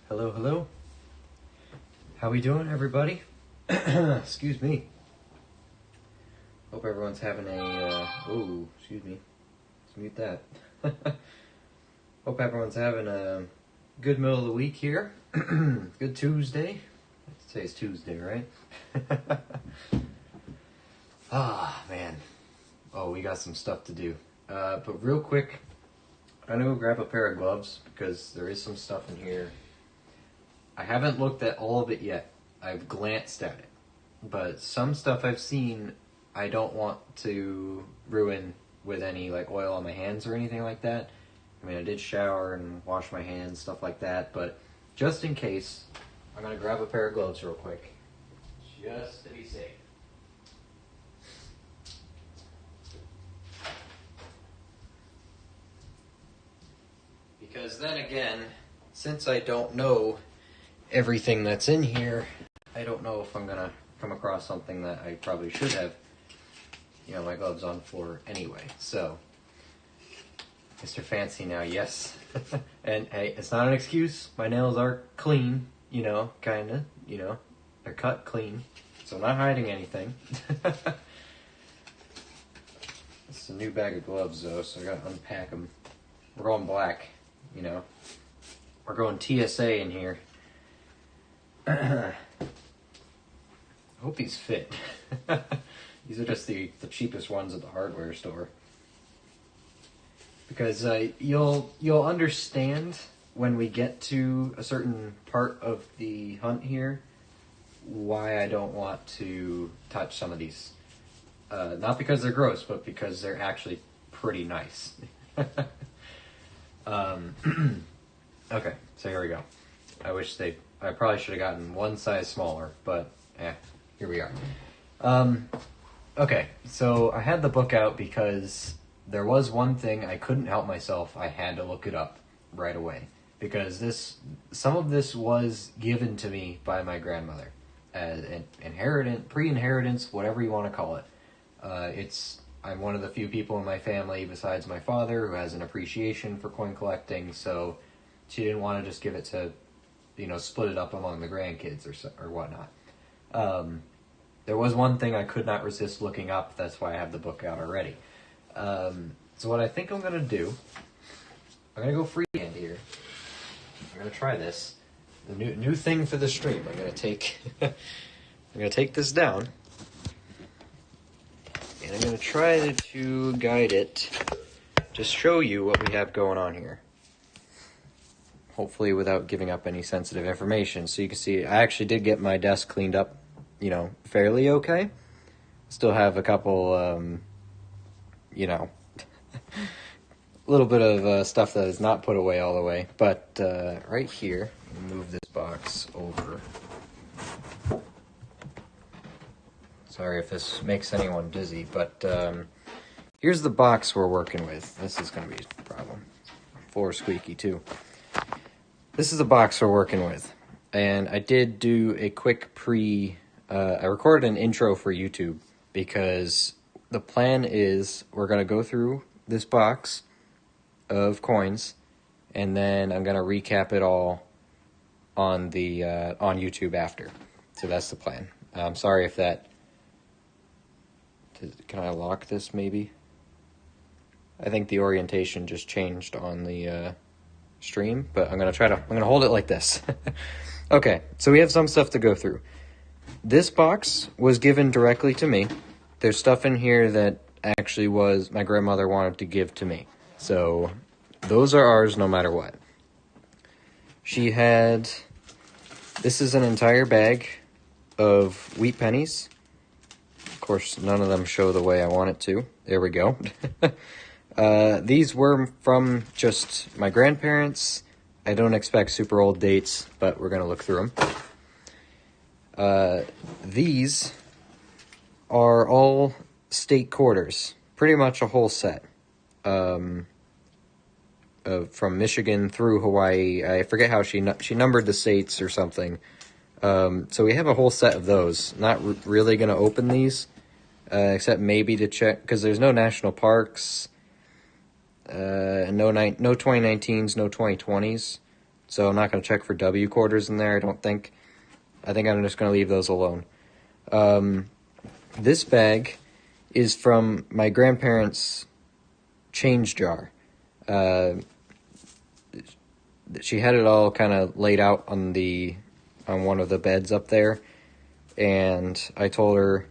Hello, hello. How we doing, everybody? Excuse me. Hope everyone's having excuse me. Let's mute that. Hope everyone's having a good middle of the week here. Good Tuesday. Today's Tuesday, right? Man. Oh, we got some stuff to do. But real quick, I'm gonna go grab a pair of gloves because there is some stuff in here. I haven't looked at all of it yet. I've glanced at it. But some stuff I've seen, I don't want to ruin with any like oil on my hands or anything like that. I mean, I did shower and wash my hands, stuff like that. But just in case, I'm going to grab a pair of gloves real quick. Just to be safe. Because then again, since I don't know everything that's in here, I don't know if I'm gonna come across something that I probably should have, my gloves on for anyway. So, Mr. Fancy now, yes. And hey, it's not an excuse. My nails are clean, kinda, they're cut clean. So I'm not hiding anything. It's a new bag of gloves though, so I gotta unpack them. We're going black, We're going TSA in here. I hope these fit. These are just the cheapest ones at the hardware store. Because you'll understand when we get to a certain part of the hunt here why I don't want to touch some of these. Not because they're gross, but because they're actually pretty nice. Okay, so here we go. I probably should have gotten one size smaller, but here we are. Okay, so I had the book out because there was one thing I couldn't help myself. I had to look it up right away because some of this was given to me by my grandmother as pre-inheritance, whatever you want to call it. I'm one of the few people in my family besides my father who has an appreciation for coin collecting, so she didn't want to just give it to split it up among the grandkids or whatnot. There was one thing I could not resist looking up. That's why I have the book out already. So what I think I'm going to do, I'm going to go freehand here. I'm going to try this. The new thing for the stream. I'm going to take this down. And I'm going to try to guide it to show you what we have going on here. Hopefully without giving up any sensitive information. So you can see I actually did get my desk cleaned up, fairly okay. Still have a couple, a little bit of stuff that is not put away all the way. But right here, move this box over. Sorry if this makes anyone dizzy, but here's the box we're working with. This is going to be a problem. Floor squeaky too. This is the box we're working with, and I did do a quick I recorded an intro for YouTube because the plan is we're going to go through this box of coins, and then I'm going to recap it all on on YouTube after. So that's the plan. I'm sorry if that... Can I lock this maybe? I think the orientation just changed on the... stream, but I'm gonna hold it like this. Okay, so we have some stuff to go through. This box was given directly to me. There's stuff in here that actually was my grandmother wanted to give to me. So those are ours no matter what. This is an entire bag of wheat pennies. Of course, none of them show the way I want it to. There we go. These were from just my grandparents. I don't expect super old dates, but we're going to look through them. These are all state quarters, pretty much a whole set. From Michigan through Hawaii. I forget how she numbered the states or something. So we have a whole set of those. Not really going to open these, except maybe to check, because there's no national parks. No 2019s, no 2020s. so I'm not going to check for W quarters in there, I don't think. I think I'm just going to leave those alone. This bag is from my grandparents' change jar. She had it all kind of laid out on one of the beds up there, and I told her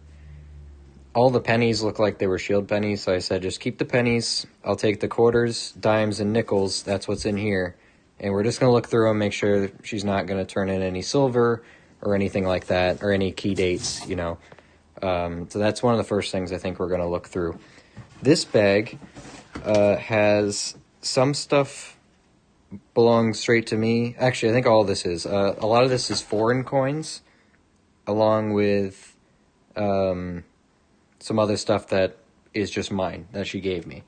all the pennies look like they were shield pennies, so I said, just keep the pennies, I'll take the quarters, dimes, and nickels, that's what's in here, and we're just going to look through them, make sure she's not going to turn in any silver or anything like that, or any key dates, you know. So that's one of the first things I think we're going to look through. This bag has some stuff belongs straight to me. Actually, I think all this is. A lot of this is foreign coins, along with some other stuff that is just mine, that she gave me.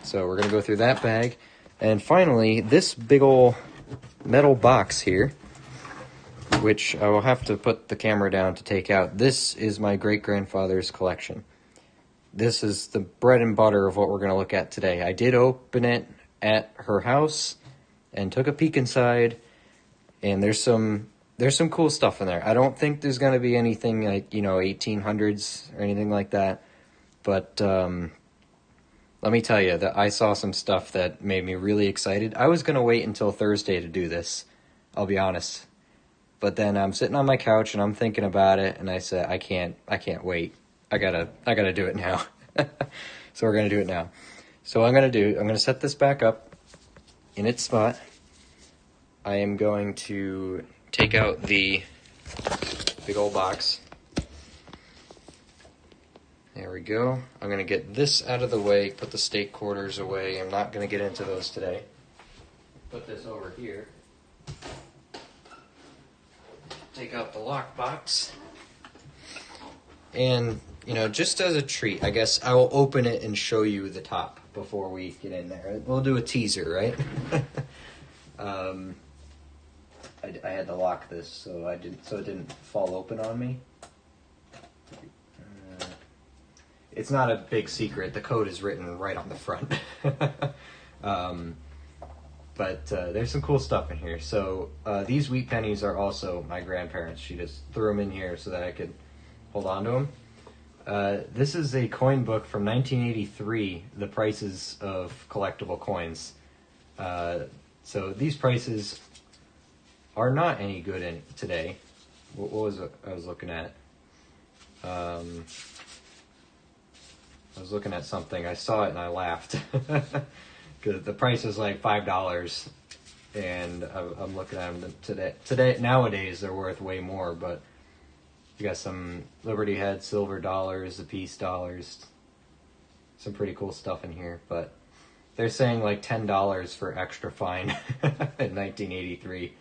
So we're going to go through that bag. And finally, this big ol' metal box here, which I will have to put the camera down to take out. This is my great-grandfather's collection. This is the bread and butter of what we're going to look at today. I did open it at her house and took a peek inside, and there's some cool stuff in there. I don't think there's going to be anything like, 1800s or anything like that, but let me tell you that I saw some stuff that made me really excited. I was going to wait until Thursday to do this, I'll be honest. But then I'm sitting on my couch and I'm thinking about it, and I said, I can't wait. I gotta do it now. So we're gonna do it now. So I'm gonna set this back up in its spot. I am going to take out the big old box. There we go. I'm gonna get this out of the way, put the steak quarters away. I'm not gonna get into those today. Put this over here. Take out the lockbox. And, just as a treat, I guess I will open it and show you the top before we get in there. We'll do a teaser, right? I had to lock this so it didn't fall open on me. It's not a big secret. The code is written right on the front. But there's some cool stuff in here. So these wheat pennies are also my grandparents. She just threw them in here so that I could hold on to them. This is a coin book from 1983, the prices of collectible coins. So these prices are not any good today. What was it I was looking at? I was looking at something. I saw it and I laughed. Because the price is like $5, and I'm looking at them today. Nowadays, they're worth way more, but you got some Liberty Head silver dollars, the piece dollars, some pretty cool stuff in here, but they're saying like $10 for extra fine in 1983.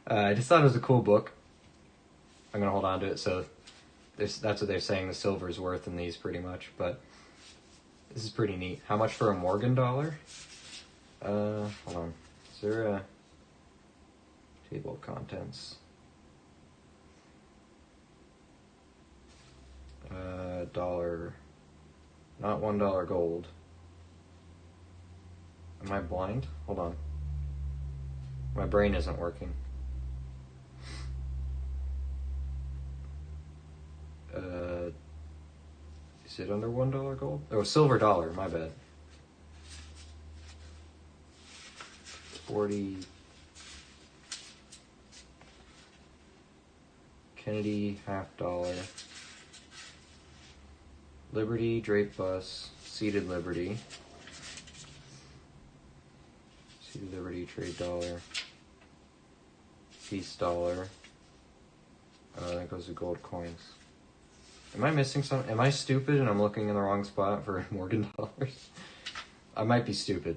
I just thought it was a cool book. I'm going to hold on to it, so that's what they're saying the silver is worth in these pretty much, but this is pretty neat. How much for a Morgan dollar? Hold on. Is there a table of contents? Dollar, not $1 gold. Am I blind? Hold on. My brain isn't working. Is it under $1 gold? Oh, silver dollar, my bad. 40 Kennedy $50. Liberty Drape Bus, Seated Liberty, trade dollar, piece dollar. That goes to gold coins. Am I missing something? Am I stupid and I'm looking in the wrong spot for Morgan dollars? I might be stupid.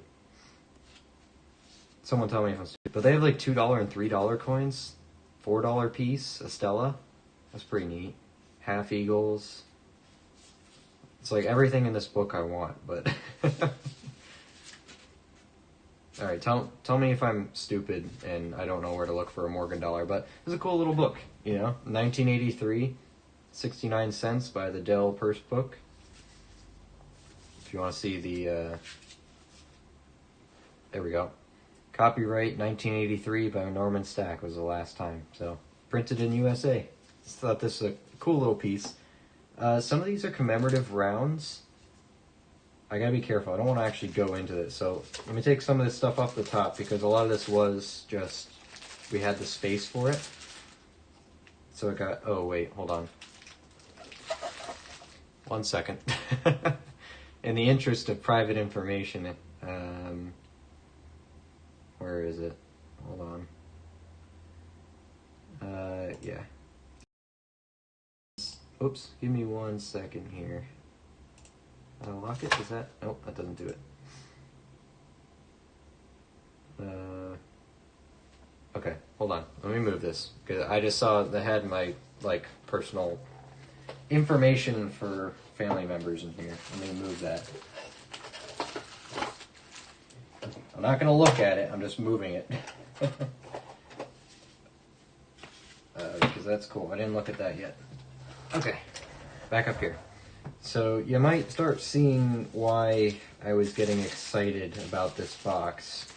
Someone tell me if I'm stupid. But they have like $2 and $3 coins. $4 piece, a Stella. That's pretty neat. Half Eagles. It's like everything in this book I want, but... Alright, tell me if I'm stupid and I don't know where to look for a Morgan dollar, but it's a cool little book, 1983, 69 cents by the Dell Purse Book. If you want to see the... there we go. Copyright 1983 by Norman Stack was the last time. So, printed in USA. Just thought this was a cool little piece. Some of these are commemorative rounds. I gotta be careful. I don't want to actually go into this. So, let me take some of this stuff off the top because a lot of this was just, we had the space for it. So I got, oh wait, hold on. 1 second. In the interest of private information, where is it? Hold on. Yeah. Oops, give me 1 second here. Lock it, is that? Nope, that doesn't do it. Okay, hold on. Let me move this. Because I just saw they had my, like, personal information for family members in here. Let me move that. I'm not going to look at it. I'm just moving it. Because that's cool. I didn't look at that yet. Okay, back up here. So you might start seeing why I was getting excited about this box.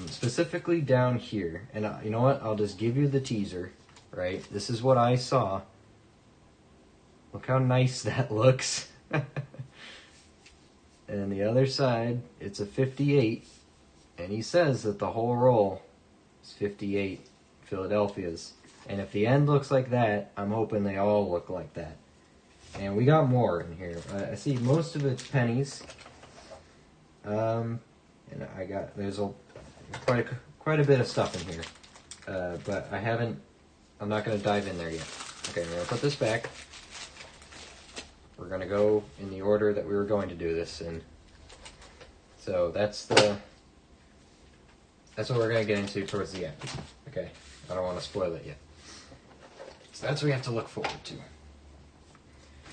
Specifically down here. And you know what? I'll just give you the teaser, right? This is what I saw. Look how nice that looks. And the other side, it's a 58. And he says that the whole roll is 58 Philadelphias. And if the end looks like that, I'm hoping they all look like that. And we got more in here. I see most of it's pennies. And I got, there's quite a bit of stuff in here. But I'm not going to dive in there yet. Okay, I'm going to put this back. We're going to go in the order that we were going to do this in. So that's what we're going to get into towards the end. Okay, I don't want to spoil it yet. So that's what we have to look forward to.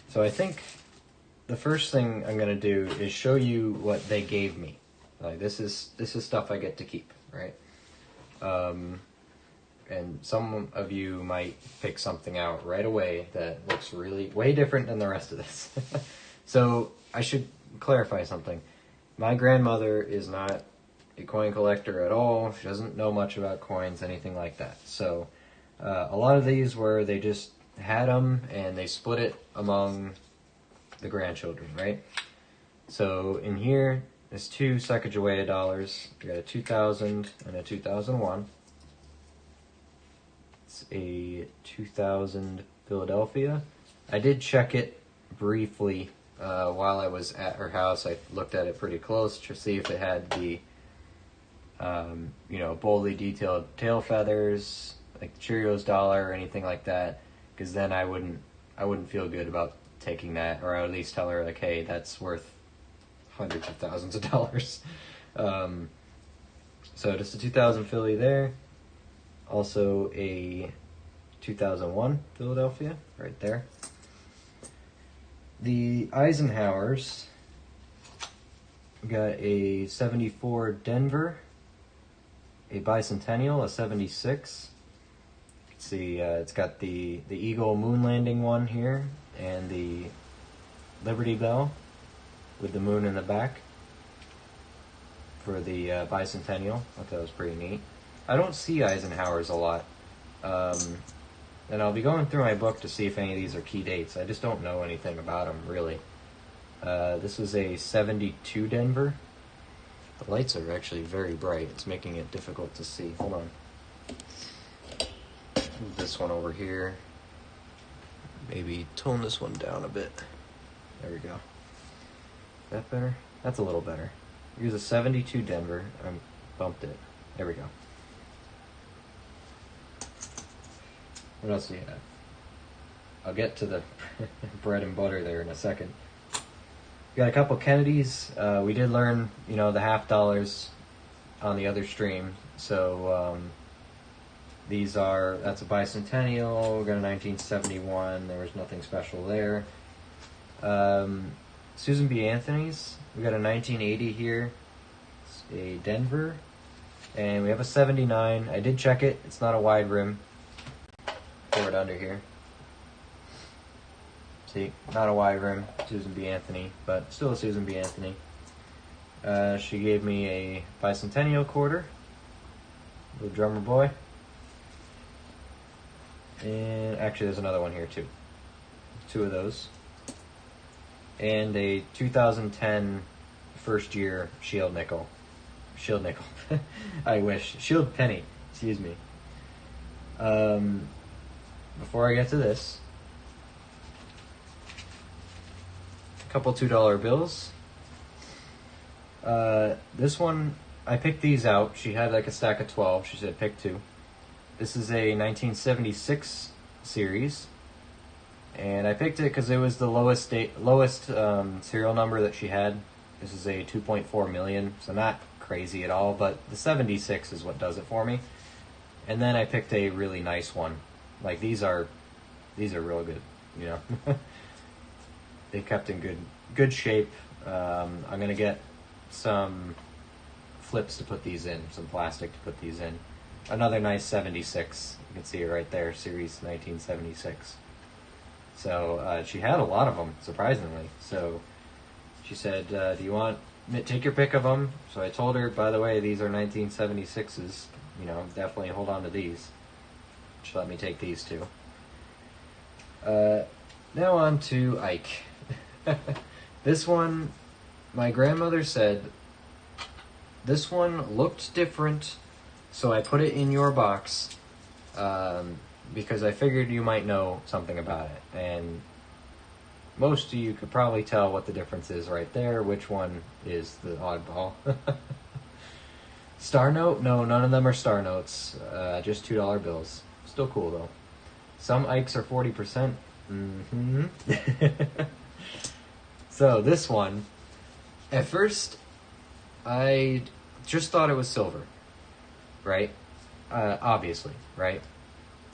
So I think the first thing I'm going to do is show you what they gave me. Like this is stuff I get to keep, right? And some of you might pick something out right away that looks really way different than the rest of this. So I should clarify something. My grandmother is not a coin collector at all. She doesn't know much about coins, anything like that. So a lot of these were they just had them and they split it among the grandchildren, right? So in here, there's 2 Sacagawea dollars. We got a 2000 and a 2001. It's a 2000 Philadelphia. I did check it briefly while I was at her house. I looked at it pretty close to see if it had the, boldly detailed tail feathers, like the Cheerios dollar or anything like that. Because then I wouldn't feel good about taking that, or I would at least tell her like, hey, that's worth hundreds of thousands of dollars. So just a 2000 Philly there. Also a 2001 Philadelphia right there. The Eisenhowers, we got a 74 Denver, a Bicentennial, a 76. See, it's got the Eagle moon landing one here, and the Liberty Bell with the moon in the back for the Bicentennial. I thought that was pretty neat. I don't see Eisenhowers a lot, and I'll be going through my book to see if any of these are key dates. I just don't know anything about them, really. This was a 72 Denver. The lights are actually very bright. It's making it difficult to see. Hold on. Move this one over here. Maybe tone this one down a bit. There we go. Is that better? That's a little better. Here's a 72 Denver. I bumped it. There we go. What else do you have? I'll get to the bread and butter there in a second. We got a couple Kennedys. We did learn, the half dollars on the other stream. So, that's a Bicentennial. We got a 1971. There was nothing special there. Susan B. Anthony's. We got a 1980 here. It's a Denver. And we have a 79. I did check it. It's not a wide rim. Pour it under here. See, not a wide rim. Susan B. Anthony, but still a Susan B. Anthony. She gave me a bicentennial quarter, the drummer boy. And actually there's another one here too. 2 of those. And a 2010 first year shield nickel. Shield nickel. I wish. Shield penny. Excuse me. Before I get to this, a couple $2 bills. This one, I picked these out. She had like a stack of 12. She said pick 2. This is a 1976 series. And I picked it because it was the lowest serial number that she had. This is a 2.4 million, so not crazy at all, but the 76 is what does it for me. And then I picked a really nice one. Like these are real good, you know. They kept in good shape. I'm gonna get some flips to put these in, some plastic to put these in. Another nice 76. You can see it right there, series 1976. So she had a lot of them, surprisingly. So she said, do you want, take your pick of them. So I told her, by the way, these are 1976s. You know, definitely hold on to these. She let me take these too. Now on to Ike. This one, my grandmother said, this one looked different, so I put it in your box because I figured you might know something about it. And most of you could probably tell what the difference is right there, which one is the oddball. Star note? No, none of them are star notes. Just $2 bills. Still cool though. Some Ikes are 40%. Mm-hmm. So this one, at first, I just thought it was silver, right? Obviously, right?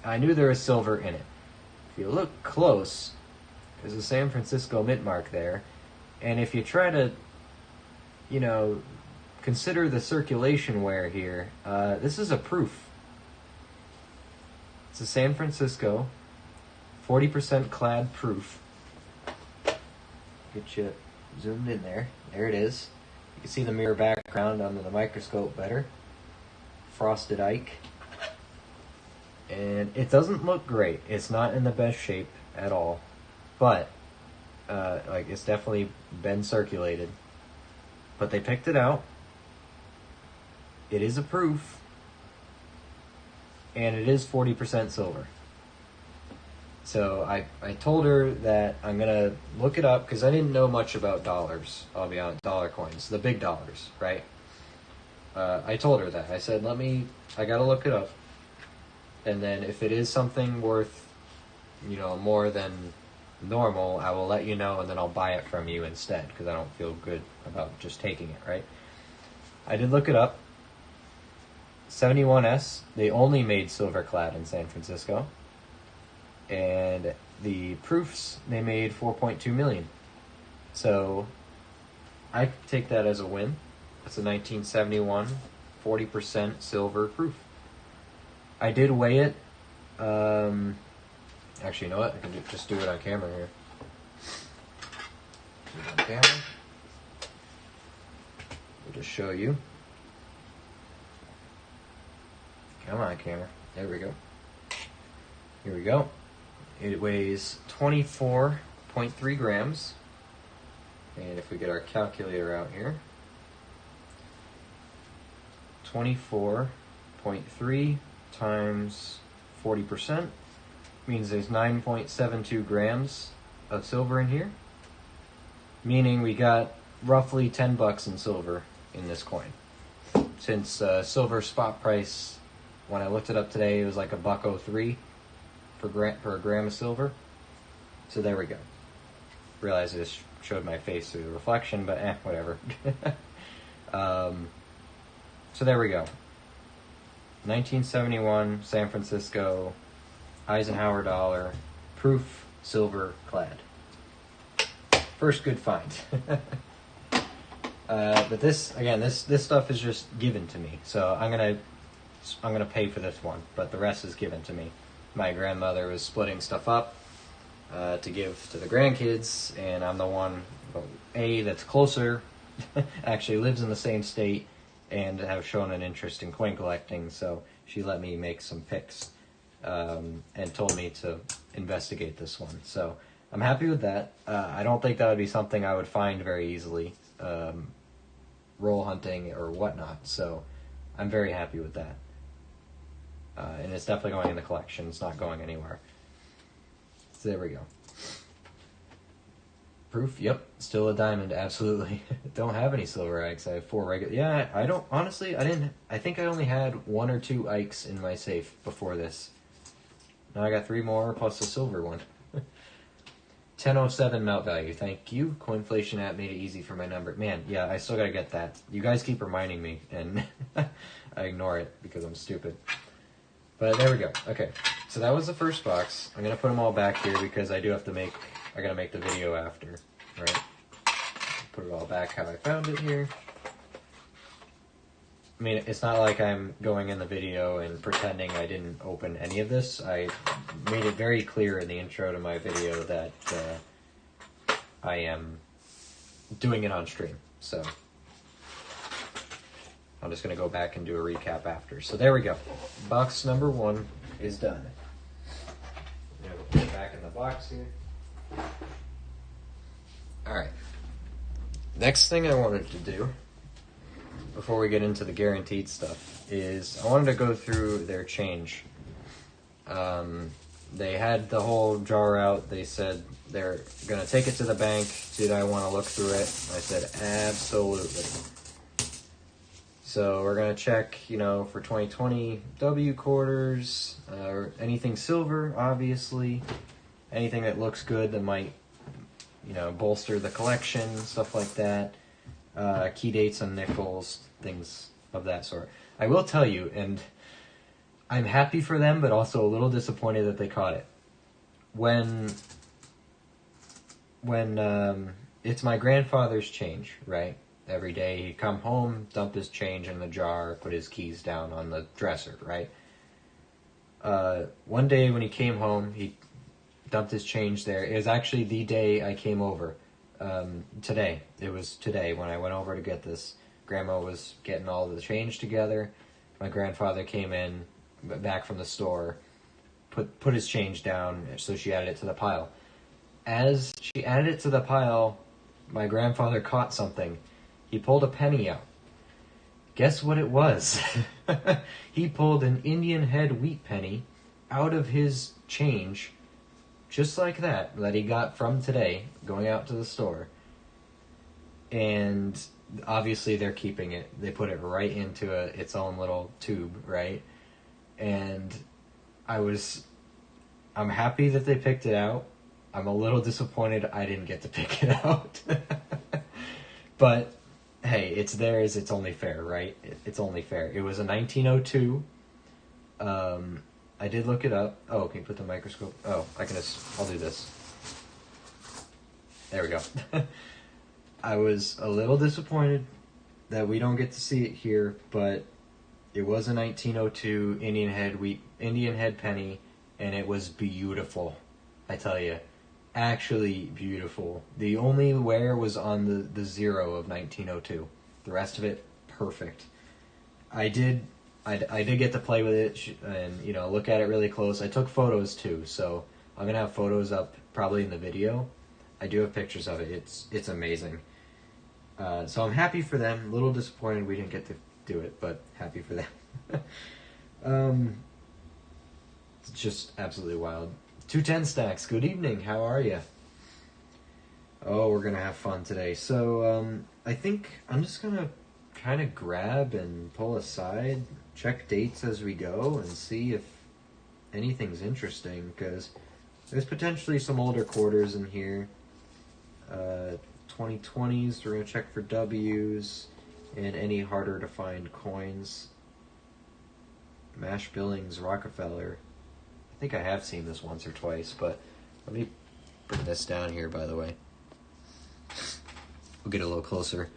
I knew there was silver in it. If you look close, there's a San Francisco mint mark there, and if you try to, you know, consider the circulation wear here, this is a proof. It's a San Francisco 40% clad proof. Get you zoomed in there. There it is. You can see the mirror background under the microscope better. Frosted Ike. And it doesn't look great. It's not in the best shape at all. But, like, it's definitely been circulated. But they picked it out. It is a proof. And it is 40% silver. So I told her that I'm going to look it up because I didn't know much about dollars. I'll be honest, dollar coins, the big dollars, right? I told her that. I said, I got to look it up. And then if it is something worth, you know, more than normal, I will let you know and then I'll buy it from you instead because I don't feel good about just taking it, right? I did look it up. 71S, they only made silver clad in San Francisco. And the proofs, they made 4.2 million. So I take that as a win. It's a 1971 40% silver proof. I did weigh it. Actually, you know what? I can just do it on camera here. Do it on camera. We'll just show you. Come on, camera. There we go. Here we go. It weighs 24.3 grams. And if we get our calculator out here, 24.3 times 40% means there's 9.72 grams of silver in here. Meaning we got roughly $10 in silver in this coin. Since silver spot price, when I looked it up today, it was like $1.03 per gram of silver. So there we go. Realize I just showed my face through the reflection, but whatever. So there we go. 1971 San Francisco Eisenhower dollar, proof silver clad. First good find. But this again, this stuff is just given to me. So I'm gonna pay for this one, but the rest is given to me. My grandmother was splitting stuff up to give to the grandkids, and I'm the one, A, that's closer actually lives in the same state and have shown an interest in coin collecting, so she let me make some picks and told me to investigate this one. So I'm happy with that. I don't think that would be something I would find very easily, roll hunting or whatnot, so I'm very happy with that. And it's definitely going in the collection. It's not going anywhere. So there we go. Proof? Yep. Still a diamond, absolutely. Don't have any silver ikes. I have 4 regular. Yeah, I don't. Honestly, I didn't. I think I only had 1 or 2 ikes in my safe before this. Now I got 3 more plus a silver one. 1007 melt value. Thank you. Coinflation app made it easy for my number. Man, yeah, I still gotta get that. You guys keep reminding me, and I ignore it because I'm stupid. But there we go. Okay, so that was the first box. I'm gonna put them all back here because I gotta make the video after, right? Put it all back how I found it here. I mean, it's not like I'm going in the video and pretending I didn't open any of this. I made it very clear in the intro to my video that I am doing it on stream. So I'm just going to go back and do a recap after. So there we go. Box number 1 is done. I'm going to put it back in the box here. Alright. Next thing I wanted to do, before we get into the guaranteed stuff, is I wanted to go through their change. They had the whole jar out. They said they're going to take it to the bank. Did I want to look through it? I said, absolutely. So we're going to check, for 2020 W quarters, anything silver, obviously. Anything that looks good that might, bolster the collection, stuff like that. Key dates on nickels, things of that sort. I will tell you, and I'm happy for them, but also a little disappointed that they caught it. When it's my grandfather's change, right? Every day he'd come home, dump his change in the jar, put his keys down on the dresser, right? One day when he came home, he dumped his change there. It was actually the day I came over. Today. It was today when I went over to get this. Grandma was getting all the change together. My grandfather came in, back from the store, put his change down, so she added it to the pile. As she added it to the pile, my grandfather caught something. He pulled a penny out. Guess what it was? He pulled an Indian head wheat penny out of his change, just like that he got from today, going out to the store. And obviously they're keeping it. They put it right into its own little tube, right? And I'm happy that they picked it out. I'm a little disappointed I didn't get to pick it out. But, hey, it's theirs, it's only fair, right? It's only fair. It was a 1902. I did look it up. Oh, can you put the microscope? Oh, I'll do this. There we go. I was a little disappointed that we don't get to see it here, but it was a 1902 Indian head penny, and it was beautiful. I tell you, actually beautiful. The only wear was on the 0 of 1902. The rest of it, perfect. I did get to play with it and look at it really close. I took photos too, so I'm gonna have photos up probably in the video. I do have pictures of it. It's amazing. So I'm happy for them. A little disappointed we didn't get to do it, but happy for them. It's just absolutely wild. 210 stacks. Good evening. How are you? Oh, we're gonna have fun today. So I think I'm just gonna kind of grab and pull aside, check dates as we go, and see if anything's interesting, because there's potentially some older quarters in here. 2020s, we're going to check for W's, and any harder to find coins. Mash Billings, Rockefeller. I think I have seen this once or twice, but let me bring this down here, by the way. We'll get a little closer.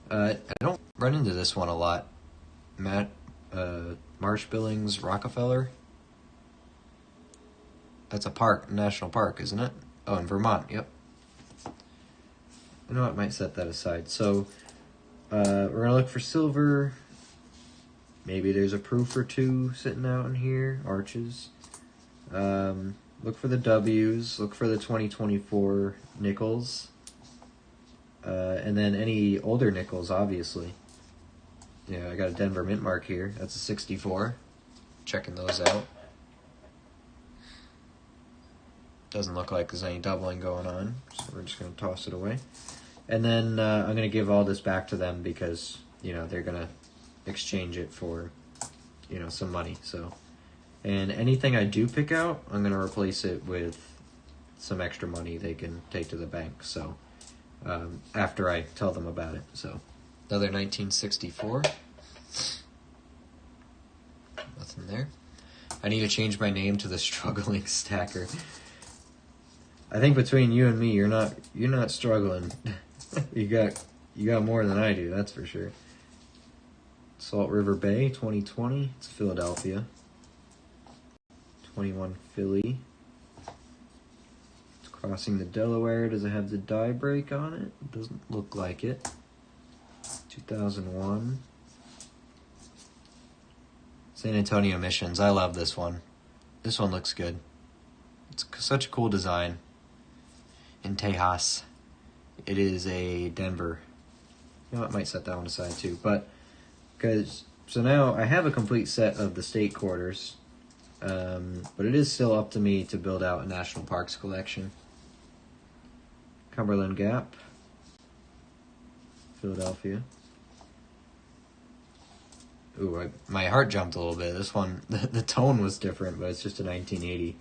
I don't run into this one a lot. Marsh Billings, Rockefeller. That's a park, national park, isn't it? Oh, in Vermont, yep. You know what, might set that aside. So, We're going to look for silver. Maybe there's a proof or two sitting out in here. Arches. Look for the W's. Look for the 2024 nickels. And then any older nickels, obviously. Yeah, I got a Denver mint mark here. That's a 64. Checking those out. Doesn't look like there's any doubling going on, so we're just going to toss it away. And then I'm going to give all this back to them because, they're going to exchange it for, some money. So, and anything I do pick out, I'm going to replace it with some extra money they can take to the bank. So, after I tell them about it. So, another 1964. Nothing there. I need to change my name to the Struggling Stacker. I think between you and me, you're not struggling. you got more than I do, that's for sure. Salt River Bay 2020. It's Philadelphia. 21 Philly. It's crossing the Delaware. Does it have the die break on it? It doesn't look like it. 2001. San Antonio Missions. I love this one. This one looks good. It's such a cool design. In Tejas. It is a Denver. I might set that one aside too. But, so now I have a complete set of the state quarters. But it is still up to me to build out a national parks collection. Cumberland Gap. Philadelphia. Ooh, my heart jumped a little bit. This one, the tone was different, but it's just a 1980.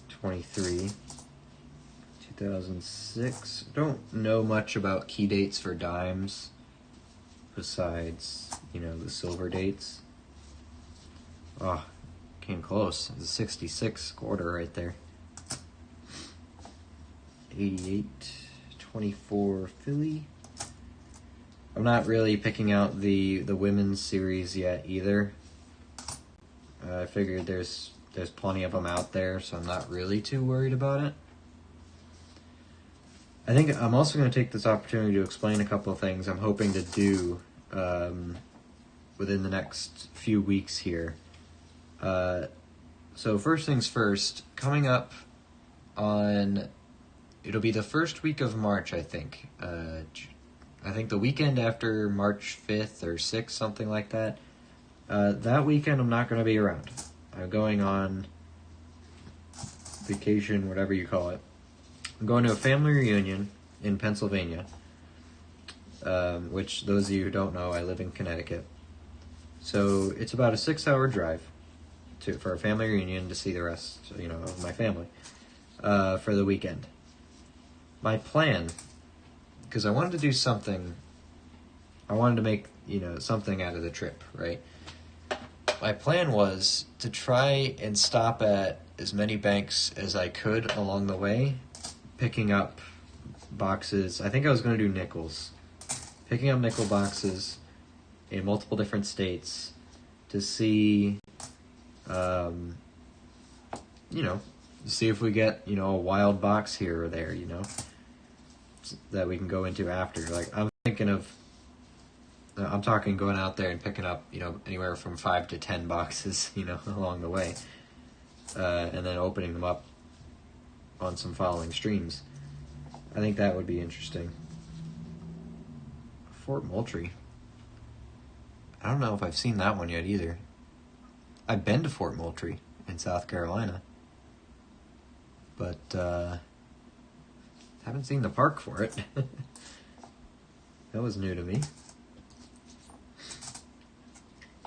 23. 2006. Don't know much about key dates for dimes besides, the silver dates. Oh, came close. It's a 66 quarter right there. 88. 24 Philly. I'm not really picking out the women's series yet either. I figured there's plenty of them out there, so I'm not really too worried about it. I think I'm also going to take this opportunity to explain a couple of things I'm hoping to do within the next few weeks here. So first things first, coming up on, it'll be the first week of March, I think. I think the weekend after March 5th or 6th, something like that. That weekend I'm not going to be around. I'm going on vacation, whatever you call it. I'm going to a family reunion in Pennsylvania, which those of you who don't know, I live in Connecticut. So it's about a 6-hour drive for a family reunion to see the rest, of my family for the weekend. My plan, because I wanted to do something, I wanted to make, something out of the trip, right? My plan was to try and stop at as many banks as I could along the way, picking up boxes. I think I was going to do nickels. Picking up nickel boxes in multiple different states to see, see if we get, a wild box here or there, that we can go into after. Like, I'm talking going out there and picking up, anywhere from 5 to 10 boxes, along the way. And then opening them up on some following streams. I think that would be interesting. Fort Moultrie. I don't know if I've seen that one yet either. I've been to Fort Moultrie in South Carolina. But, haven't seen the park for it. That was new to me.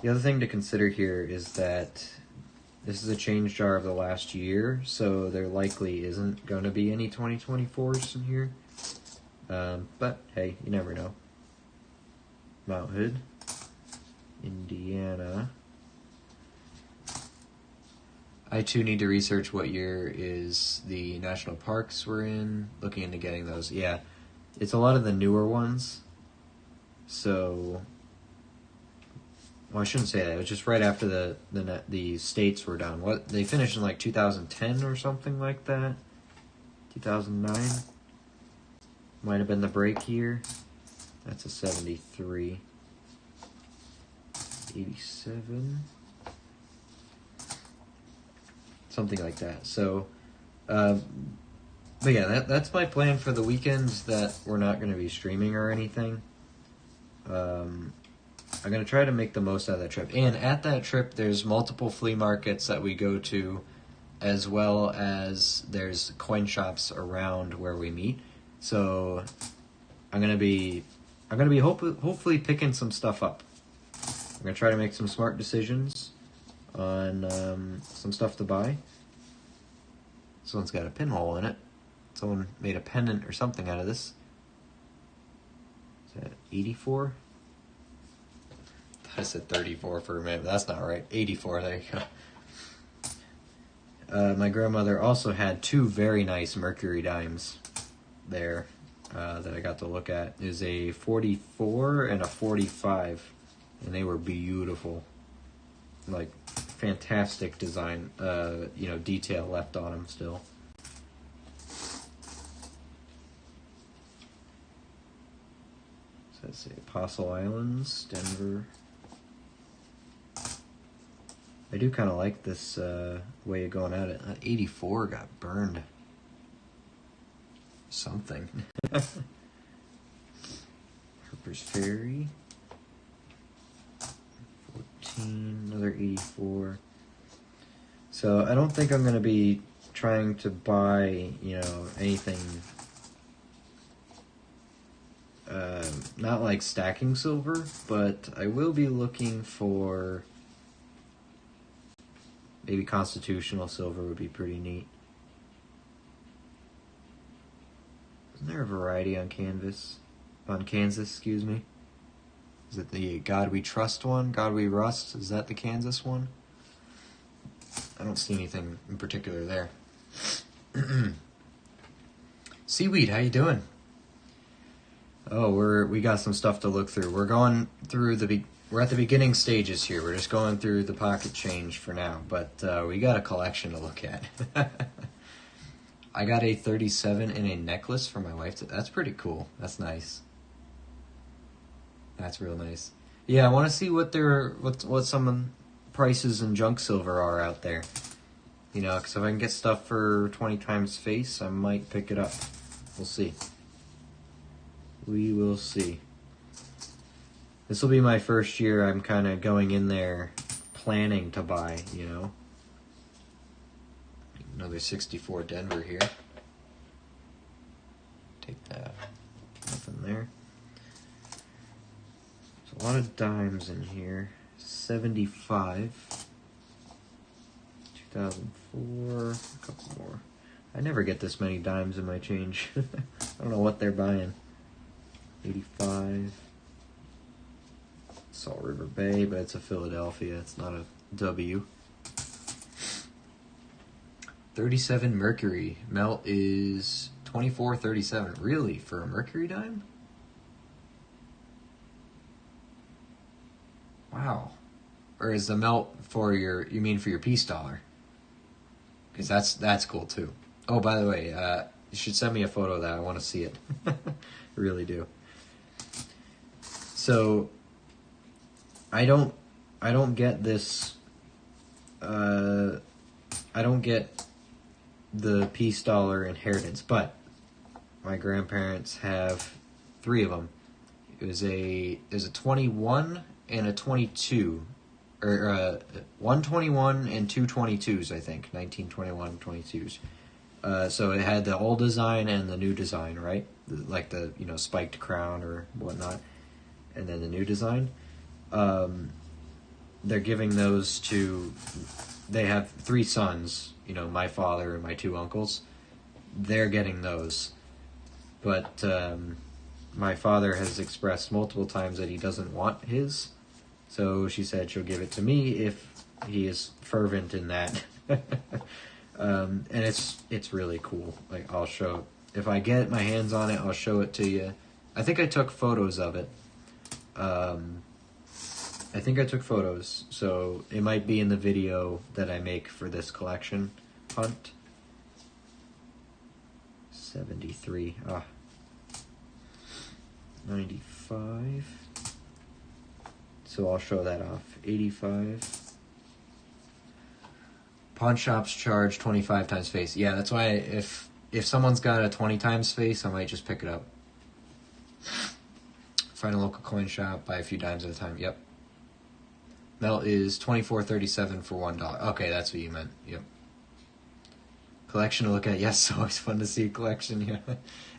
The other thing to consider here is that this is a change jar of the last year, so there likely isn't going to be any 2024s in here. But, hey, you never know. Mount Hood, Indiana. I, too, need to research what year is the national parks we're in, looking into getting those. Yeah, it's a lot of the newer ones, so... Well, I shouldn't say that. It was just right after the states were done. What they finished in like 2010 or something like that. 2009 might have been the break year. That's a 73. 87. Something like that. So, but yeah, that's my plan for the weekends that we're not going to be streaming or anything. I'm going to try to make the most out of that trip. And at that trip, there's multiple flea markets that we go to, as well as there's coin shops around where we meet. So I'm going to be hopefully picking some stuff up. I'm going to try to make some smart decisions on some stuff to buy. This one's got a pinhole in it. Someone made a pendant or something out of this. Is that 84? I said 34 for a minute, but that's not right. 84, there you go. My grandmother also had two very nice Mercury dimes there that I got to look at. It was a 44 and a 45, and they were beautiful. Like, fantastic design, detail left on them still. So let's see, Apostle Islands, Denver. I do kind of like this way of going at it. 84 got burned. Something. Harper's Ferry. 14, another 84. So I don't think I'm going to be trying to buy, anything, not like stacking silver, but I will be looking for maybe constitutional silver would be pretty neat. Isn't there a variety on Kansas, excuse me? Is it the God We Trust one? God We Rust? Is that the Kansas one? I don't see anything in particular there. Seaweed, how you doing? Oh, we got some stuff to look through. We're going through we're at the beginning stages here. We're just going through the pocket change for now, but we got a collection to look at. I got a 37 in a necklace for my wife. That's pretty cool. That's nice. That's real nice. Yeah, I want to see what some prices in junk silver are out there. Because if I can get stuff for 20 times face, I might pick it up. We'll see. We will see. This will be my first year. I'm kind of going in there planning to buy, Another 64 Denver here. Take that. Nothing there. There's a lot of dimes in here. 75. 2004. A couple more. I never get this many dimes in my change. I don't know what they're buying. 85. Salt River Bay, but it's a Philadelphia. It's not a W. 37 Mercury. Melt is 24.37. Really? For a Mercury dime? Wow. Or is the melt for you mean for your peace dollar? Because that's cool too. Oh, by the way, you should send me a photo of that. I want to see it. I really do. So I don't get this. I don't get the peace dollar inheritance, but my grandparents have 3 of them. It was a 21 and a 22, or 121 and 2 22s, I think, 1921 22s. So it had the old design and the new design, right? Like the spiked crown or whatnot, and then the new design. They're giving those to. They have 3 sons. My father and my 2 uncles. They're getting those, but my father has expressed multiple times that he doesn't want his. So she said she'll give it to me if he is fervent in that. And it's really cool. Like, I'll show, if I get my hands on it, I'll show it to you. I think I took photos of it. So it might be in the video that I make for this collection hunt. 73. $95. So I'll show that off. $85. Pawn shops charge 25 times face. Yeah, that's why if someone's got a 20 times face, I might just pick it up. Find a local coin shop, buy a few dimes at a time. Yep. Melt is $24.37 for $1. Okay, that's what you meant. Yep. Collection to look at. Yes, always fun to see a collection. Yeah.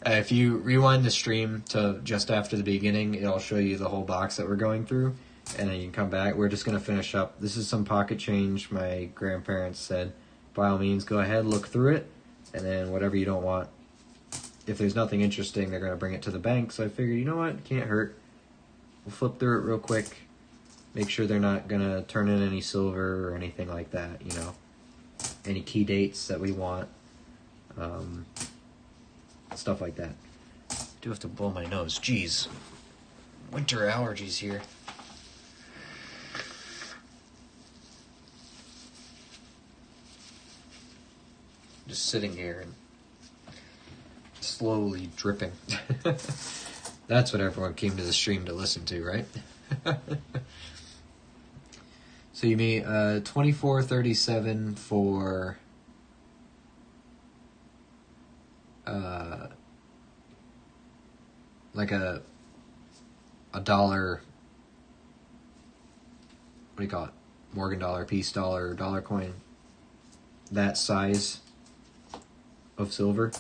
If you rewind the stream to just after the beginning, it'll show you the whole box that we're going through, and then you can come back. We're just going to finish up. This is some pocket change. My grandparents said, by all means, go ahead, look through it, and then whatever you don't want. If there's nothing interesting, they're going to bring it to the bank. So I figured, you know what? Can't hurt. We'll flip through it real quick. Make sure they're not going to turn in any silver or anything like that, you know. Any key dates that we want. Stuff like that. I do have to blow my nose. Jeez. Winter allergies here. Just sitting here and slowly dripping. That's what everyone came to the stream to listen to, right? So you mean $24.37 for like a dollar. What do you call it? Morgan dollar, piece dollar, dollar coin. That size of silver.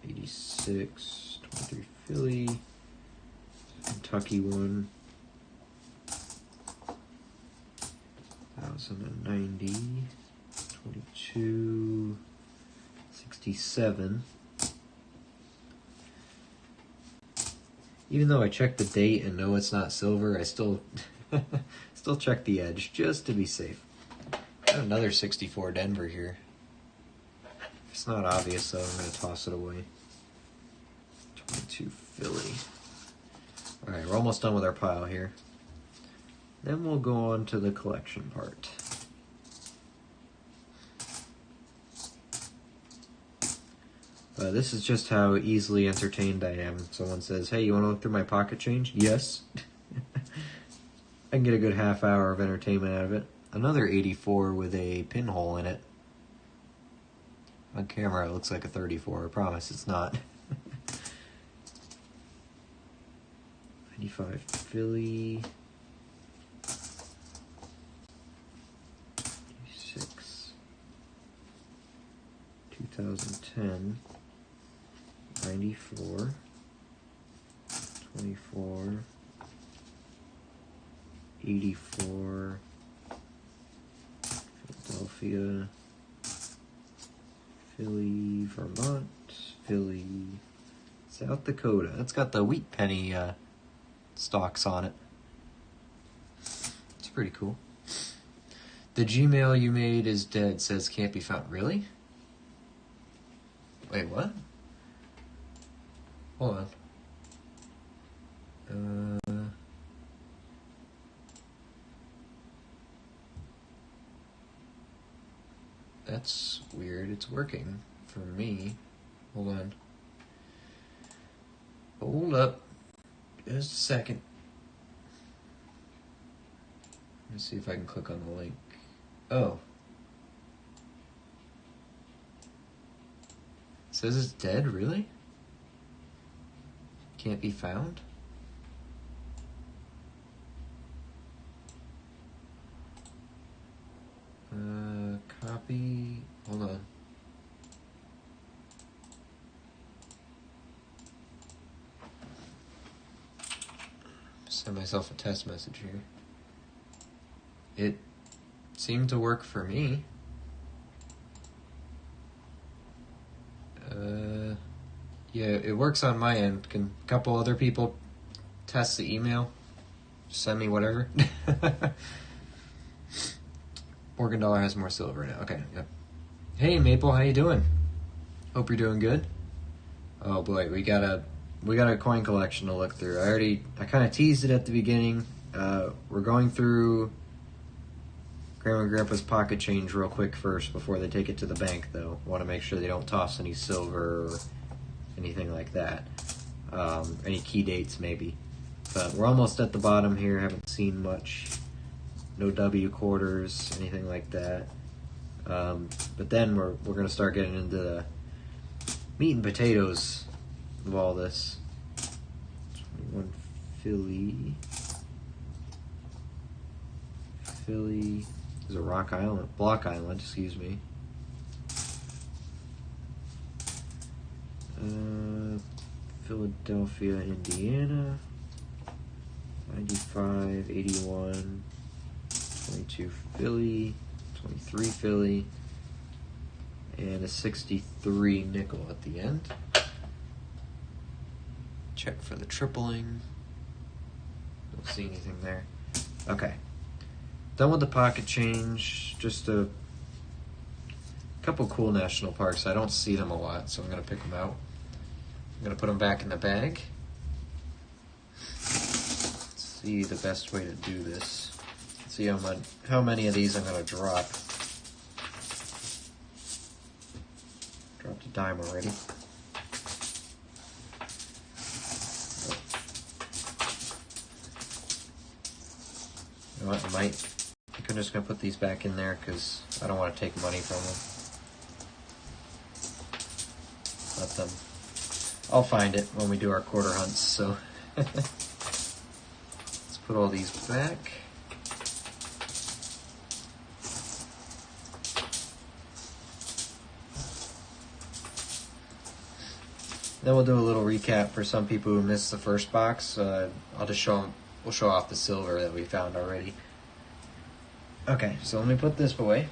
86, 23 Philly, Kentucky one. 1090, 22, 67. Even though I checked the date and know it's not silver, I still check the edge just to be safe. Got another 64 Denver here. If it's not obvious though, I'm going to toss it away. 22 Philly. Alright, we're almost done with our pile here. Then we'll go on to the collection part. This is just how easily entertained I am. Someone says, hey, you want to look through my pocket change? Yes. I can get a good half hour of entertainment out of it. Another 84 with a pinhole in it. On camera it looks like a 34. I promise it's not. 95 Philly. 86. 2010. 94. 24. 84. Philadelphia. Philly, Vermont. Philly, South Dakota. That's got the wheat penny stalks on it. It's pretty cool. The Gmail you made is dead, says can't be found. Really? Wait, what? Hold on. That's weird. It's working for me. Hold on. Hold up. Just a second. Let's see if I can click on the link. Oh. It says it's dead? Really? Can't be found? Copy. Hold on. Send myself a test message here. It seemed to work for me. Yeah, it works on my end. Can a couple other people test the email? Send me whatever. Morgan dollar has more silver now. Okay, yep. Hey Maple, how you doing? Hope you're doing good. Oh boy, we got a coin collection to look through. I kind of teased it at the beginning. We're going through Grandma and Grandpa's pocket change real quick first before they take it to the bank, though. Want to make sure they don't toss any silver or anything like that. Any key dates maybe. But we're almost at the bottom here. Haven't seen much. No W quarters, anything like that. But then we're going to start getting into the meat and potatoes of all this. 21 Philly. Philly. There's a Block Island, excuse me. Philadelphia, Indiana. 95, 81, 22 Philly, 23 Philly, and a 63 nickel at the end. Check for the tripling. Don't see anything there. Okay. Done with the pocket change. Just a couple cool national parks. I don't see them a lot, so I'm going to pick them out. I'm going to put them back in the bag. See the best way to do this. See how many of these I'm going to drop. Dropped a dime already. You know what, I think I'm just going to put these back in there because I don't want to take money from them. Let them. I'll find it when we do our quarter hunts, so. Put all these back. Then we'll do a little recap for some people who missed the first box. I'll just we'll show off the silver that we found already. Okay, so let me put this away.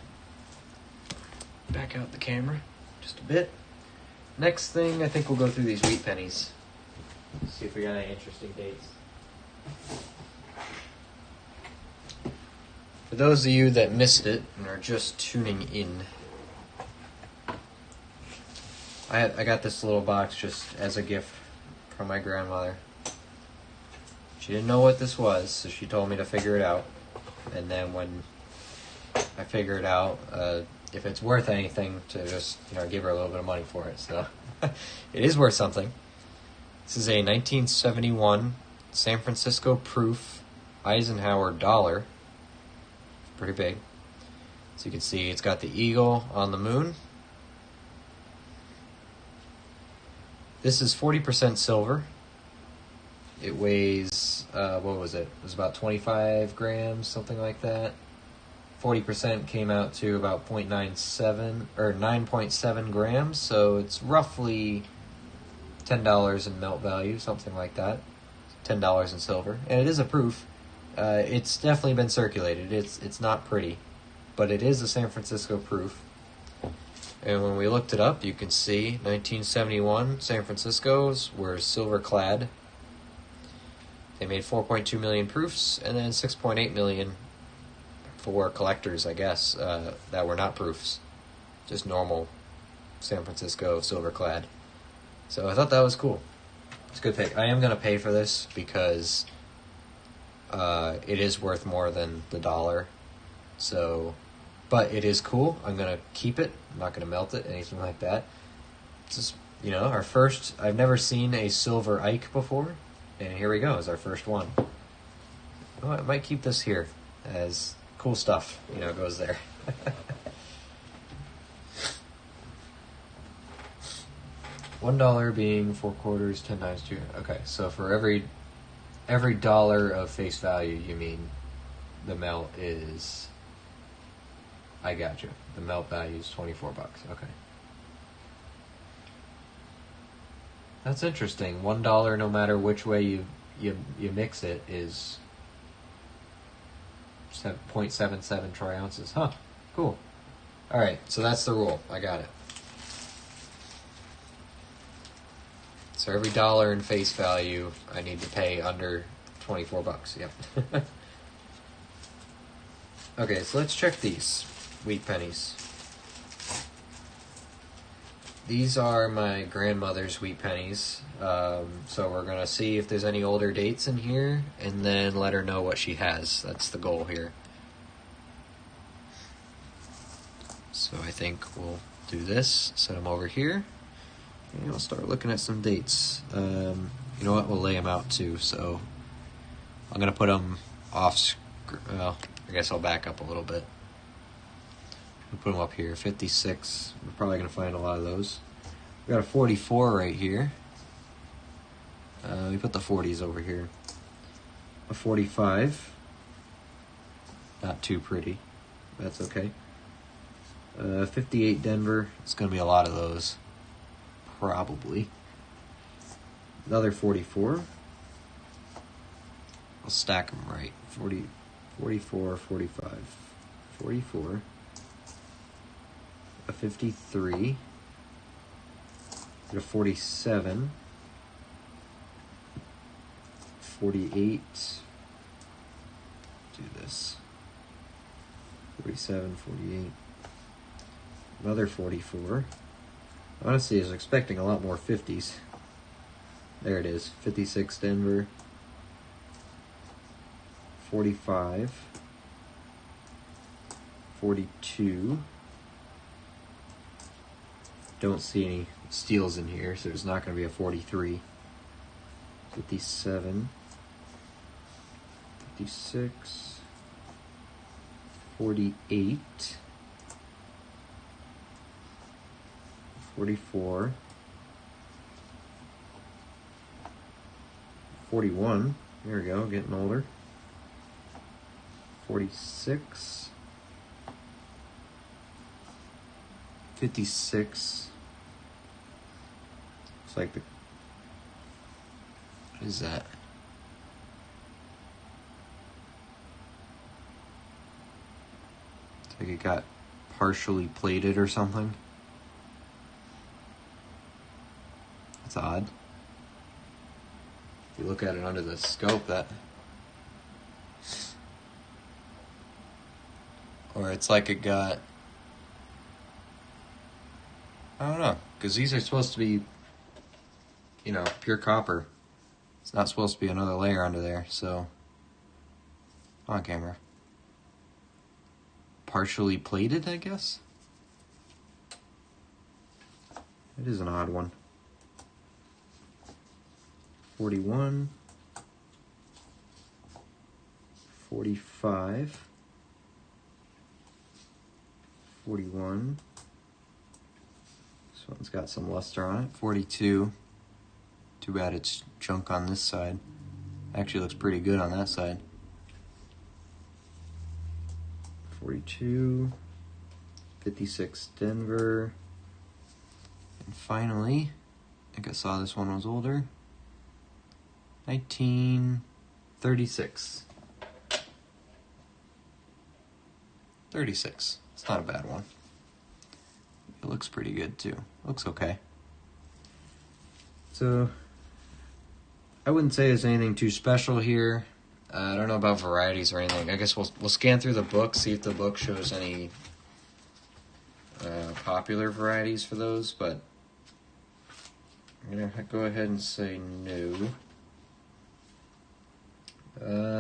Back out the camera just a bit. Next thing, I think we'll go through these wheat pennies. See if we got any interesting dates. For those of you that missed it and are just tuning in, I got this little box just as a gift from my grandmother. She didn't know what this was, so she told me to figure it out. And then when I figure it out, if it's worth anything, to just give her a little bit of money for it. So it is worth something. This is a 1971 San Francisco proof Eisenhower dollar. Pretty big. So you can see it's got the eagle on the moon. This is 40% silver. It weighs, what was it? It was about 25 grams, something like that. 40% came out to about 0.97 or 9.7 grams, so it's roughly $10 in melt value, something like that. $10 in silver, and it is a proof. It's definitely been circulated. It's not pretty, but it is a San Francisco proof. And when we looked it up, you can see 1971 San Francisco's were silver clad. They made 4.2 million proofs, and then 6.8 million for collectors, I guess, that were not proofs, just normal San Francisco silver clad. So I thought that was cool. It's a good pick. I am going to pay for this because it is worth more than the dollar. So, but it is cool. I'm going to keep it. I'm not going to melt it, anything like that. It's just, our first, I've never seen a silver Ike before. And here we go, it's our first one. Oh, I might keep this here as cool stuff, goes there. $1 being 4 quarters, 10 times 2. Okay, so for every dollar of face value, you mean the melt is, I got you. The melt value is $24. Okay. That's interesting. $1, no matter which way you mix it, is 0.77 troy ounces. Huh. Cool. All right. So that's the rule. I got it. So every dollar in face value, I need to pay under $24. Yep. Okay. So let's check these wheat pennies. These are my grandmother's wheat pennies, so we're going to see if there's any older dates in here, and then let her know what she has. That's the goal here. So I think we'll do this, set them over here, and we'll start looking at some dates. You know what? We'll lay them out too. So I'm gonna put them off. Well, I guess I'll back up a little bit. We'll put them up here. 56. We're probably gonna find a lot of those. We got a 44 right here. We put the 40s over here. A 45. Not too pretty. That's okay. 58 Denver. It's going to be a lot of those. Probably. Another 44. I'll stack them right. 40, 44, 45. 44. A 53. A 47. 48. Do this. 47, 48. Another 44. Honestly, I was expecting a lot more 50s. There it is. 56 Denver. 45. 42. Don't see any steals in here, so there's not going to be a 43. 57. 56. 48. 44. 41. There we go, getting older. 46. 56. Looks like the... What is that? It's like it got partially plated or something. That's odd. If you look at it under the scope, that... Or it's like it got... I don't know, because these are supposed to be, you know, pure copper. It's not supposed to be another layer under there, so... On camera. Partially plated, I guess? It is an odd one. 41. 45. 41. This one's got some luster on it. 42. Too bad it's junk on this side. Actually looks pretty good on that side. 42. 56 Denver. And finally, I think I saw this one was older. 1936. 36. It's not a bad one. It looks pretty good too. Looks okay. So, I wouldn't say there's anything too special here. I don't know about varieties or anything. I guess we'll scan through the book, see if the book shows any popular varieties for those, but I'm going to go ahead and say no.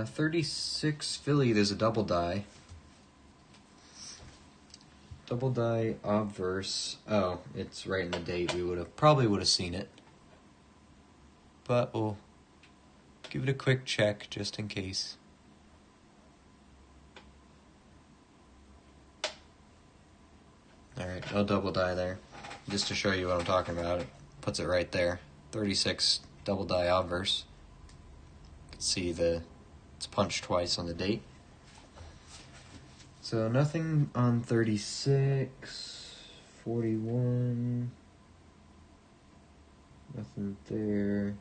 36 Philly, there's a double die. Double die obverse. Oh, it's right in the date. We probably would have seen it. But we'll give it a quick check just in case. Alright, no double die there. Just to show you what I'm talking about, it puts it right there. 36 double die obverse. You can see it's punched twice on the date. So nothing on 36, 41, nothing there.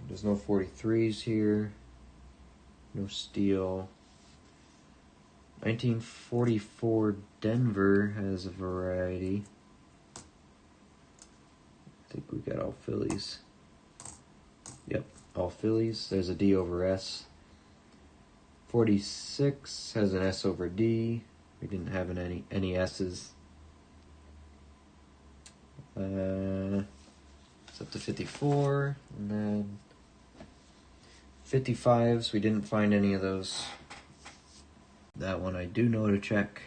There's no 43s here, no steel. 1944 Denver has a variety. I think we got all Phillies. Yep, all Phillies. There's a D over S. 46 has an S over D. We didn't have any S's. It's up to 54, and then 55s. We didn't find any of those. That one I do know to check.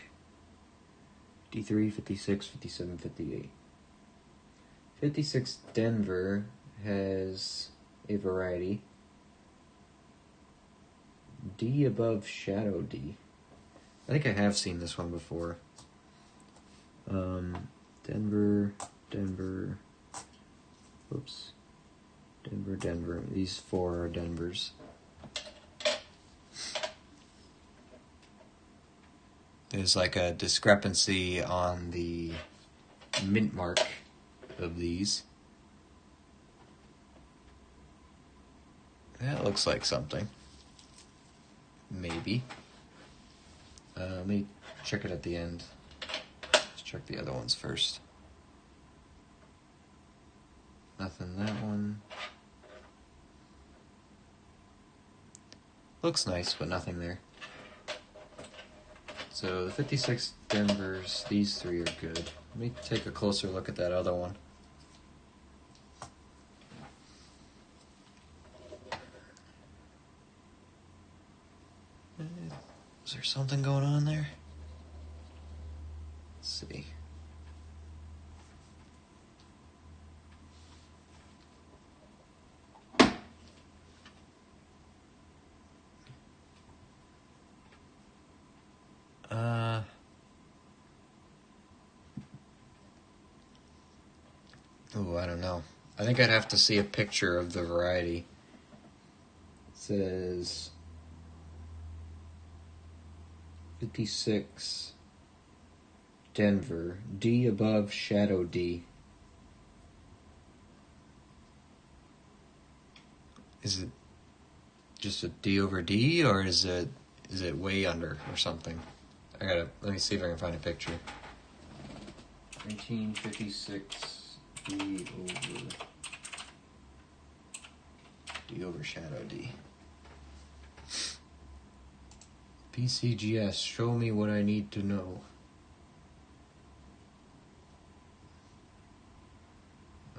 53, 56, 57, 58. 56 Denver has a variety. D above shadow D. I think I have seen this one before. Denver, oops. Denver. These four are Denvers. There's like a discrepancy on the mint mark of these. That looks like something. Maybe. Let me check it at the end. Let's check the other ones first. Nothing that one. Looks nice, but nothing there. So the 56 Denvers, these three are good. Let me take a closer look at that other one. Is there something going on there? Let's see. Oh, I don't know. I think I'd have to see a picture of the variety. It says 56 Denver, D above shadow D. Is it just a D over D, or is it way under or something? Let me see if I can find a picture. 1956 D over shadow D. PCGS, show me what I need to know.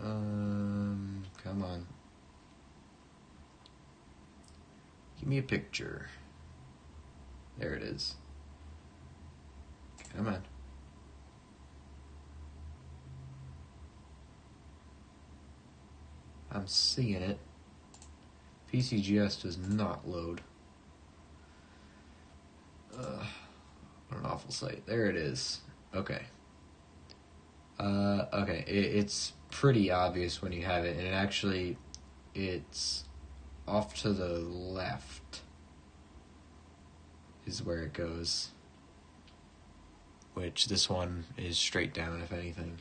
Come on. Give me a picture. There it is. Come on. I'm seeing it. PCGS does not load. What an awful site. There it is. Okay. Okay. It's pretty obvious when you have it, and it's off to the left is where it goes. Which this one is straight down, if anything.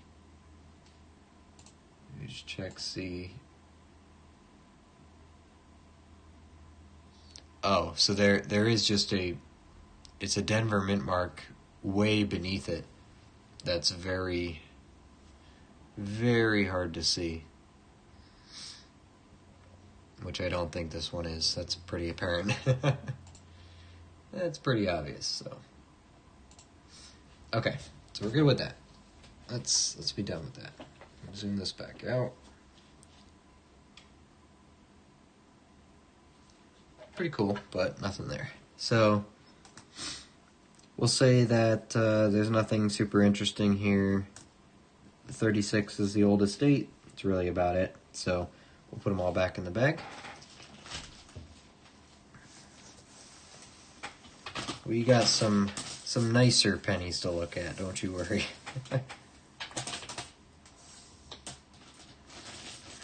Let me just check, see. Oh, so there is just it's a Denver mint mark way beneath it. That's very, very hard to see. Which I don't think this one is. That's pretty apparent. That's pretty obvious, so. Okay, so we're good with that. Let's be done with that. Zoom this back out. Pretty cool, but nothing there. So, we'll say that there's nothing super interesting here. The 36 is the oldest date. It's really about it. So, we'll put them all back in the bag. We got some nicer pennies to look at, don't you worry.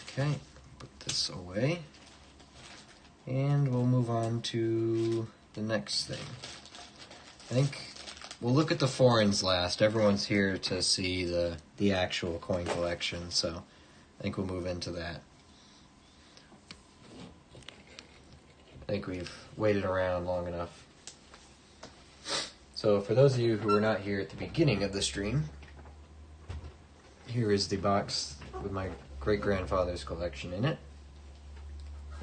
Okay, put this away. And we'll move on to the next thing. I think we'll look at the foreigns last. Everyone's here to see the actual coin collection, so I think we'll move into that. I think we've waited around long enough. So for those of you who were not here at the beginning of the stream, here is the box with my great-grandfather's collection in it.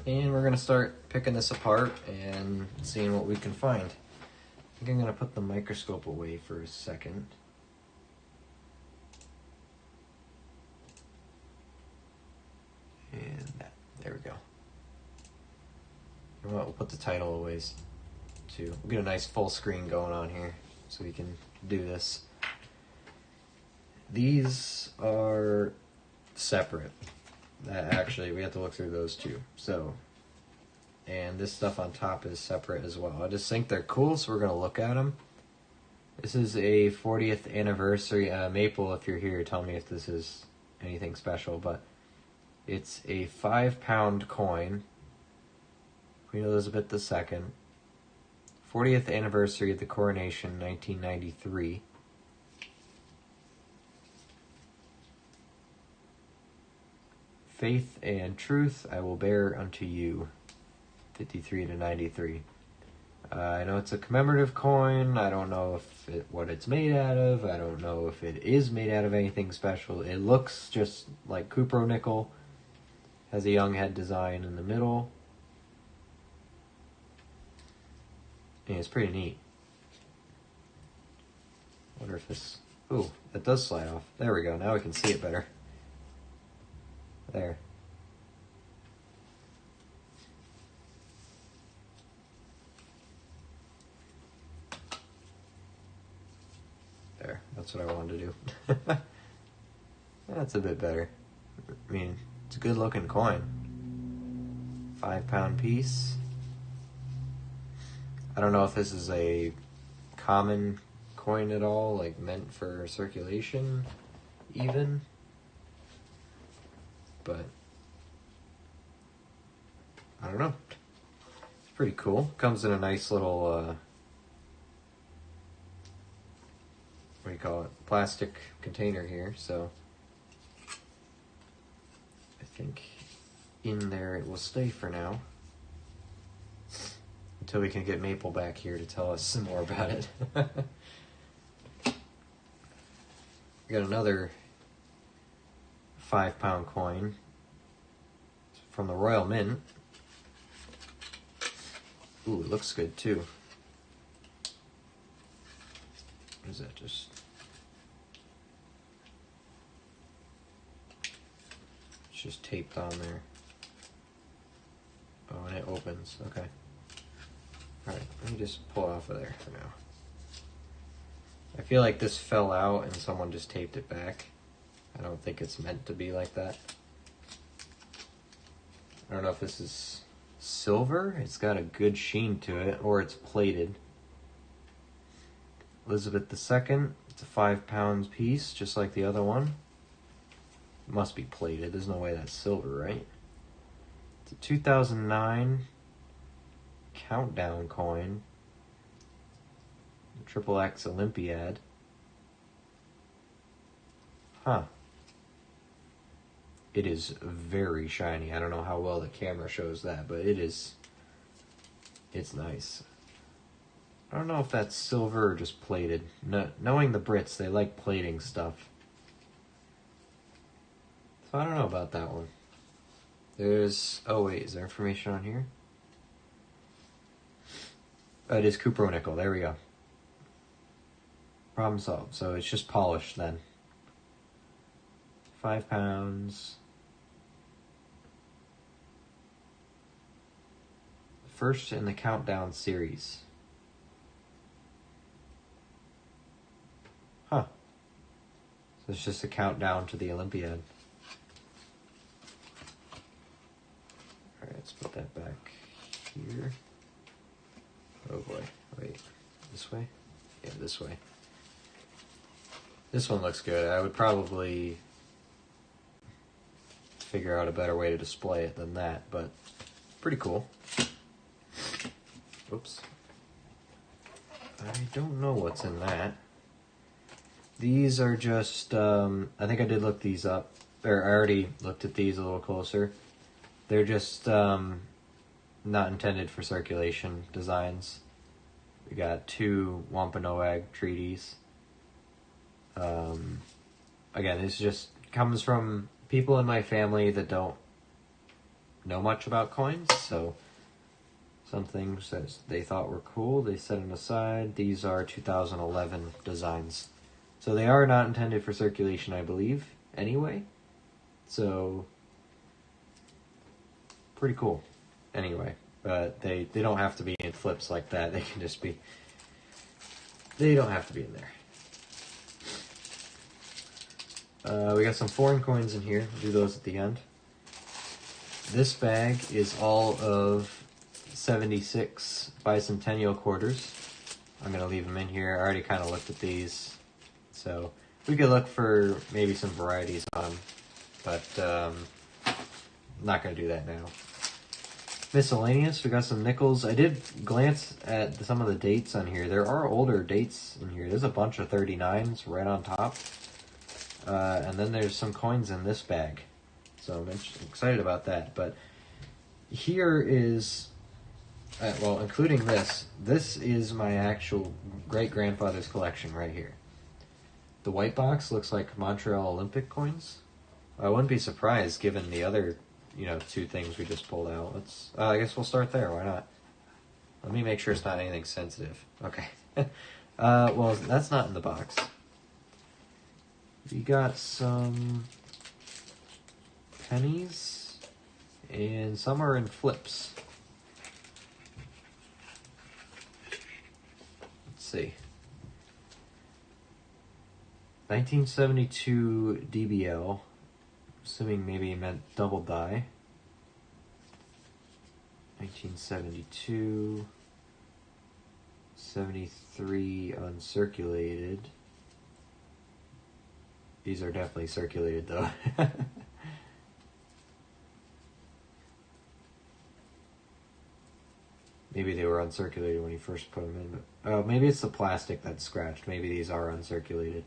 And we're going to start picking this apart and seeing what we can find. I think I'm going to put the microscope away for a second. And there we go. You know what, we'll put the title away too. We'll get a nice full screen going on here so we can do this. These are separate. Actually, we have to look through those too. So, and this stuff on top is separate as well. I just think they're cool, so we're going to look at them. This is a 40th anniversary maple. If you're here, tell me if this is anything special, but it's a 5-pound coin. Queen Elizabeth II. 40th anniversary of the coronation, 1993. Faith and truth I will bear unto you, 53 to 93. I know it's a commemorative coin. I don't know what it's made out of. I don't know if it is made out of anything special. It looks just like cupro nickel. Has a young head design in the middle. And it's pretty neat. Wonder if this... Ooh, that does slide off. There we go. Now we can see it better. There. There. That's what I wanted to do. That's a bit better. I mean, it's a good looking coin. 5-pound piece. I don't know if this is a common coin at all, like meant for circulation even. But I don't know. It's pretty cool. Comes in a nice little what do you call it? Plastic container here, so I think in there it will stay for now. Until we can get Maple back here to tell us some more about it. We got another 5-pound coin from the Royal Mint. Ooh, it looks good too. What is that? It's just taped on there. Oh, and it opens. Okay. Alright, let me just pull it off of there for now. I feel like this fell out and someone just taped it back. I don't think it's meant to be like that. I don't know if this is silver. It's got a good sheen to it, or it's plated. Elizabeth II. It's a 5-pound piece, just like the other one. It must be plated. There's no way that's silver, right? It's a 2009 countdown coin. Triple X Olympiad. Huh. It is very shiny. I don't know how well the camera shows that, but it's nice. I don't know if that's silver or just plated. No, knowing the Brits, they like plating stuff. So I don't know about that one. There's... Oh wait, is there information on here? Oh, it is cupro nickel. There we go. Problem solved. So it's just polished then. 5 pounds. First in the countdown series. Huh. So it's just a countdown to the Olympiad. Alright, let's put that back here. Oh boy. Wait. This way? Yeah, this way. This one looks good. I would probably figure out a better way to display it than that, but pretty cool. Oops. I don't know what's in that. These are just, I think I did look these up, or I already looked at these a little closer. They're just not intended for circulation designs. We got 2 Wampanoag treaties. Again, this just comes from people in my family that don't know much about coins, so some things that they thought were cool, they set them aside. These are 2011 designs. So they are not intended for circulation, I believe, anyway. So, pretty cool. Anyway, but they don't have to be in flips like that. They can just be... They don't have to be in there. We got some foreign coins in here. We'll do those at the end. This bag is all of 76 bicentennial quarters. I'm going to leave them in here. I already kind of looked at these. So we could look for maybe some varieties on them. But I'm not going to do that now. Miscellaneous, we got some nickels. I did glance at some of the dates on here. There are older dates in here. There's a bunch of 39s right on top. And then there's some coins in this bag. So I'm excited about that. But here is, well, including this is my actual great-grandfather's collection right here. The white box looks like Montreal Olympic coins. I wouldn't be surprised given the other, two things we just pulled out. I guess we'll start there. Why not? Let me make sure it's not anything sensitive. Okay. Well, that's not in the box. We got some pennies, and some are in flips. Let's see. 1972 DBL, assuming maybe it meant double die. 1972, 73 uncirculated. These are definitely circulated though. Maybe they were uncirculated when you first put them in. But, maybe it's the plastic that's scratched. Maybe these are uncirculated.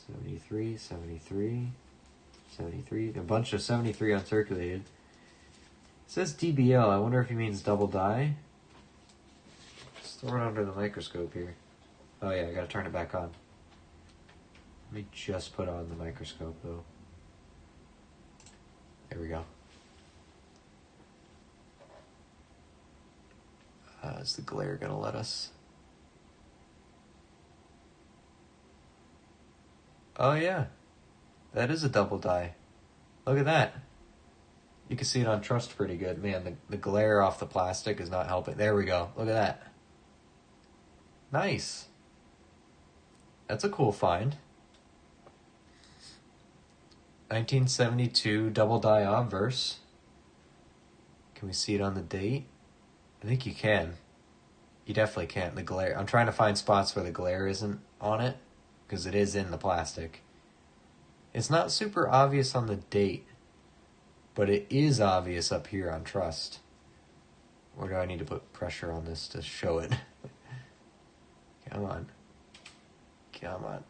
73, 73, 73. A bunch of 73 uncirculated. It says DBL. I wonder if he means double die. Let's throw it under the microscope here. Oh yeah, I gotta turn it back on. Let me just put on the microscope though. There we go. Is the glare gonna let us? Oh yeah, that is a double die. Look at that. You can see it on trust pretty good. Man, the glare off the plastic is not helping. There we go. Look at that. Nice. That's a cool find. 1972 double die obverse. Can we see it on the date? I think you can. You definitely can. The glare. I'm trying to find spots where the glare isn't on it, because it is in the plastic. It's not super obvious on the date, but it is obvious up here on trust. Or do I need to put pressure on this to show it? Come on. Come on.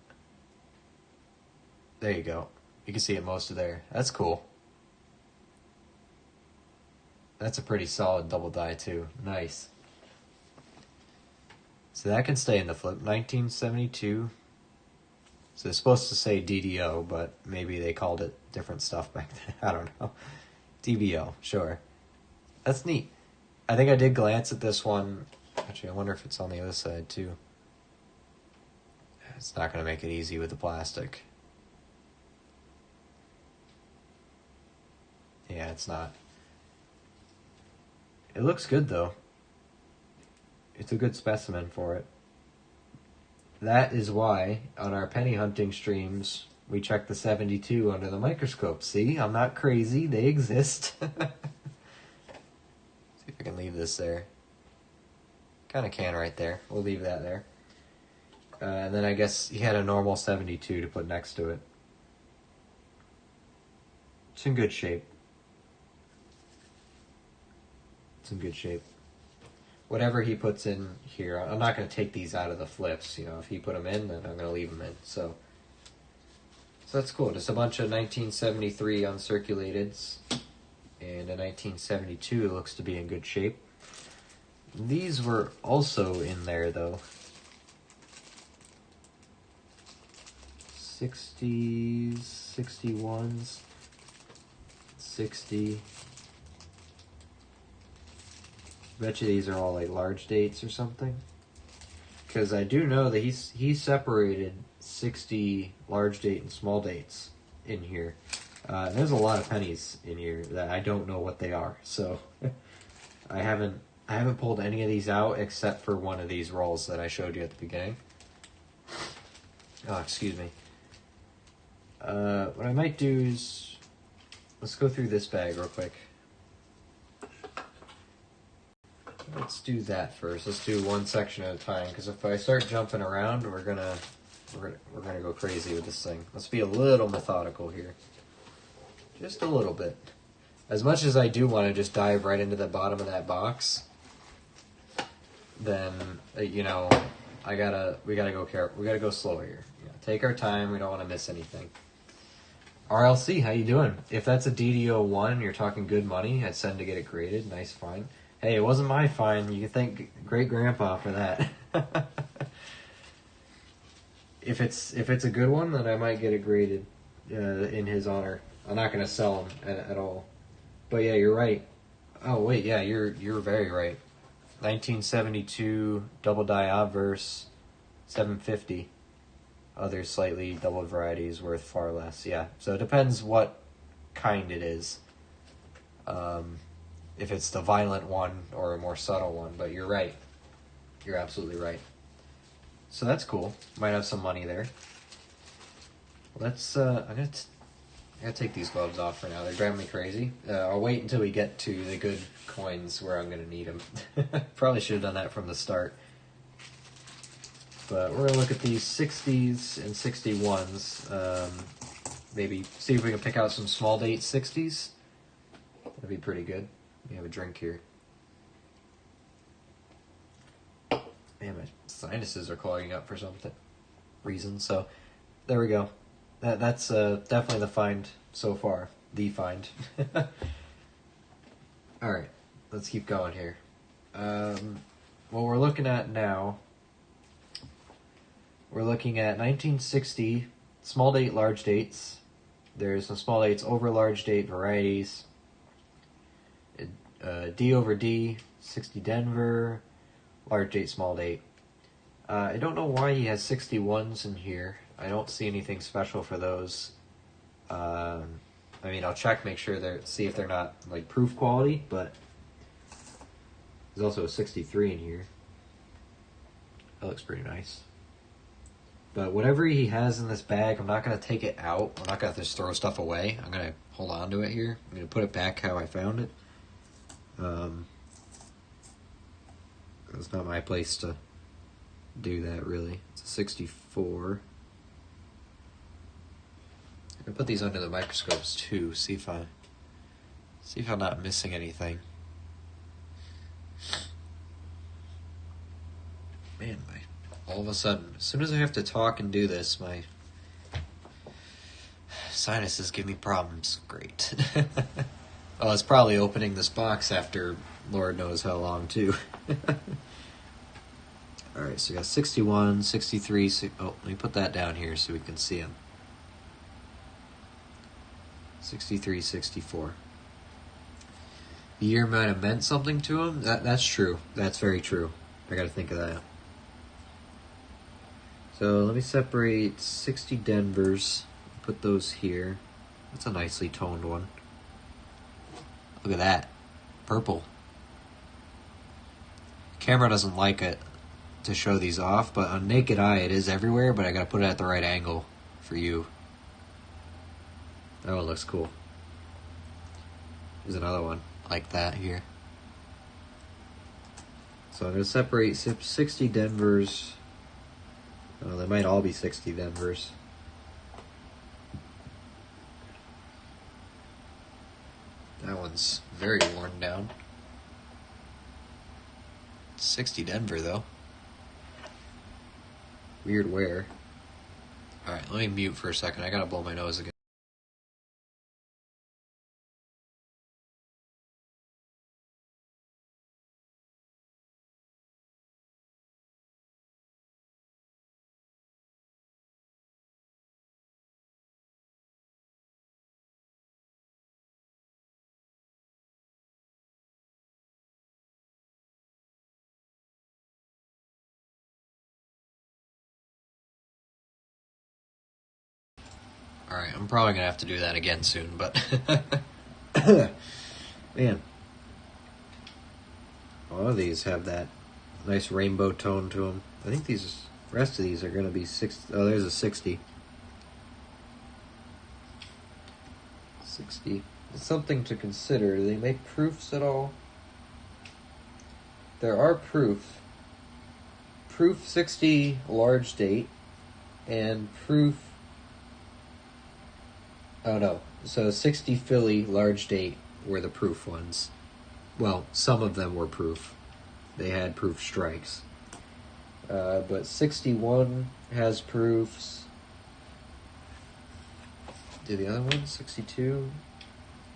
There you go. You can see it most of there. That's cool. That's a pretty solid double die too. Nice. So that can stay in the flip. 1972. So it's supposed to say DDO, but maybe they called it different stuff back then. I don't know. DBO, sure. That's neat. I think I did glance at this one. Actually, I wonder if it's on the other side too. It's not going to make it easy with the plastic. Yeah, it's not. It looks good though. It's a good specimen for it. That is why on our penny hunting streams we check the 72 under the microscope. See, I'm not crazy. They exist. See if I can leave this there. Kind of can right there. We'll leave that there. And then I guess he had a normal 72 to put next to it. It's in good shape. It's in good shape. Whatever he puts in here, I'm not going to take these out of the flips. If he put them in, then I'm going to leave them in. So that's cool. Just a bunch of 1973 uncirculateds. And a 1972 looks to be in good shape. These were also in there, though. 60s, 61s, 60. Bet you these are all like large dates or something. Because I do know that he separated 60 large date and small dates in here. There's a lot of pennies in here that I don't know what they are. So I haven't pulled any of these out except for one of these rolls that I showed you at the beginning. Oh, excuse me. What I might do is, let's go through this bag real quick. Let's do that first. Let's do one section at a time, because if I start jumping around, we're gonna go crazy with this thing. Let's be a little methodical here, just a little bit. As much as I do want to just dive right into the bottom of that box, then you know, we gotta go careful. We gotta go slow here. Take our time. We don't want to miss anything. RLC, how you doing? If that's a DDO1 and you're talking good money, I'd send to get it graded. Nice find. Hey, it wasn't my find. You can thank great grandpa for that. If it's a good one, then I might get it graded in his honor. I'm not gonna sell him at all. But yeah, you're right. Oh wait, yeah, you're very right. 1972 double die obverse, 750. Other slightly doubled varieties worth far less. Yeah, so it depends what kind it is. If it's the violent one or a more subtle one, but you're right. You're absolutely right. So that's cool. Might have some money there. Let's. I gotta take these gloves off for now. They're driving me crazy. I'll wait until we get to the good coins where I'm gonna need them. Probably should have done that from the start. But we're gonna look at these 60s and 61s. Maybe see if we can pick out some small date 60s. That'd be pretty good. We have a drink here. Man, my sinuses are clogging up for some reason. So there we go. That's definitely the find so far. The find. All right, let's keep going here. What we're looking at now, we're looking at 1960 small date, large dates. There's some small dates over large date varieties. D over D, 60 Denver, large date, small date. I don't know why he has 61s in here. I don't see anything special for those. I mean, I'll check, make sure see if they're not like proof quality, but there's also a 63 in here. That looks pretty nice. But whatever he has in this bag, I'm not going to take it out. I'm not going to just throw stuff away. I'm going to hold on to it here. I'm going to put it back how I found it. It's not my place to do that, really. It's a 64. I'm going to put these under the microscopes too, see if I'm not missing anything. Man, all of a sudden, as soon as I have to talk and do this, my sinuses give me problems. Great. Oh, it's probably opening this box after Lord knows how long, too. Alright, so we got 61, 63, let me put that down here so we can see them. 63, 64. The year might have meant something to him? That's true. That's very true. I gotta think of that. So let me separate 60 Denvers. Put those here. That's a nicely toned one. Look at that. Purple. Camera doesn't like it to show these off, but on naked eye it is everywhere, but I gotta put it at the right angle for you. That one looks cool. There's another one like that here. So I'm gonna separate 60 Denvers. Oh, they might all be 60 Denvers. That one's very worn down. 60 Denver, though. Weird wear. Alright, let me mute for a second. I gotta blow my nose again. Alright, I'm probably going to have to do that again soon, but... Man. A lot of these have that nice rainbow tone to them. I think these The rest of these are going to be 60. Oh, there's a 60. 60. It's something to consider. Do they make proofs at all? There are proofs. Proof 60 large date and proof. Oh no. So 60 Philly large date were the proof ones. Well, some of them were proof. They had proof strikes. But 61 has proofs. Do the other ones? 62?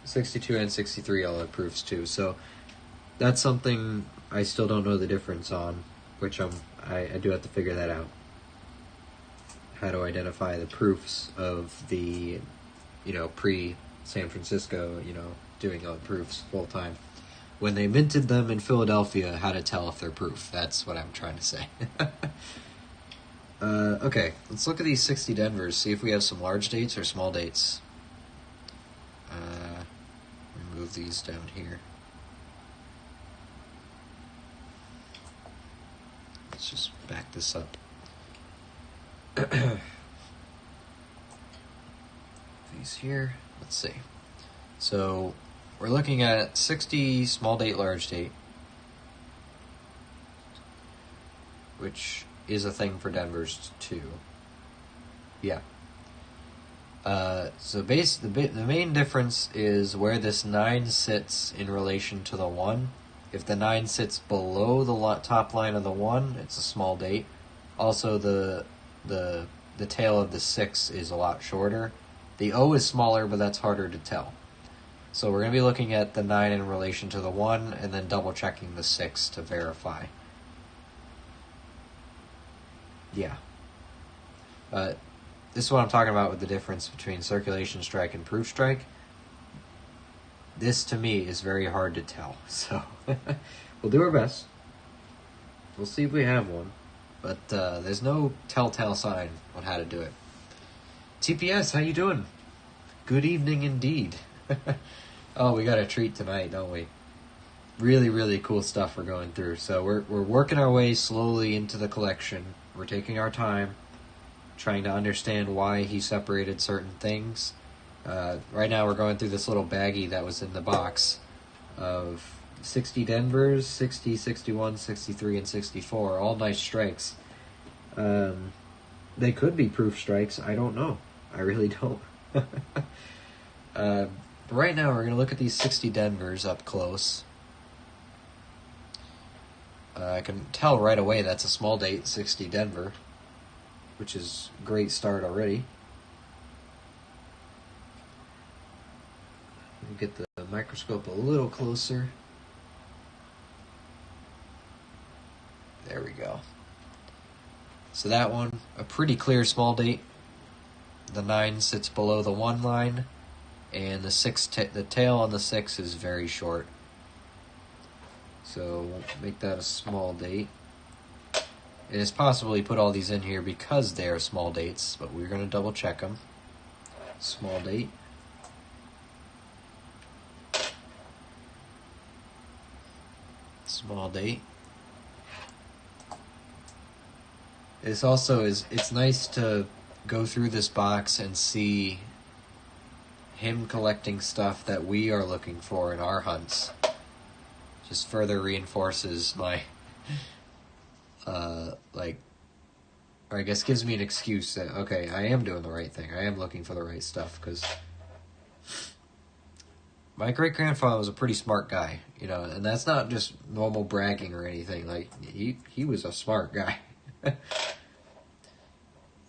62 and 63 all have proofs too. So that's something I still don't know the difference on, which I do have to figure that out. How to identify the proofs of the, pre-San Francisco, doing all the proofs full time. When they minted them in Philadelphia, how to tell if they're proof. That's what I'm trying to say. Okay, let's look at these 60 Denvers, see if we have some large dates or small dates. Move these down here. Let's just back this up. These here, let's see. So we're looking at 60 small date, large date, which is a thing for Denver's too. Yeah. So the main difference is where this 9 sits in relation to the 1. If the 9 sits below the top line of the 1, it's a small date. Also, the tail of the 6 is a lot shorter. The O is smaller, but that's harder to tell. So we're going to be looking at the 9 in relation to the 1, and then double checking the 6 to verify. Yeah. This is what I'm talking about with the difference between circulation strike and proof strike. This, to me, is very hard to tell. So we'll do our best. We'll see if we have one. But there's no telltale sign on how to do it. TPS, how you doing? Good evening indeed. Oh, we got a treat tonight, don't we? Really, really cool stuff we're going through. So we're working our way slowly into the collection. We're taking our time, trying to understand why he separated certain things. Right now we're going through this little baggie that was in the box of 60 Denvers, 60, 61, 63, and 64. All nice strikes. They could be proof strikes. I don't know. I really don't. But right now we're going to look at these 60 Denvers up close. I can tell right away that's a small date, 60 Denver, which is a great start already. Get the microscope a little closer. There we go. So that one, a pretty clear small date. The 9 sits below the 1 line, and the tail on the 6 is very short. So we'll make that a small date. It is possible he put all these in here because they are small dates, but we're going to double check them. Small date. Small date. It's nice to go through this box and see him collecting stuff that we are looking for in our hunts. Just further reinforces my, or I guess gives me an excuse that, okay, I am doing the right thing. I am looking for the right stuff, because my great-grandfather was a pretty smart guy, and that's not just normal bragging or anything. Like, he was a smart guy.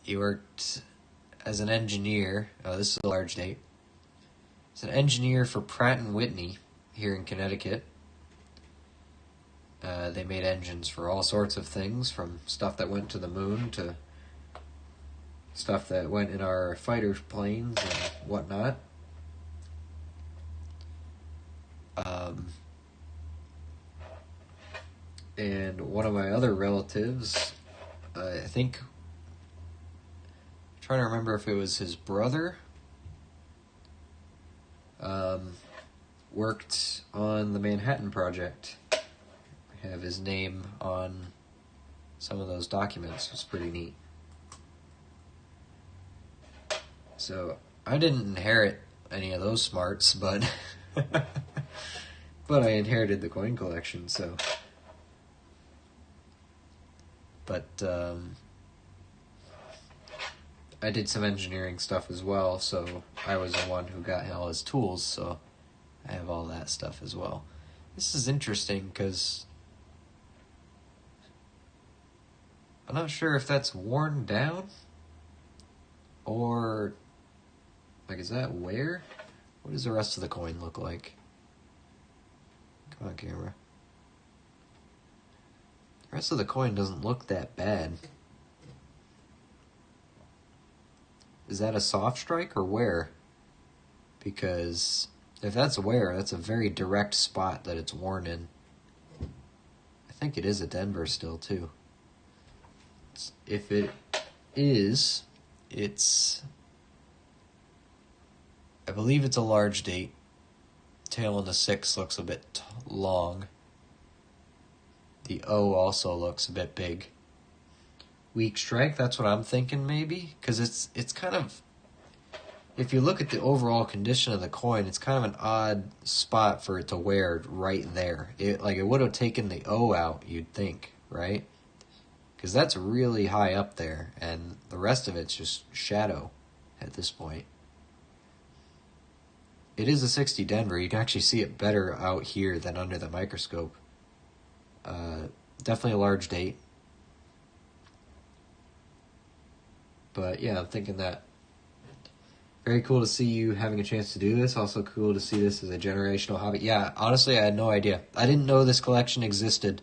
He worked as an engineer. Oh, this is a large date. He's an engineer for Pratt & Whitney here in Connecticut. They made engines for all sorts of things, from stuff that went to the moon to stuff that went in our fighter planes and whatnot. And one of my other relatives, I think, I'm trying to remember if it was his brother, worked on the Manhattan Project. I have his name on some of those documents was pretty neat. So I didn't inherit any of those smarts, but but I inherited the coin collection. So, but I did some engineering stuff as well. So I was the one who got all his tools. So I have all that stuff as well. This is interesting because I'm not sure if that's worn down or, like, is that wear? What does the rest of the coin look like? Come on, camera. The rest of the coin doesn't look that bad. Is that a soft strike or wear? Because if that's wear, that's a very direct spot that it's worn in. I think it is a Denver still, too. If it is, I believe it's a large date. Tail on the 6 looks a bit long. The O also looks a bit big. Weak strike, that's what I'm thinking maybe. Because it's kind of, if you look at the overall condition of the coin, it's kind of an odd spot for it to wear right there. It would have taken the O out, you'd think, right? Because that's really high up there, and the rest of it's just shadow at this point. It is a 60 Denver. You can actually see it better out here than under the microscope. Definitely a large date. But yeah, I'm thinking that very cool to see you having a chance to do this. Also cool to see this as a generational hobby. Yeah, honestly, I had no idea. I didn't know this collection existed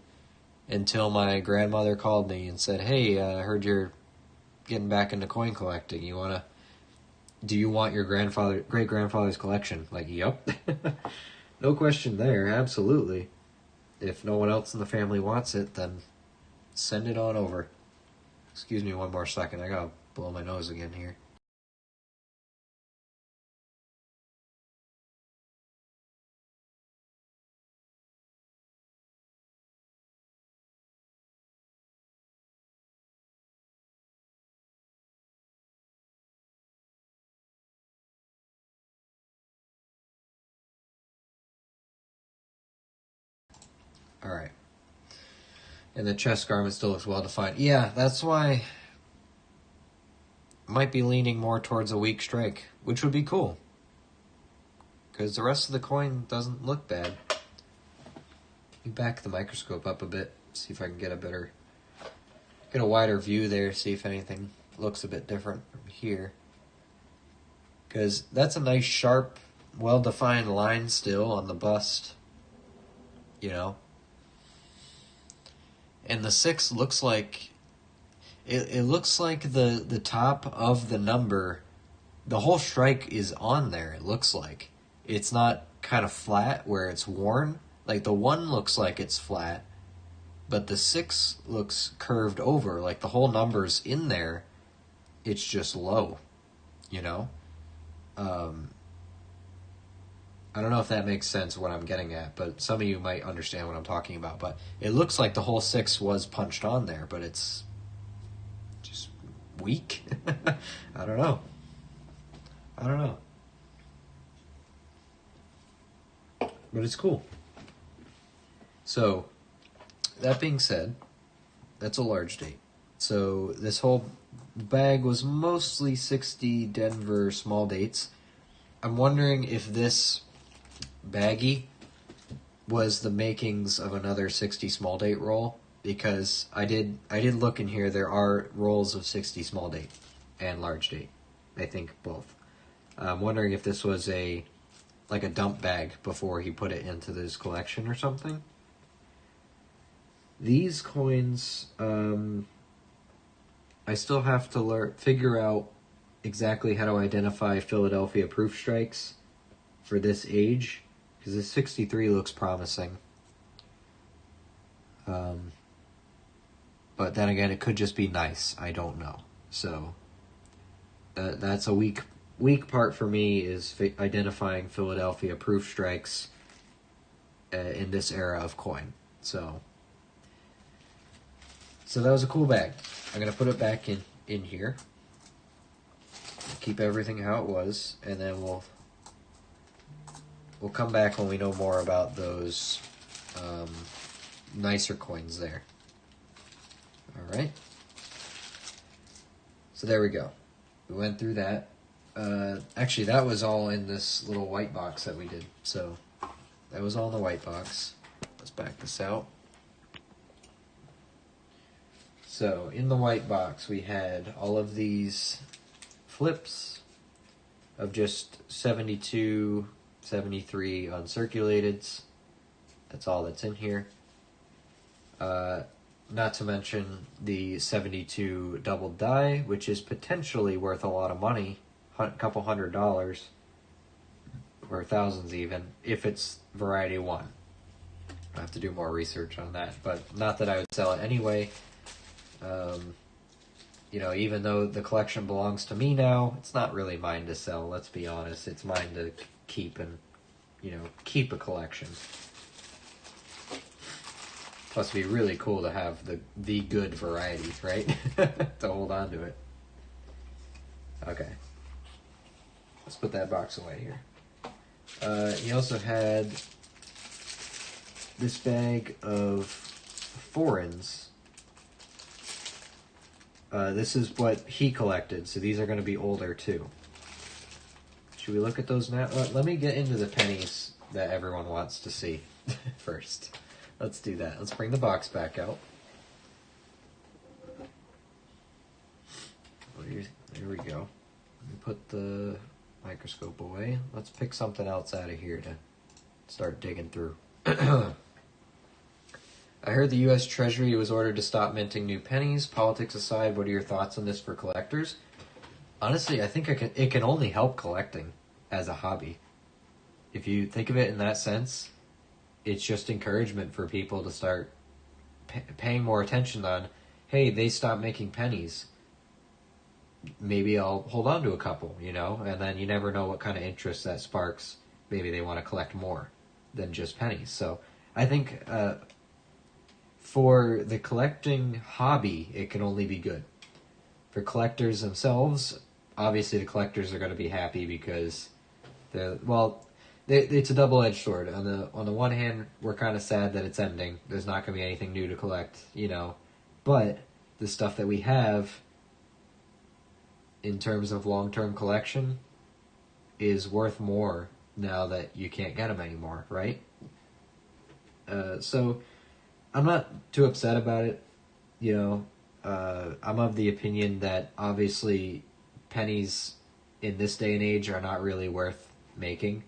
until my grandmother called me and said, "Hey, I heard you're getting back into coin collecting. Do you want your great grandfather's collection?" Like, yep. No question there, absolutely. If no one else in the family wants it, then send it on over. Excuse me one more second. I gotta blow my nose again here. All right. And the chest garment still looks well defined. Yeah, that's why I might be leaning more towards a weak strike, which would be cool. Because the rest of the coin doesn't look bad. Let me back the microscope up a bit, see if I can get a wider view there, see if anything looks a bit different from here. Because that's a nice, sharp, well-defined line still on the bust, you know? And the 6 looks like, it looks like the top of the number, the whole strike is on there, it looks like. It's not kind of flat where it's worn. Like the 1 looks like it's flat, but the 6 looks curved over. Like the whole number's in there, it's just low, you know? I don't know if that makes sense what I'm getting at, but some of you might understand what I'm talking about. But it looks like the whole 6 was punched on there, but it's just weak. I don't know. But it's cool. So, that being said, that's a large date. So this whole bag was mostly 60 Denver small dates. I'm wondering if this baggie was the makings of another 60 small date roll, because I did look in here. There are rolls of 60 small date and large date. I think both. I'm wondering if this was like a dump bag before he put it into this collection or something. These coins, I still have to figure out exactly how to identify Philadelphia proof strikes for this age, because this 63 looks promising. But then again, it could just be nice. I don't know. So that's a weak part for me, is identifying Philadelphia proof strikes in this era of coin. So So that was a cool bag. I'm going to put it back in here. Keep everything how it was, and then we'll come back when we know more about those nicer coins there. Alright. So there we go. We went through that. Actually, that was all in this little white box that we did. So that was all in the white box. Let's back this out. So in the white box, we had all of these flips of just 72, 73 uncirculateds. That's all that's in here. Not to mention the 72 double die, which is potentially worth a lot of money, a couple $100, or thousands even, if it's variety 1. I have to do more research on that, but not that I would sell it anyway. You know, even though the collection belongs to me now, it's not really mine to sell, let's be honest. It's mine to keep and, you know, keep a collection. Plus, it'd be really cool to have the good variety, right? To hold on to it. Okay. Let's put that box away here. He also had this bag of foreigns. This is what he collected, so these are going to be older too. Should we look at those now? Let me get into the pennies that everyone wants to see first. Let's do that. Let's bring the box back out. There we go. Let me put the microscope away. Let's pick something else out of here to start digging through. I heard the U.S. Treasury was ordered to stop minting new pennies. Politics aside, what are your thoughts on this for collectors? Honestly, I think it can only help collecting as a hobby. If you think of it in that sense, it's just encouragement for people to start paying more attention on, hey, they stopped making pennies. Maybe I'll hold on to a couple, you know? And then you never know what kind of interest that sparks. Maybe they want to collect more than just pennies. So I think for the collecting hobby, it can only be good. For collectors themselves, obviously the collectors are going to be happy because it's a double-edged sword. On the one hand, we're kind of sad that it's ending. There's not going to be anything new to collect, you know. But the stuff that we have, in terms of long-term collection, is worth more now that you can't get them anymore, right? So I'm not too upset about it, you know. I'm of the opinion that obviously pennies in this day and age are not really worth making.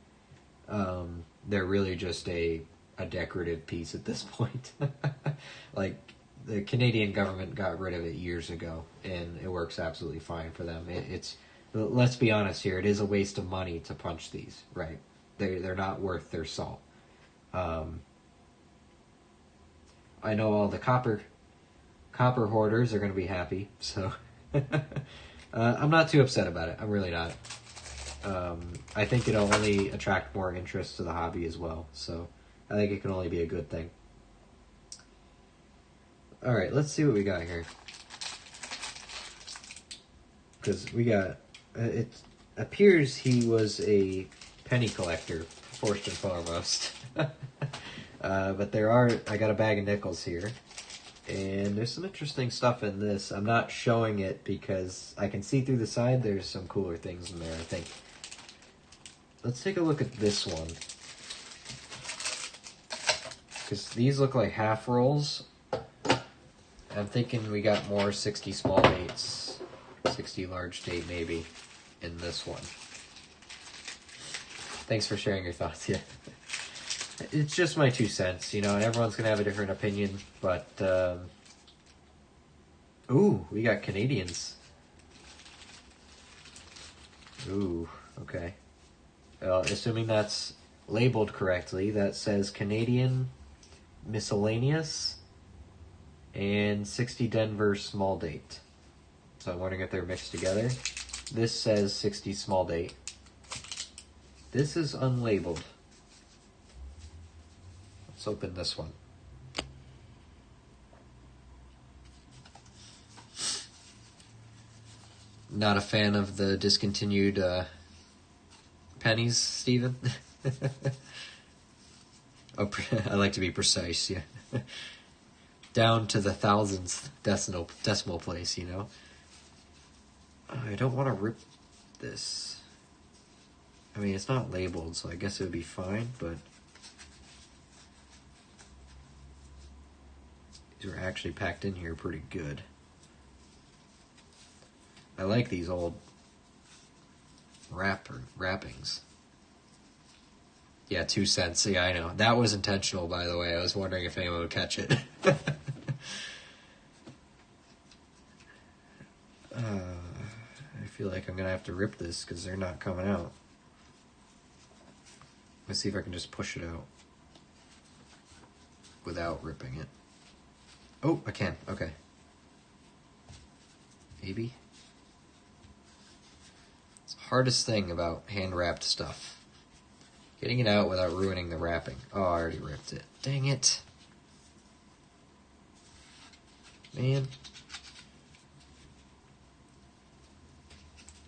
They're really just a decorative piece at this point. Like, the Canadian government got rid of it years ago, and it works absolutely fine for them. Let's be honest here, it is a waste of money to punch these, right? They're not worth their salt. I know all the copper hoarders are going to be happy, so I'm not too upset about it. I'm really not. I think it'll only attract more interest to the hobby as well, so I think it can only be a good thing. Alright, let's see what we got here. Because we got... it appears he was a penny collector, first and foremost. But I got a bag of nickels here. And there's some interesting stuff in this. I'm not showing it because I can see through the side. There's some cooler things in there, I think. Let's take a look at this one. Because these look like half rolls. I'm thinking we got more 60 small dates, 60 large date maybe, in this one. Thanks for sharing your thoughts, yeah. It's just my 2 cents, you know, and everyone's going to have a different opinion, but, ooh, we got Canadians. Ooh, okay. Well, assuming that's labeled correctly, that says Canadian Miscellaneous and 60 Denver small date. So I'm wondering if they're mixed together. This says 60 small date. This is unlabeled. Let's open this one. not a fan of the discontinued pennies, Steven? Oh, I like to be precise, yeah. Down to the thousandth decimal place, you know? I don't want to rip this. I mean, it's not labeled, so I guess it would be fine, but these were actually packed in here pretty good. I like these old wrappings. Yeah, 2 cents. Yeah, I know. That was intentional, by the way. I was wondering if anyone would catch it. I feel like I'm going to have to rip this because they're not coming out. Let's see if I can just push it out without ripping it. Oh, I can. Okay. Maybe. It's the hardest thing about hand-wrapped stuff. Getting it out without ruining the wrapping. Oh, I already ripped it. Dang it. Man.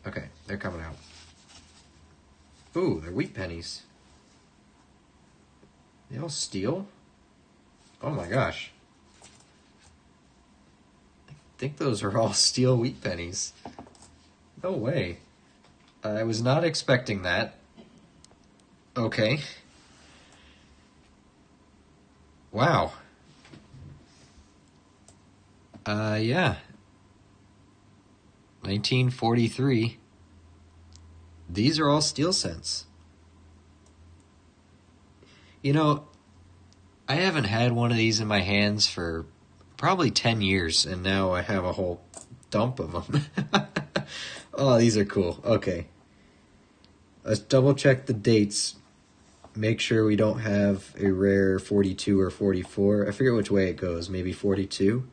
Okay, they're coming out. Ooh, they're wheat pennies. They all steel? Oh my gosh. I think those are all steel wheat pennies. No way. I was not expecting that. Okay. Wow. Yeah. 1943. These are all steel cents. You know, I haven't had one of these in my hands for probably 10 years, and now I have a whole dump of them. Oh, these are cool. Okay. Let's double check the dates. Make sure we don't have a rare 42 or 44. I forget which way it goes. Maybe 42.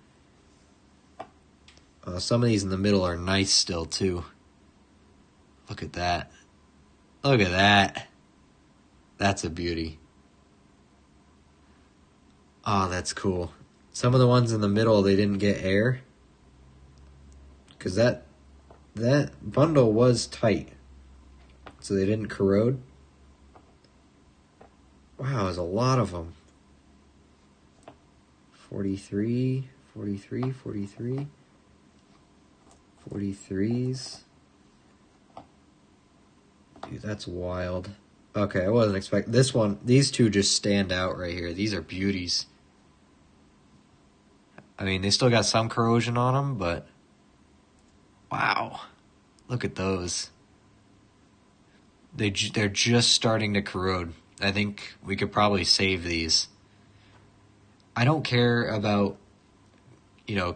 Some of these in the middle are nice still, too. Look at that. Look at that. That's a beauty. Oh, that's cool. Some of the ones in the middle, they didn't get air. Because that bundle was tight. So they didn't corrode. Wow, there's a lot of them. 43, 43, 43. 43s. Dude, that's wild. Okay, I wasn't expecting this one. These two just stand out right here. These are beauties. I mean, they still got some corrosion on them, but wow. Look at those. They're just starting to corrode. I think we could probably save these. I don't care about,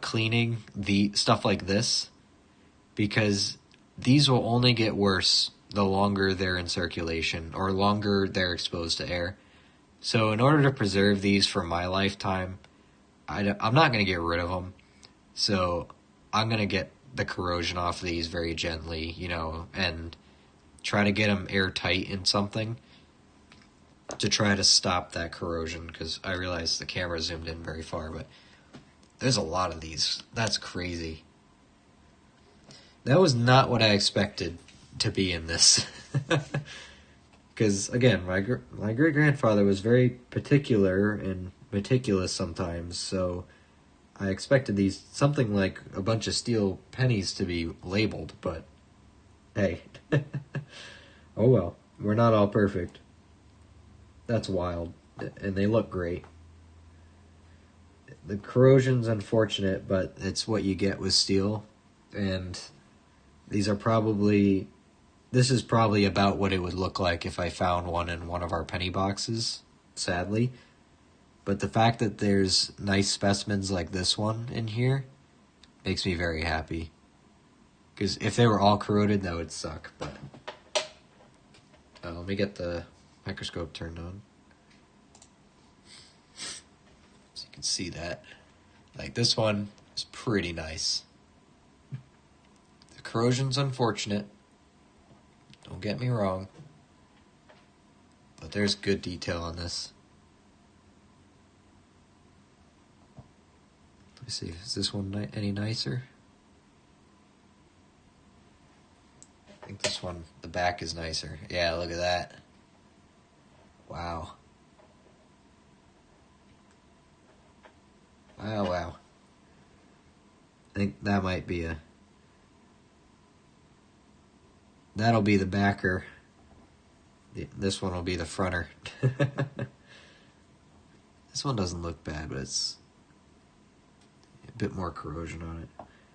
cleaning the stuff like this, because these will only get worse the longer they're in circulation or longer they're exposed to air. So in order to preserve these for my lifetime, I'm not going to get rid of them. So I'm going to get the corrosion off these very gently, and try to get them airtight in something to try to stop that corrosion, because I realize the camera zoomed in very far, but there's a lot of these. That's crazy. That was not what I expected to be in this. Because, again, my great-grandfather was very particular and meticulous sometimes, so I expected something like a bunch of steel pennies to be labeled, but hey. Oh well, we're not all perfect. That's wild, and they look great. The corrosion's unfortunate, but it's what you get with steel, and this is probably about what it would look like if I found one in one of our penny boxes, sadly. But the fact that there's nice specimens like this one in here makes me very happy. Because if they were all corroded, that would suck. But let me get the microscope turned on, so you can see that. Like, this one is pretty nice. The corrosion's unfortunate. Don't get me wrong. But there's good detail on this. Let me see, is this one any nicer? think this one, the back is nicer. Yeah, look at that. Wow. Oh, wow. I think that might be that'll be the backer. This one will be the fronter. This one doesn't look bad, but it's a bit more corrosion on it.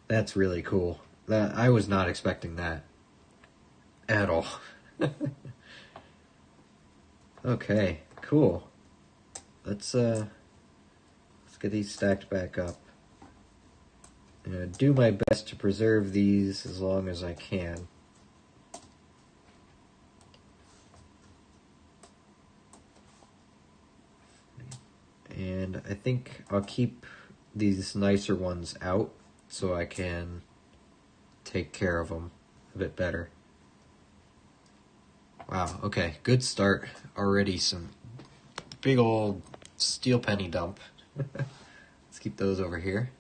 That's really cool. I was not expecting that at all. Okay, cool. Let's get these stacked back up. I'm gonna do my best to preserve these as long as I can. And I think I'll keep these nicer ones out so I can take care of them a bit better. Wow, okay, good start. Already some big old steel penny dump. Let's keep those over here.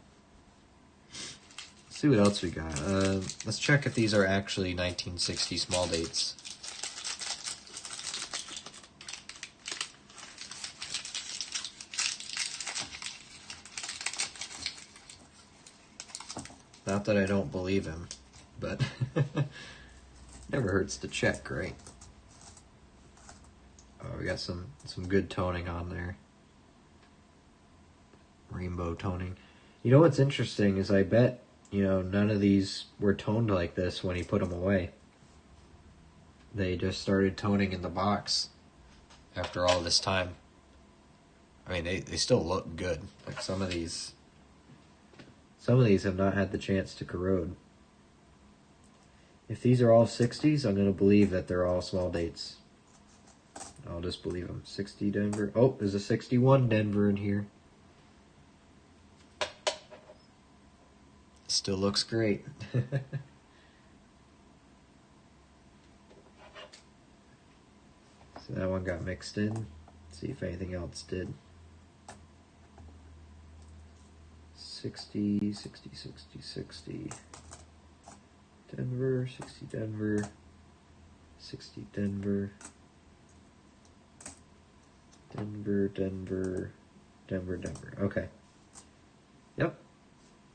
Let's see what else we got. Let's check if these are actually 1960 small dates. Not that I don't believe him, but never hurts to check, right? Oh, we got some good toning on there. Rainbow toning. You know what's interesting is I bet, none of these were toned like this when he put them away. They just started toning in the box after all this time. I mean, they still look good. Like some of these have not had the chance to corrode. If these are all 60s, I'm going to believe that they're all small dates. I'll just believe them. 60 Denver. Oh, there's a 61 Denver in here. Still looks great. So that one got mixed in. Let's see if anything else did. 60, 60, 60, 60. Denver, 60 Denver, 60 Denver. Denver, Denver, Denver, Denver. Okay. Yep.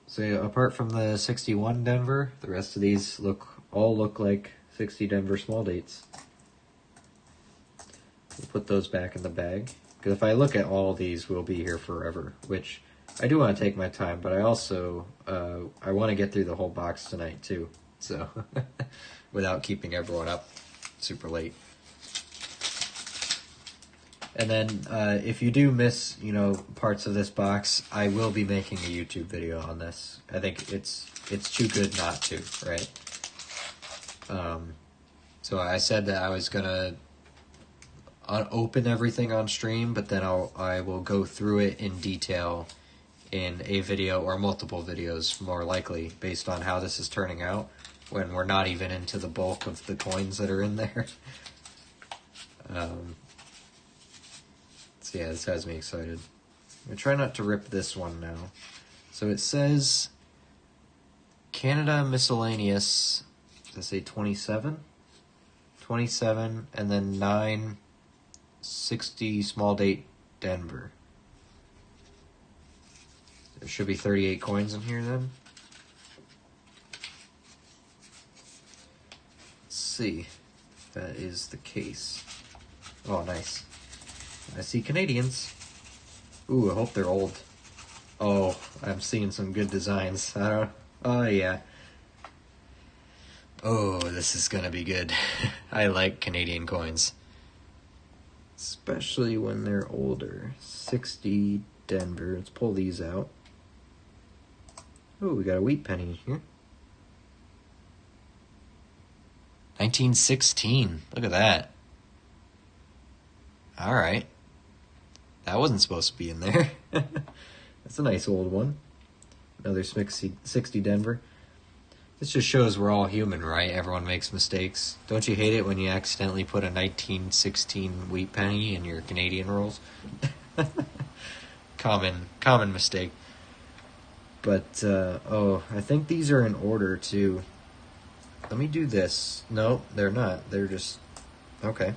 So apart from the 61 Denver, the rest of these all look like 60 Denver small dates. We'll put those back in the bag. Because if I look at all these, we'll be here forever. Which, I do want to take my time, but I also, I want to get through the whole box tonight too. So, without keeping everyone up super late. And then, if you do miss, parts of this box, I will be making a YouTube video on this. I think it's too good not to, right? So I said that I was gonna open everything on stream, but then I will go through it in detail in a video or multiple videos, more likely, based on how this is turning out, when we're not even into the bulk of the coins that are in there. So yeah, this has me excited. I'm going to try not to rip this one now. So it says Canada Miscellaneous, does it say 27? 27, and then 960 small date Denver. There should be 38 coins in here then. Let's see if that is the case. Oh, nice. I see Canadians. Ooh, I hope they're old. Oh, I'm seeing some good designs. Oh, yeah. Oh, this is gonna be good. I like Canadian coins. Especially when they're older. 60 Denver. Let's pull these out. Oh, we got a wheat penny in here. 1916. Look at that. Alright. That wasn't supposed to be in there. That's a nice old one. Another 60 Denver. This just shows we're all human, right? Everyone makes mistakes. Don't you hate it when you accidentally put a 1916 wheat penny in your Canadian rolls? Common mistake. But, I think these are in order, too. let me do this. No, they're not. They're just... Okay.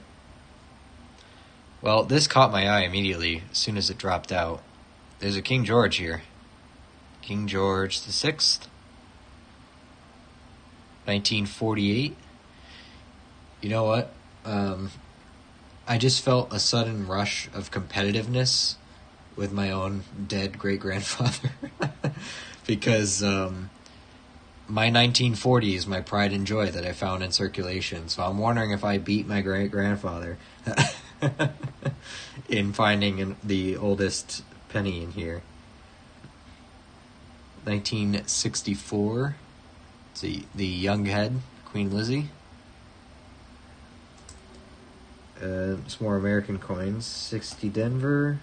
Well, this caught my eye immediately as soon as it dropped out. There's a King George here. King George the Sixth, 1948. You know what? I just felt a sudden rush of competitiveness with my own dead great-grandfather. Because my 1940 is my pride and joy that I found in circulation. So I'm wondering if I beat my great-grandfather in finding the oldest penny in here. 1964. See the young head, Queen Lizzie. Some more American coins. 60 Denver.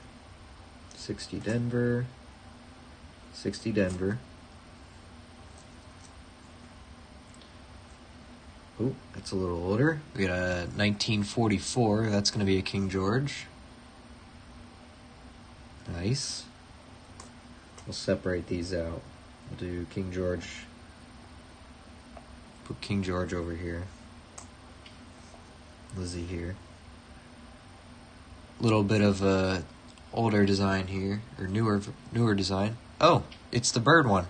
60 Denver. 60 Denver. Oh, that's a little older. We got a 1944. That's going to be a King George. Nice. We'll separate these out. We'll do King George. Put King George over here. Lizzie here. Little bit of a older design here, or newer design. Oh, it's the bird one.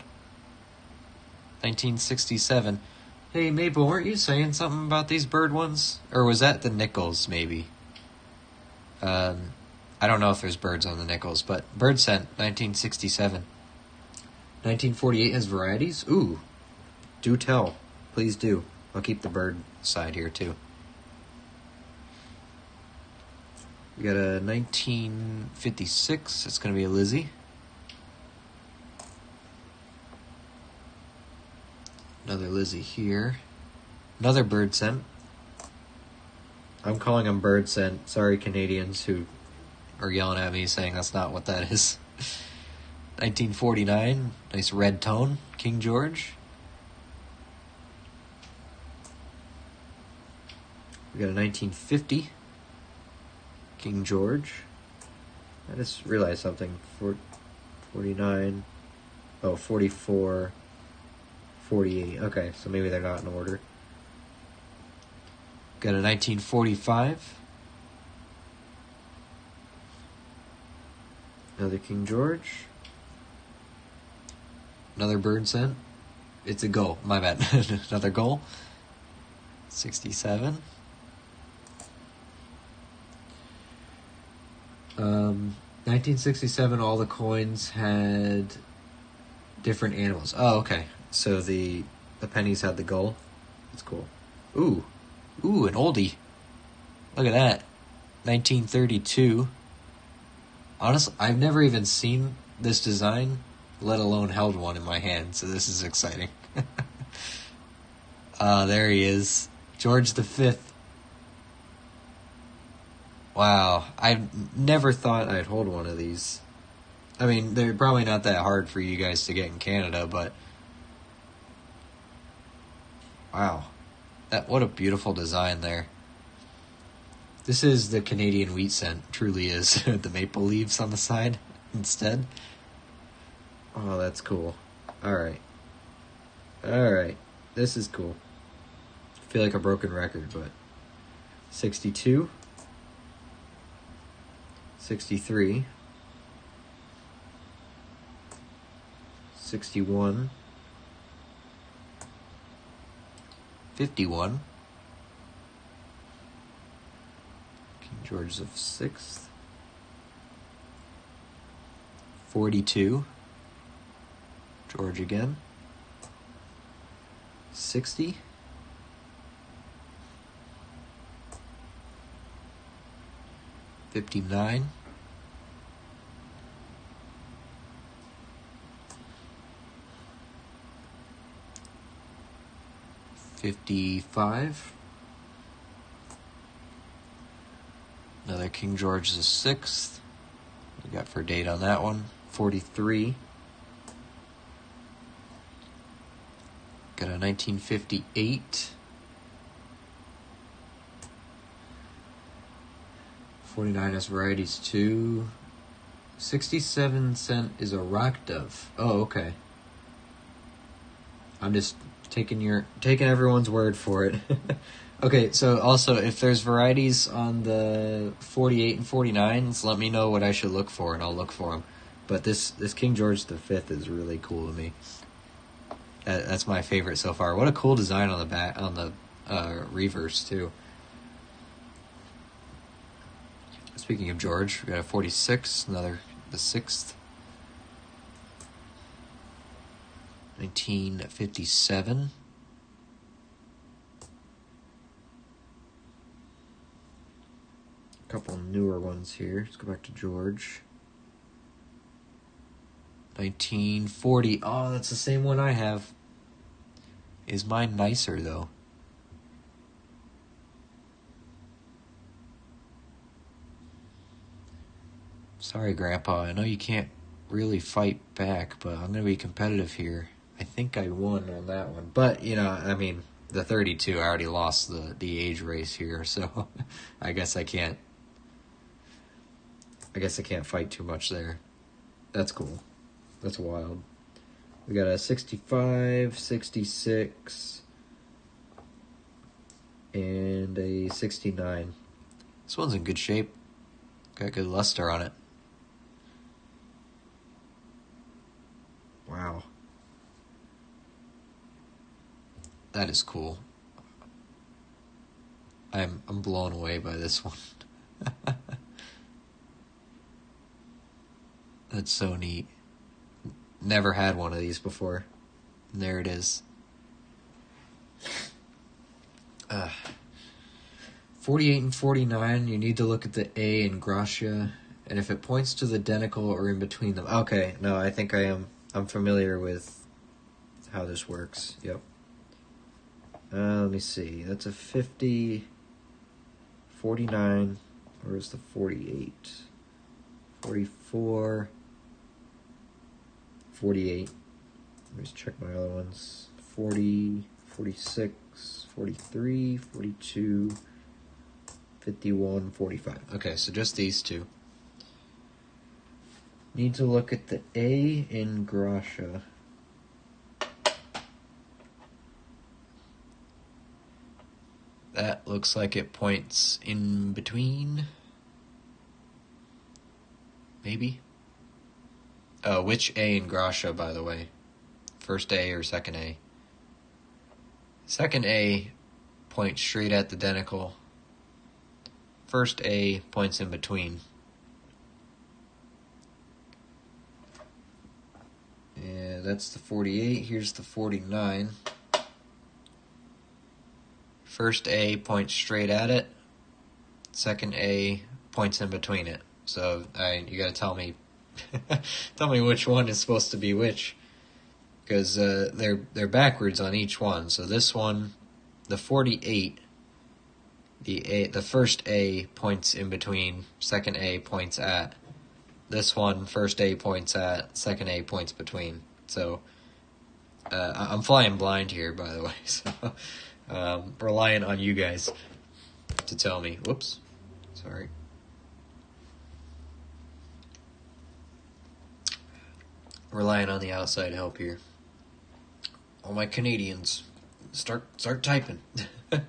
1967. Hey, Maple, weren't you saying something about these bird ones? Or was that the nickels, maybe? I don't know if there's birds on the nickels, but bird cent, 1967. 1948 has varieties? Ooh, do tell. Please do. I'll keep the bird side here, too. We got a 1956. It's going to be a Lizzie. Another Lizzie here. Another bird cent. I'm calling them bird cent. Sorry, Canadians who are yelling at me saying that's not what that is. 1949. Nice red tone. King George. We got a 1950. King George. I just realized something. 49. Oh, 44. 48. Okay, so maybe they're not in order. Got a 1945. Another King George. Another bird cent. It's a goal. My bad. Another goal. 67. 1967, all the coins had different animals. Oh, okay. So the pennies had the gull. That's cool. Ooh, an oldie. Look at that. 1932. Honestly, I've never even seen this design, let alone held one in my hand, so this is exciting. There he is. George V. Wow, I never thought I'd hold one of these. I mean, they're probably not that hard for you guys to get in Canada, but... Wow. What a beautiful design there. This is the Canadian wheat cent, truly is. The maple leaves on the side instead. Oh, that's cool. Alright. This is cool. I feel like a broken record, but... 62. 63. 61. 51. King George the Sixth. 42. George again. 60. 59. 55. Another King George the Sixth. What we got for date on that one? 43. Got a 1958. 49 has varieties too. 67 cent is a rock dove. Oh, okay. I'm just taking everyone's word for it. Okay, so also if there's varieties on the 48 and 49s, let me know what I should look for, and I'll look for them. But this King George V is really cool to me. That's my favorite so far. What a cool design on the back, on the reverse too. Speaking of George, we got a 46, the 6th. 1957. A couple newer ones here. Let's go back to George. 1940. Oh, that's the same one I have. Is mine nicer, though? Sorry, Grandpa. I know you can't really fight back, but I'm going to be competitive here. I think I won on that one. But, you know, I mean, the 32, I already lost the age race here, so I guess I can't fight too much there. That's cool. That's wild. We got a 65, 66, and a 69. This one's in good shape. Got good luster on it. Wow. That is cool. I'm blown away by this one. That's so neat. Never had one of these before. And there it is. 48 and 49, you need to look at the A in Gracia, and if it points to the denticle or in between them. Okay, no, I think I am. I'm familiar with how this works. Yep. Let me see. That's a 50, 49. Where's the 48? 44, 48. Let me just check my other ones. 40, 46, 43, 42, 51, 45. Okay, so just these two. Need to look at the A in Gracia. That looks like it points in between. Maybe. Which A in Gracia, by the way? First A or second A? Second A points straight at the denticle. First A points in between. Yeah, that's the 48. Here's the 49. First A points straight at it. Second A points in between it. So you got to tell me which one is supposed to be which, because they're backwards on each one. So this one, the 48, the first A points in between. Second A points at. This one, first A points at. Second A points between. So I'm flying blind here, by the way. So. Relying on you guys to tell me. Whoops. Sorry. Relying on the outside help here. All my Canadians, start typing. There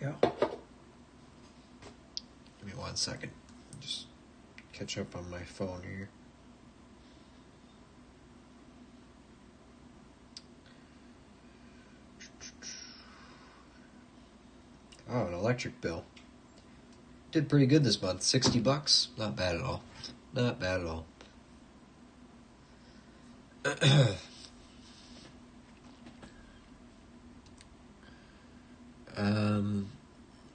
we go. Give me 1 second. Just catch up on my phone here. Oh, an electric bill. Did pretty good this month. $60. Not bad at all. Not bad at all.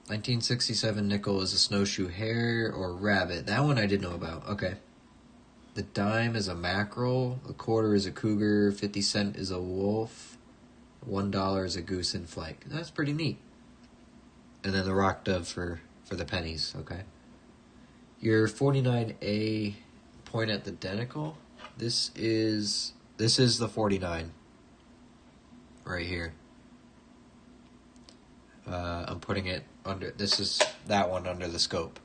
1967 nickel is a snowshoe hare or rabbit. That one I did know about. Okay. The dime is a mackerel. A quarter is a cougar. 50 cent is a wolf. $1 is a goose in flight. That's pretty neat. And then the rock dove for the pennies, okay? Your 49A point at the denticle. This is the 49 right here. I'm putting it under. This is that one under the scope.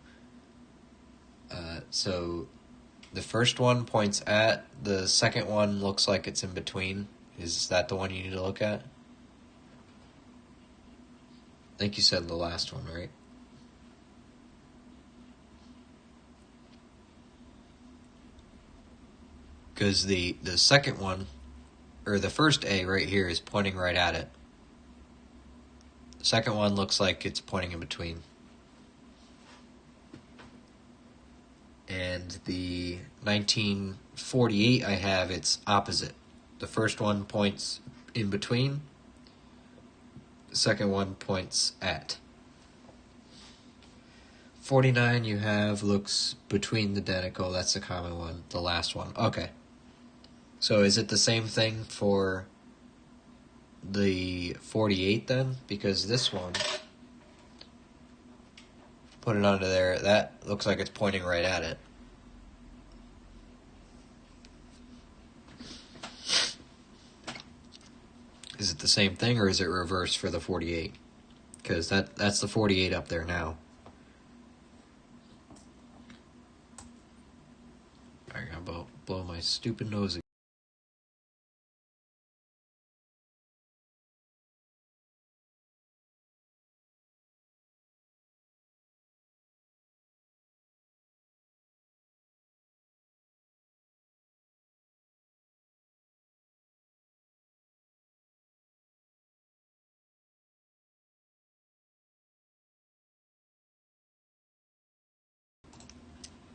So The first one points at, the second one looks like it's in between. Is that the one you need to look at? I think you said the last one, right? Because the second one, or the first A right here, is pointing right at it. The second one looks like it's pointing in between. And the 1948 I have, it's opposite. The first one points in between. The second one points at. 49 you have looks between the identical. That's the common one. The last one. Okay. So is it the same thing for the 48 then? Because this one, put it onto there, that looks like it's pointing right at it. Is it the same thing, or is it reversed for the 48? Because that's the 48 up there now. I gotta blow my stupid nose again.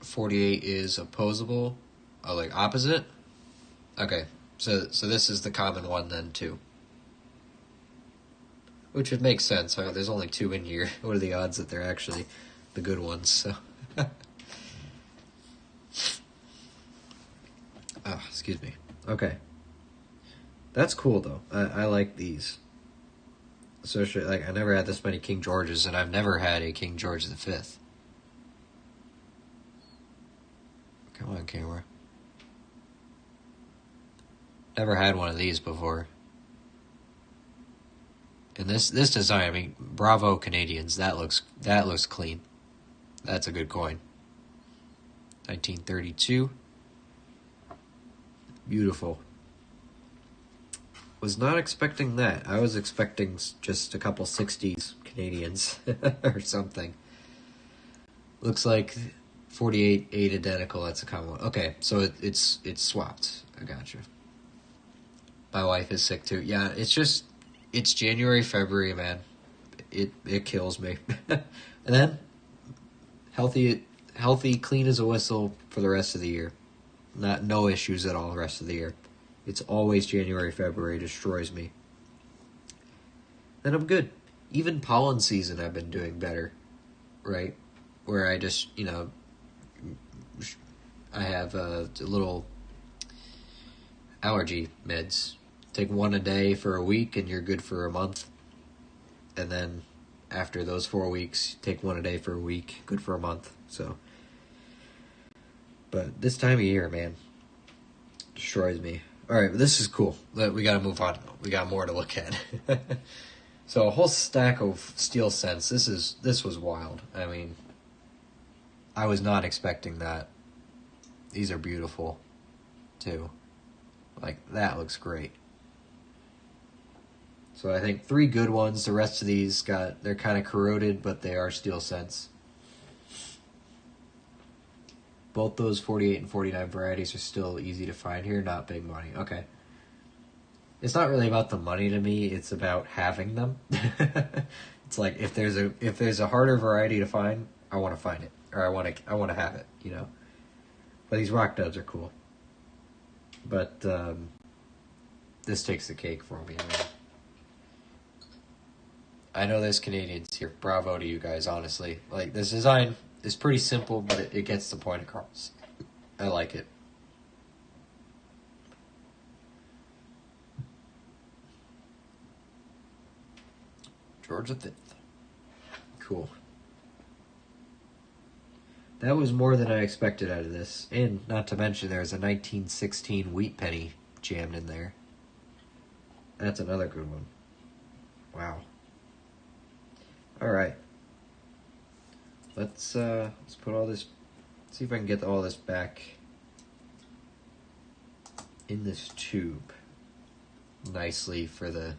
.48 is opposable, like opposite. Okay, so this is the common one then too, which would make sense. There's only two in here. What are the odds that they're actually the good ones? So, excuse me. Okay, that's cool though. I like these. Especially, like, I never had this many King Georges, and I've never had a King George V. Come on, camera. Never had one of these before. And this design, I mean, bravo Canadians. That looks clean. That's a good coin. 1932. Beautiful. Was not expecting that. I was expecting just a couple 60s Canadians or something. Looks like 48, 8 identical. That's a common one. Okay, so it's swapped. I gotcha. My wife is sick too. Yeah, it's January, February, man. It kills me. And then healthy, clean as a whistle for the rest of the year. No issues at all the rest of the year. It's always January, February destroys me. Then I'm good. Even pollen season I've been doing better, right? Where I just, I have a little allergy meds. Take one a day for a week and you're good for a month. And then after those 4 weeks, take one a day for a week, good for a month. So, but this time of year, man, destroys me. All right, this is cool. We got to move on. We got more to look at. So a whole stack of steel cents. This was wild. I mean, I was not expecting that. These are beautiful, too. Like, that looks great. So I think 3 good ones. The rest of these they're kind of corroded, but they are steel cents. Both those 48 and 49 varieties are still easy to find here, not big money. Okay. It's not really about the money to me, it's about having them. It's like if there's a harder variety to find, I want to find it. Or I want to have it, But these rock duds are cool. But this takes the cake for me. I know there's Canadians here. Bravo to you guys, honestly. Like, this design is pretty simple, but it gets the point across. I like it. George V. Cool. That was more than I expected out of this. And not to mention there's a 1916 wheat penny jammed in there. That's another good one. Wow. Alright. Let's put all this, see if I can get all this back in this tube nicely for the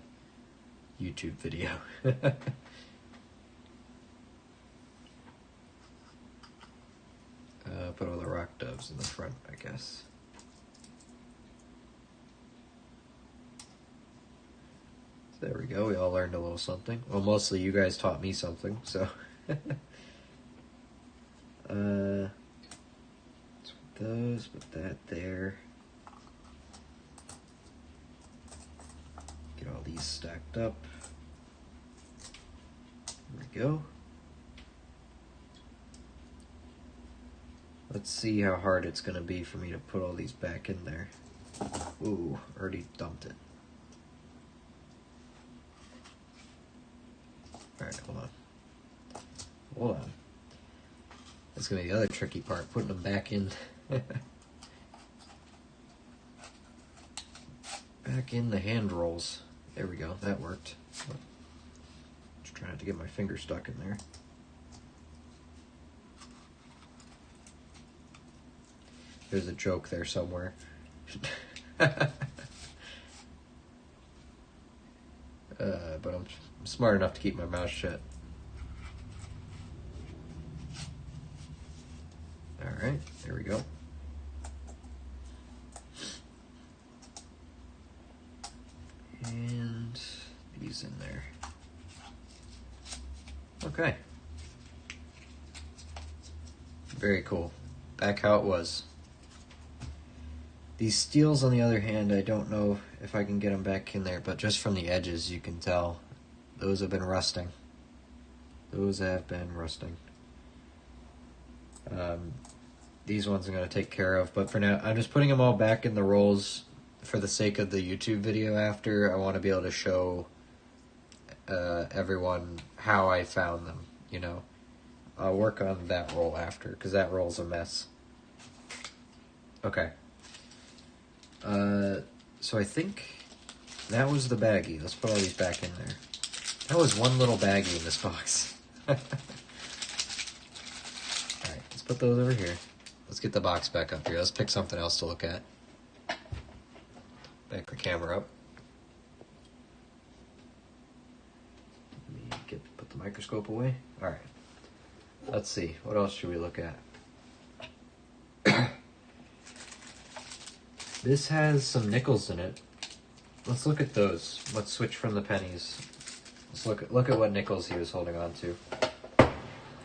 YouTube video. Put all the rock doves in the front, I guess. There we go, we all learned a little something. Well, mostly you guys taught me something, so. Let's put those, put that there. Get all these stacked up. There we go. Let's see how hard it's going to be for me to put all these back in there. Ooh, already dumped it. Alright, hold on. Hold on. That's going to be the other tricky part, putting them back in. Back in the hand rolls. There we go, that worked. Just trying not to get my finger stuck in there. There's a joke there somewhere. But I'm smart enough to keep my mouth shut. Alright, there we go. And these in there. Okay. Very cool. Back how it was. These steels, on the other hand, I don't know if I can get them back in there, but just from the edges you can tell those have been rusting. Those have been rusting. These ones I'm going to take care of, but for now I'm just putting them all back in the rolls for the sake of the YouTube video after. I want to be able to show everyone how I found them, you know. I'll work on that roll after, because that roll's a mess. Okay. So I think that was the baggie. Let's put all these back in there. That was one little baggie in this box. Alright, let's put those over here. Let's get the box back up here. Let's pick something else to look at. Back the camera up. Let me put the microscope away. Alright. Let's see. What else should we look at? This has some nickels in it. Let's look at those. Let's switch from the pennies. Let's look at what nickels he was holding on to.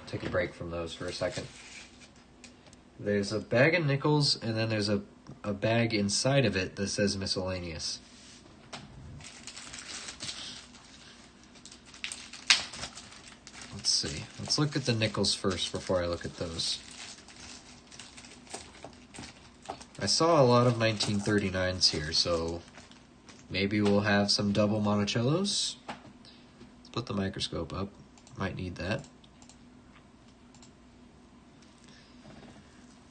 Take a break from those for a second. There's a bag of nickels, and then there's a bag inside of it that says miscellaneous. Let's see. Let's look at the nickels first before I look at those. I saw a lot of 1939s here, so maybe we'll have some double Monticellos. Let's put the microscope up. Might need that.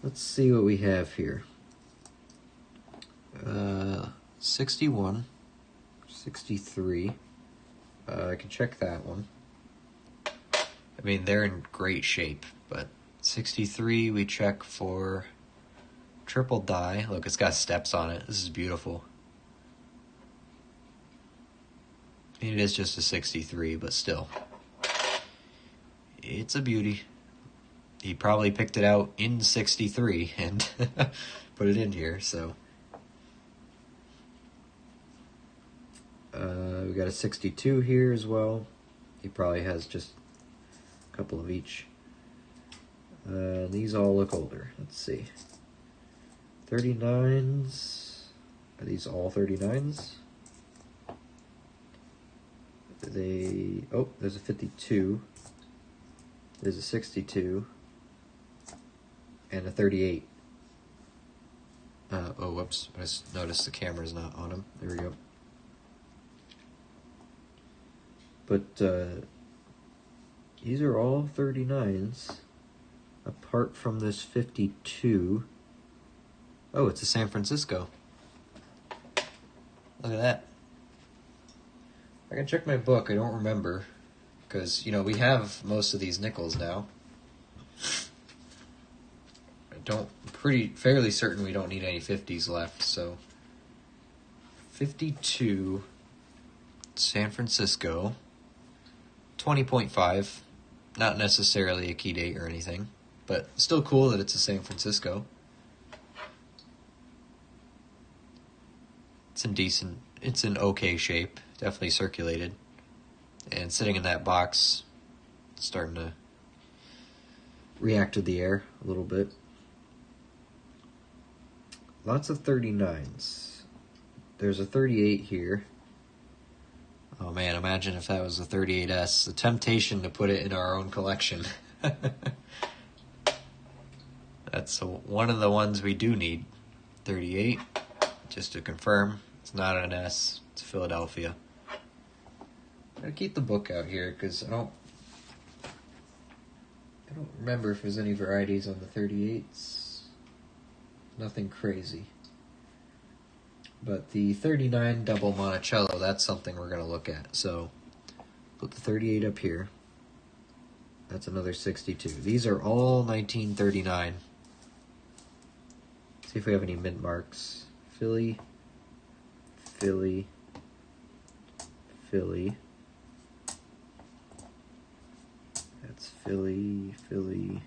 Let's see what we have here. 61, 63. I can check that one. I mean, they're in great shape, but 63 we check for triple die. Look, it's got steps on it. This is beautiful. I mean, it is just a 63, but still. It's a beauty. He probably picked it out in 63 and put it in here, so. We got a 62 here as well. He probably has just a couple of each. These all look older. Let's see. 39s. Are these all 39s? Oh, there's a 52. There's a 62. And a 38. Oh, whoops. I just noticed the camera's not on him. There we go. But these are all 39s, apart from this 52. Oh, it's a San Francisco. Look at that. I can check my book. I don't remember. Because, you know, we have most of these nickels now. Fairly certain we don't need any 50s left, so 52 San Francisco, 20.5. Not necessarily a key date or anything, but still cool that it's a San Francisco. It's in okay shape, definitely circulated. And sitting in that box, starting to react to the air a little bit. Lots of 39s. There's a 38 here. Oh man, imagine if that was a 38S. The temptation to put it in our own collection. That's one of the ones we do need. 38, just to confirm. It's not an S, it's Philadelphia. I'm going to keep the book out here because I don't remember if there's any varieties on the 38s. Nothing crazy. But the 39 double Monticello, that's something we're going to look at. So put the 38 up here. That's another 62. These are all 1939. See if we have any mint marks. Philly, Philly, Philly. That's Philly, Philly,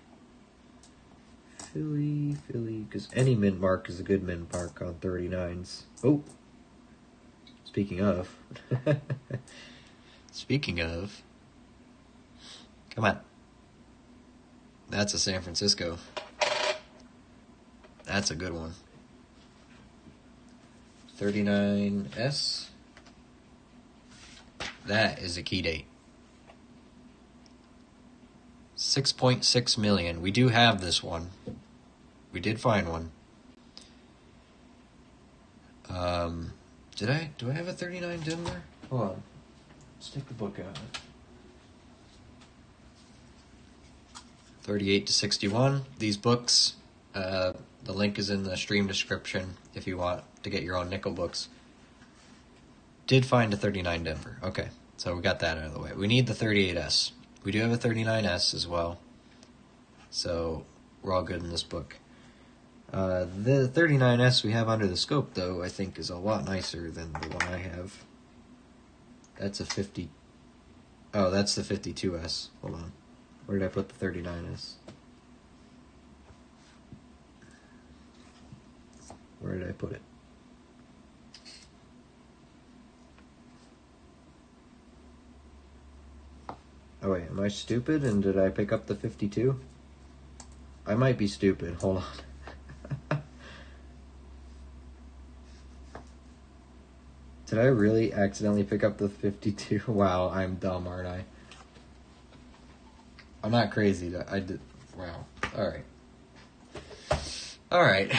Philly, Philly. Because any mint mark is a good mint mark on 39s. Oh, speaking of. Speaking of. Come on. That's a San Francisco. That's a good one. 39S. That is a key date. 6.6 million. We do have this one. We did find one. Do I have a 39 Denver? Hold on. Let's take the book out. 38 to 61. These books, the link is in the stream description if you want to get your own nickel books. Did find a 39 Denver. Okay, so we got that out of the way. We need the 38S. We do have a 39S as well. So we're all good in this book. The 39S we have under the scope, though, I think is a lot nicer than the one I have. That's a 50... Oh, that's the 52S. Hold on. Where did I put the 39S? Where did I put it? Oh wait, am I stupid and did I pick up the 52? I might be stupid. Hold on. Did I really accidentally pick up the 52? Wow, I'm dumb, aren't I? I'm not crazy. I did. Wow. All right. All right.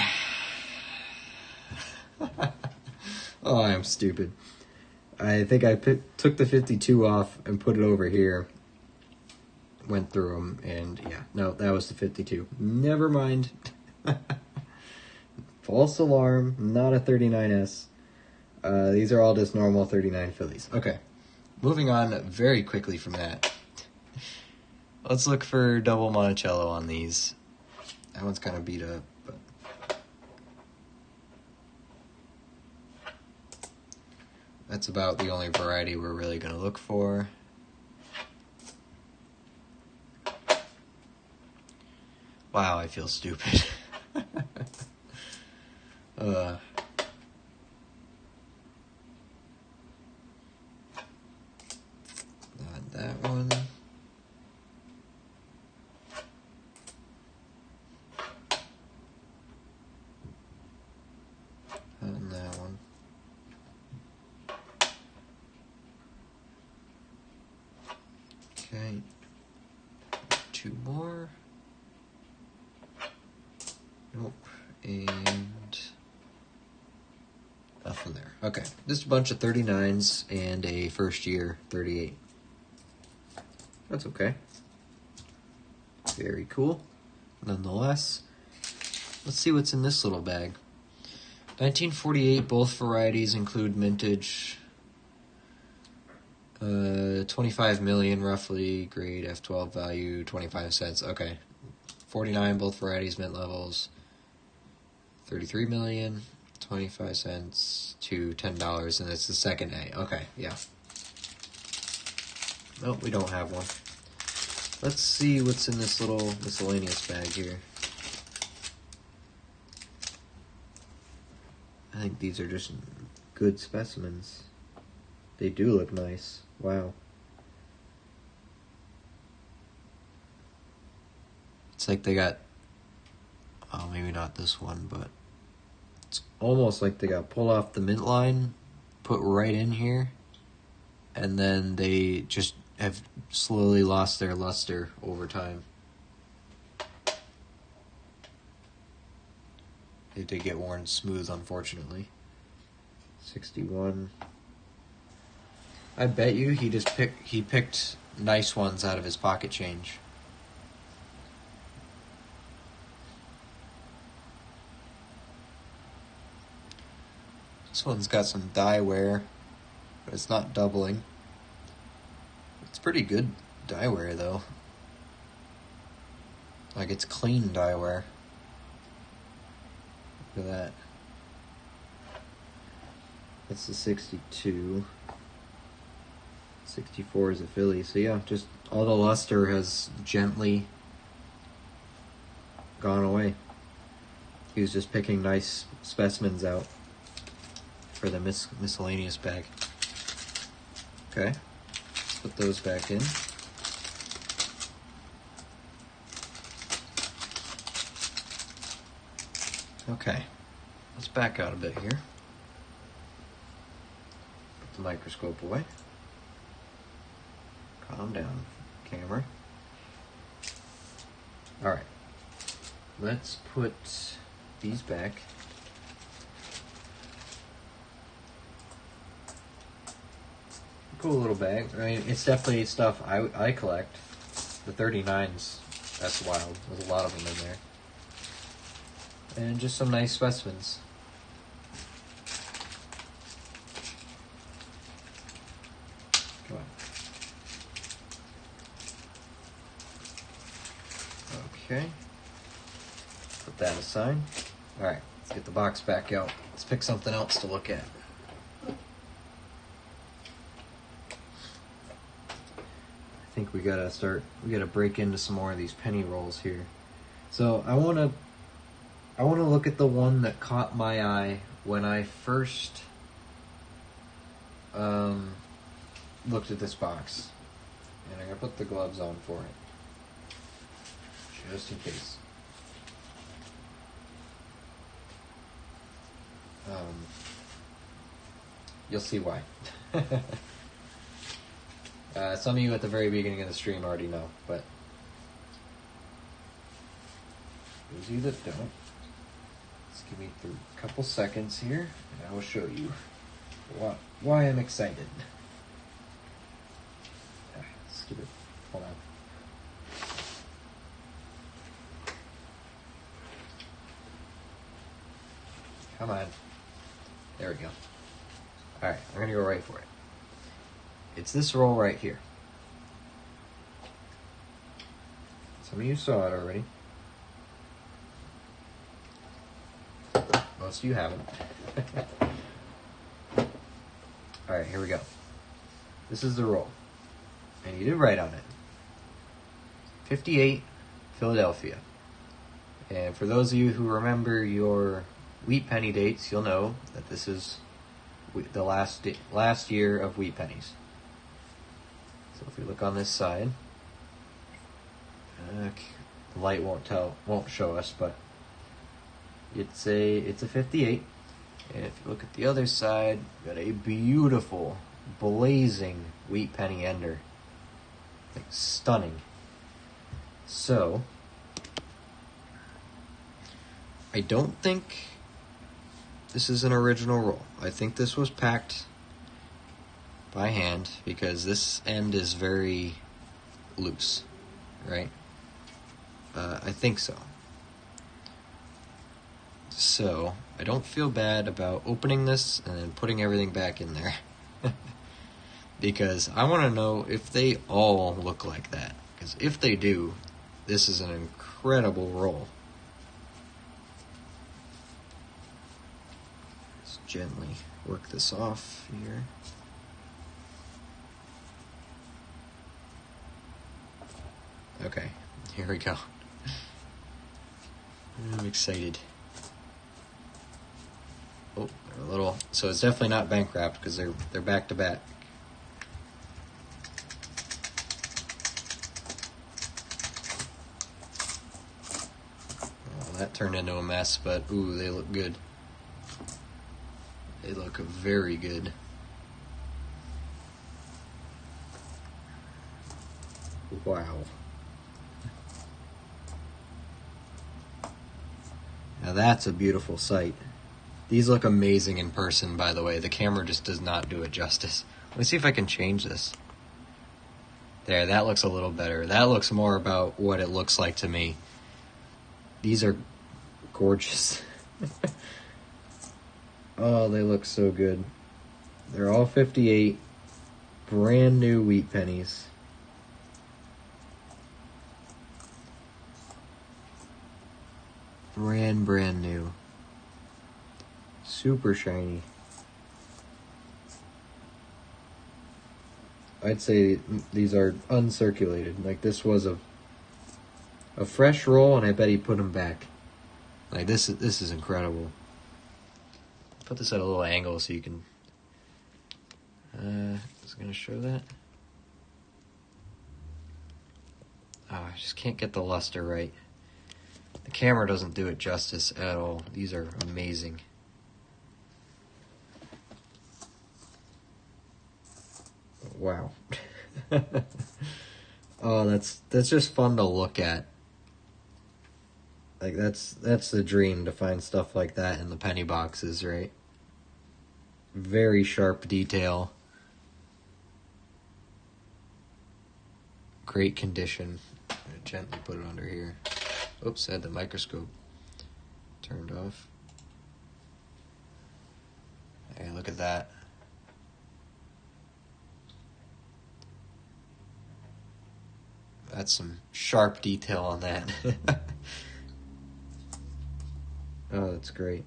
Oh, I'm stupid. I think I took the 52 off and put it over here. Went through them, and yeah. No, that was the 52. Never mind. False alarm. Not a 39S. These are all just normal 39 Phillies. Okay. Moving on very quickly from that. Let's look for double Monticello on these. That one's kind of beat up. But that's about the only variety we're really going to look for. Wow, I feel stupid. Not that one. On that one. Okay. Two more. Nope. And nothing there. Okay. Just a bunch of 39s and a first year 38. That's okay. Very cool. Nonetheless. Let's see what's in this little bag. 1948, both varieties include mintage. 25 million roughly, grade F12 value, 25 cents. Okay. 49, both varieties, mint levels. 33 million. 25 cents to $10, and it's the second day. Okay, yeah. Nope, we don't have one. Let's see what's in this little miscellaneous bag here. I think these are just good specimens. They do look nice. Wow. It's like they got, oh, maybe not this one, but it's almost like they got pulled off the mint line, put right in here, and then they just have slowly lost their luster over time. They did get worn smooth, unfortunately. 61. I bet you he picked nice ones out of his pocket change. This one's got some dye wear, but it's not doubling. It's pretty good dye wear, though. Like, it's clean dye wear. Look at that. That's the 62. 64 is a Philly. So yeah, just all the luster has gently gone away. He was just picking nice specimens out for the miscellaneous bag. Okay, let's put those back in. Okay, let's back out a bit here. Put the microscope away. Calm down, camera. Alright, let's put these back. Cool little bag. I mean, it's definitely stuff I collect. The 39s, that's wild. There's a lot of them in there. And just some nice specimens. Come on. Okay. Put that aside. Alright, let's get the box back out. Let's pick something else to look at. I think we gotta break into some more of these penny rolls here. So I wanna look at the one that caught my eye when I first looked at this box. And I'm gonna put the gloves on for it. Just in case. You'll see why. Some of you at the very beginning of the stream already know, but those of you that don't, just give me a couple seconds here, and I will show you why I'm excited. Stupid. Hold on. Come on. There we go. Alright, we're going to go right for it. It's this roll right here. Some of you saw it already. Most of you haven't. Alright, here we go. This is the roll. And you did write on it. 58, Philadelphia. And for those of you who remember your wheat penny dates, you'll know that this is the last year of wheat pennies. So if we look on this side, the light won't show us, but it's a 58. And if you look at the other side, we've got a beautiful, blazing wheat penny ender. Like, stunning. So I don't think this is an original roll. I think this was packed by hand because this end is very loose, right? I think so. So I don't feel bad about opening this and then putting everything back in there. Because I want to know if they all look like that. Because if they do, this is an incredible roll. gently work this off here. Okay, here we go. I'm excited. Oh, they're a little. So it's definitely not bank wrapped because they're back to back. Oh, that turned into a mess, but ooh, they look good. They look very good. Wow. Now that's a beautiful sight. These look amazing in person, by the way. The camera just does not do it justice. Let me see if I can change this. There, that looks a little better. That looks more about what it looks like to me. These are gorgeous. Oh, they look so good. They're all 58 brand new wheat pennies. Brand new. Super shiny. I'd say these are uncirculated. Like, this was a fresh roll, and I bet he put them back. Like, this is incredible. Put this at a little angle so you can. Is it gonna show that? Oh, I just can't get the luster right. The camera doesn't do it justice at all. These are amazing. Wow. Oh, that's just fun to look at. Like, that's the dream, to find stuff like that in the penny boxes, right? Very sharp detail. Great condition. I'm gonna gently put it under here. Oops, I had the microscope turned off. Hey, look at that. That's some sharp detail on that. Oh, that's great.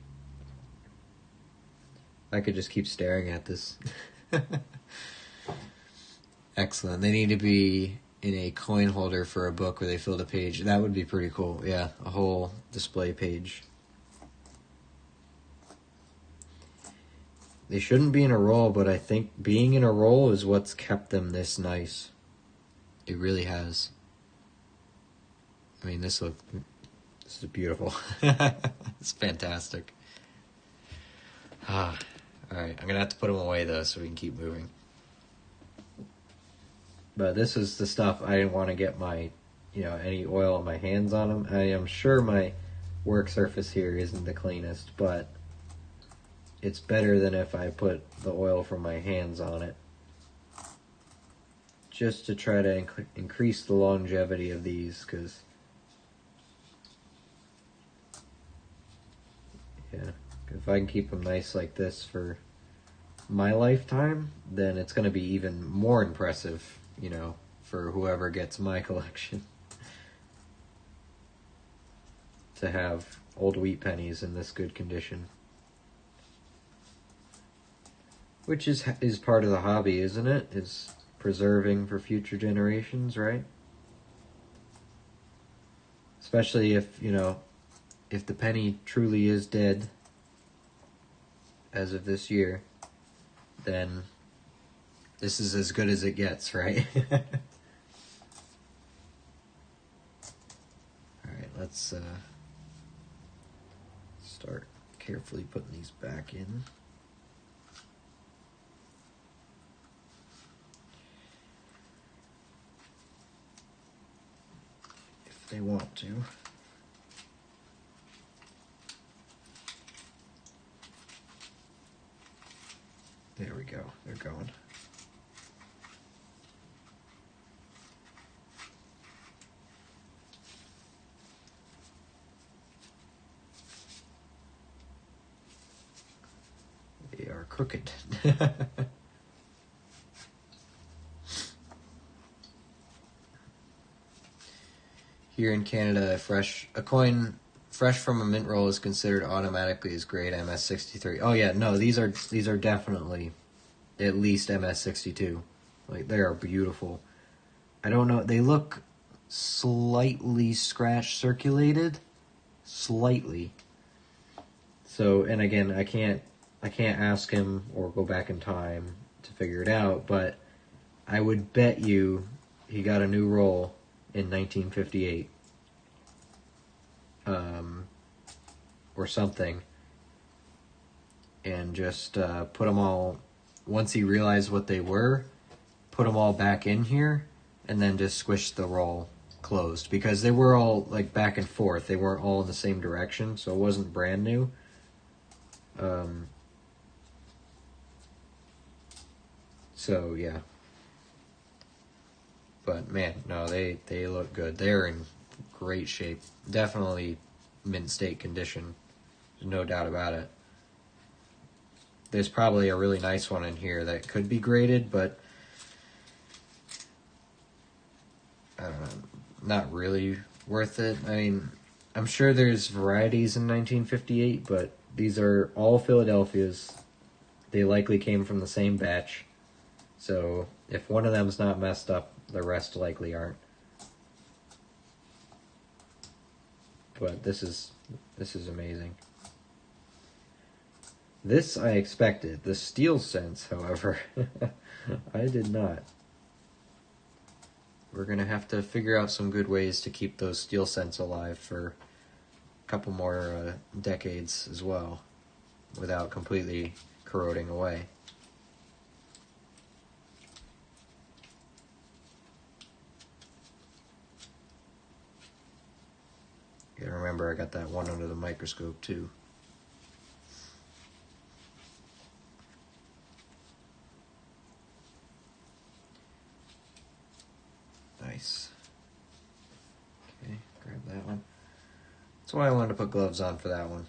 I could just keep staring at this. Excellent. They need to be in a coin holder for a book where they filled a page. That would be pretty cool. Yeah, a whole display page. They shouldn't be in a roll, but I think being in a roll is what's kept them this nice. It really has. I mean, this is beautiful. It's fantastic. All right, I'm gonna have to put them away though, so we can keep moving. But this is the stuff I didn't want to get my, any oil on my hands on them. I am sure my work surface here isn't the cleanest, but it's better than if I put the oil from my hands on it. Just to try to increase the longevity of these, because yeah, if I can keep them nice like this for my lifetime, then it's going to be even more impressive, for whoever gets my collection. To have old wheat pennies in this good condition. Which is part of the hobby, isn't it? Is preserving for future generations, right? Especially if, if the penny truly is dead as of this year, then this is as good as it gets, right? Alright, let's start carefully putting these back in. If they want to. There we go, they're going. They are crooked. Here in Canada, a coin fresh from a mint roll is considered automatically as grade MS63. Oh yeah, no, these are definitely at least MS62. Like, they are beautiful. I don't know, they look slightly scratch circulated, slightly. So, and again, I can't ask him or go back in time to figure it out, but I would bet you he got a new roll in 1958. Or something, and just put them all, once he realized what they were, put them all back in here, and then just squish the roll closed, because they were all like back and forth. They weren't all in the same direction, so it wasn't brand new. So yeah, but man, no, they look good. They're in great shape. Definitely mint state condition. No doubt about it. There's probably a really nice one in here that could be graded, but I don't know, not really worth it. I mean, I'm sure there's varieties in 1958, but these are all Philadelphia's. They likely came from the same batch. So if one of them's not messed up, the rest likely aren't. But this is amazing. This I expected. The steel sense, however, I did not. We're going to have to figure out some good ways to keep those steel scents alive for a couple more decades as well, without completely corroding away. You gotta remember, I got that one under the microscope too. Nice. Okay, grab that one. That's why I wanted to put gloves on for that one.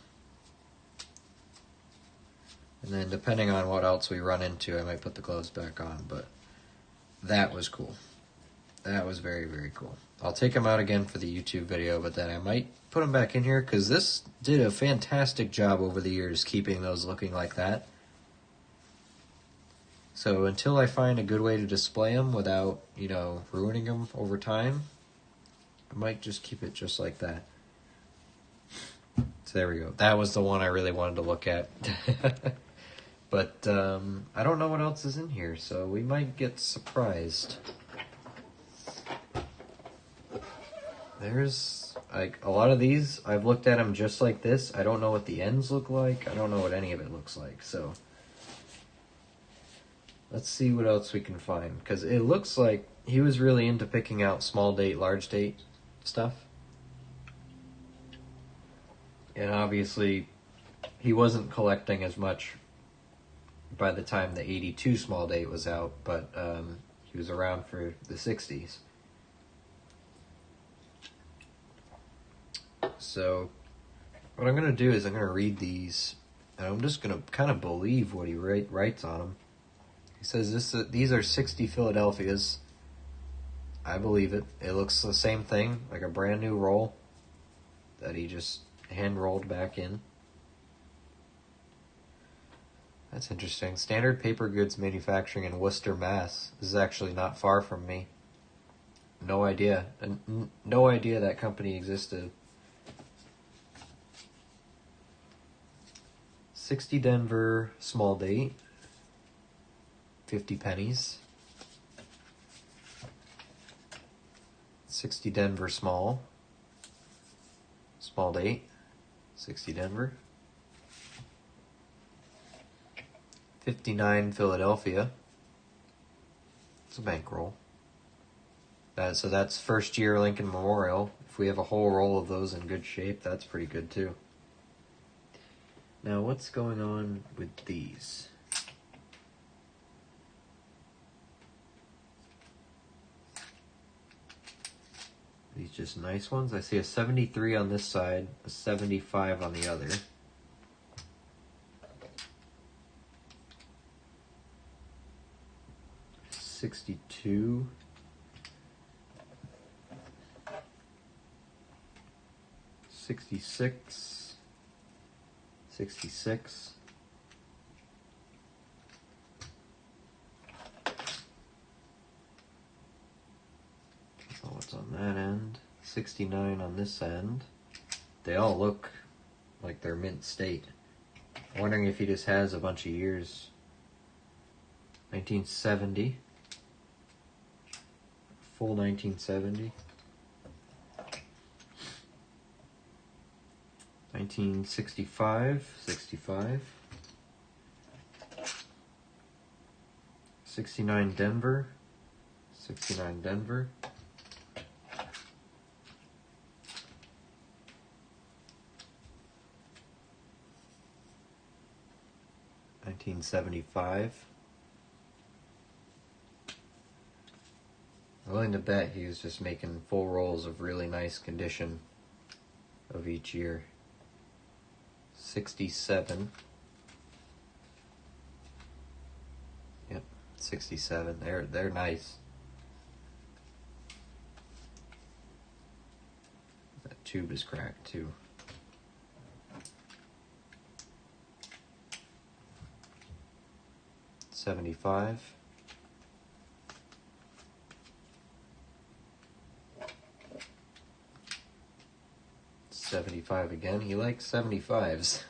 And then depending on what else we run into, I might put the gloves back on, but that was cool. That was very, very cool. I'll take them out again for the YouTube video, but then I might put them back in here, because this did a fantastic job over the years keeping those looking like that. So until I find a good way to display them without, ruining them over time, I might just keep it just like that. So there we go. That was the one I really wanted to look at. But I don't know what else is in here, so we might get surprised. There's, like, a lot of these, I've looked at them just like this. I don't know what the ends look like. I don't know what any of it looks like, so let's see what else we can find, because it looks like he was really into picking out small date, large date stuff. And obviously, he wasn't collecting as much by the time the 82 small date was out, but he was around for the 60s. So what I'm going to do is I'm going to read these, and I'm just going to kind of believe what he writes on them. He says these are 60 Philadelphias. I believe it. It looks the same thing, like a brand new roll that he just hand rolled back in. That's interesting. Standard Paper Goods Manufacturing in Worcester, Mass. This is actually not far from me. No idea. No idea that company existed. 60 Denver small date. 50 pennies. 60 Denver small date. 60 Denver. 59 Philadelphia. It's a bankroll. So that's first year Lincoln Memorial. If we have a whole roll of those in good shape, that's pretty good too. Now, what's going on with these? These just nice ones. I see a 73 on this side, a 75 on the other. $62. 66, 66. Oh, what's on that end? 69 on this end. They all look like they're mint state. I'm wondering if he just has a bunch of years. 1970. Full 1970. 1965, 65. 69 Denver. 69 Denver. 1975. I'm willing to bet he was just making full rolls of really nice condition of each year. 67. Yep, 67. They're nice. That tube is cracked too. $75. $75 again. He likes 75s.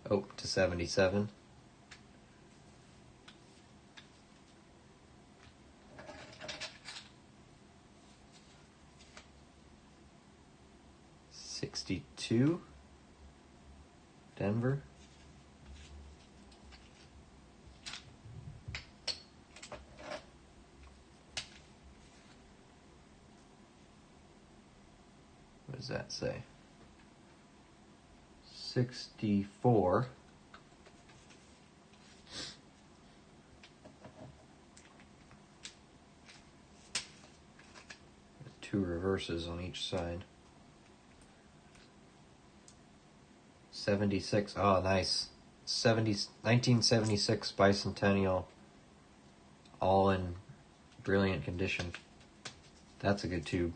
Oh, to 77. $62. Denver. What does that say? 64. Two reverses on each side. 76. Oh, nice. 1976 Bicentennial. All in brilliant condition. That's a good tube.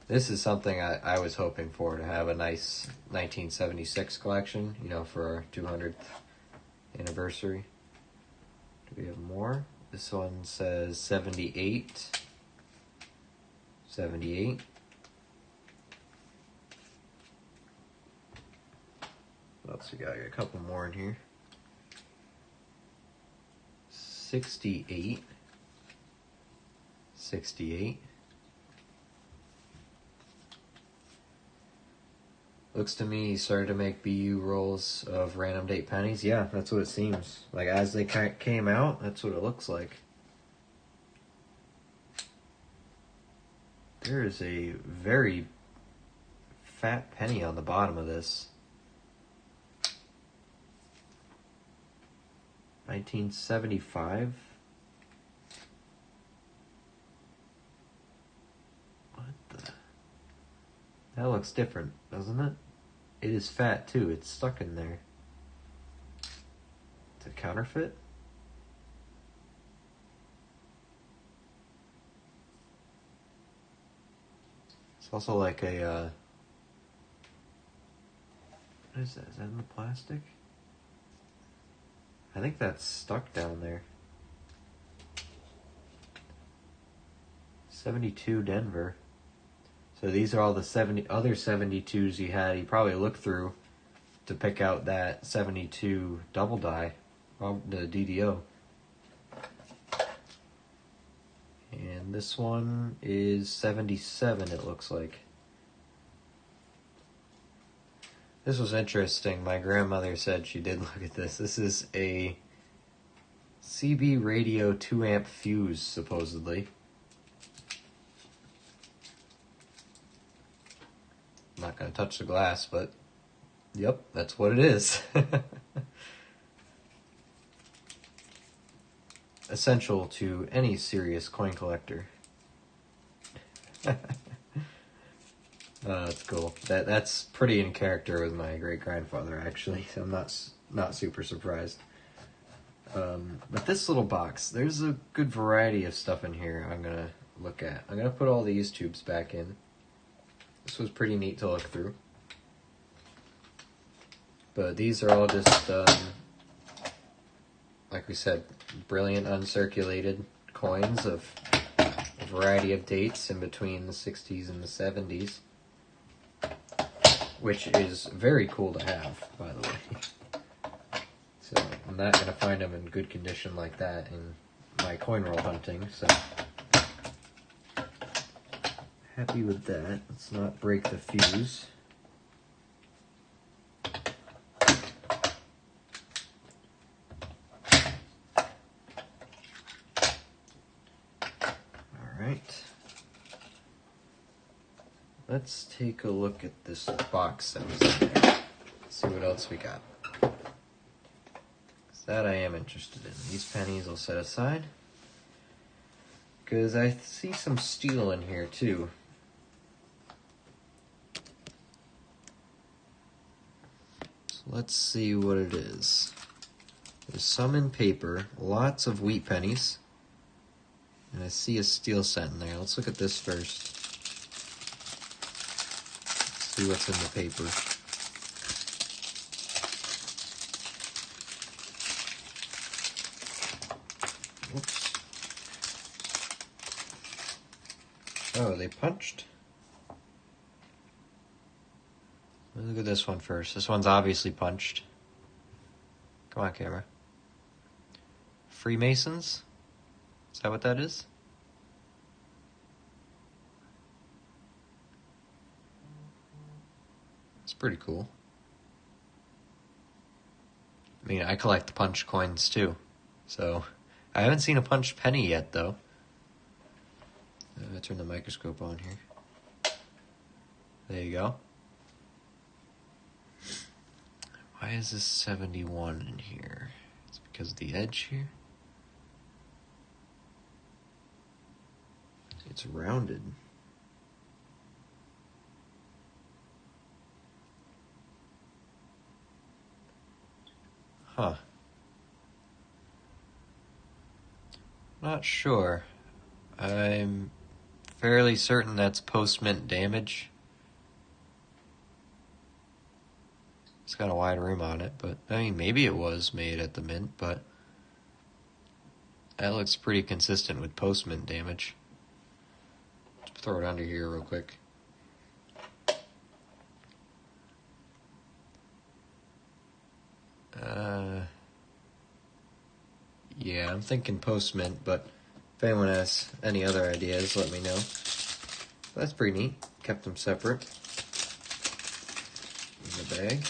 This is something I was hoping for, to have a nice 1976 collection, you know, for our 200th anniversary. Do we have more? This one says 78. 78. What else we got? Got a couple more in here. 68. 68. Looks to me he started to make BU rolls of random date pennies. Yeah, that's what it seems. Like, as they came out, that's what it looks like. There is a very fat penny on the bottom of this. 1975. What the? That looks different, doesn't it? It is fat too. It's stuck in there. It's a counterfeit? It's also like a, what is that? Is that in the plastic? I think that's stuck down there. 72 Denver. So these are all the other 72s he had. He probably looked through to pick out that 72 double die, the DDO. And this one is 77, it looks like. This was interesting. My grandmother said she did look at this. This is a CB radio 2 amp fuse, supposedly. I'm not going to touch the glass, but yep, that's what it is. Essential to any serious coin collector. That's cool. That's pretty in character with my great-grandfather, actually. So I'm not super surprised. But this little box, there's a good variety of stuff in here I'm going to look at. I'm going to put all these tubes back in. this was pretty neat to look through. But these are all just, like we said, brilliant uncirculated coins of a variety of dates in between the 60s and the 70s. Which is very cool to have, by the way. So I'm not going to find them in good condition like that in my coin roll hunting, so happy with that. Let's not break the fuse. Alright. Let's take a look at this box that was in there. See what else we got. That I am interested in. These pennies I'll set aside. Because I see some steel in here too. So let's see what it is. There's some in paper. Lots of wheat pennies. And I see a steel cent in there. Let's look at this first. See what's in the paper. Oops. Oh, they punched? Look at this one first. This one's obviously punched. Come on, camera. Freemasons? Is that what that is? It's pretty cool. I mean, I collect punch coins too. So, I haven't seen a punched penny yet, though. Turn the microscope on here. There you go. Why is this 71 in here? It's because of the edge here. It's rounded. Huh. Not sure. I'm fairly certain that's post-mint damage. It's got a wide rim on it, but I mean, maybe it was made at the mint, but that looks pretty consistent with post-mint damage. Let's throw it under here real quick. Yeah, I'm thinking post-mint, but if anyone has any other ideas, let me know. That's pretty neat. Kept them separate in the bag.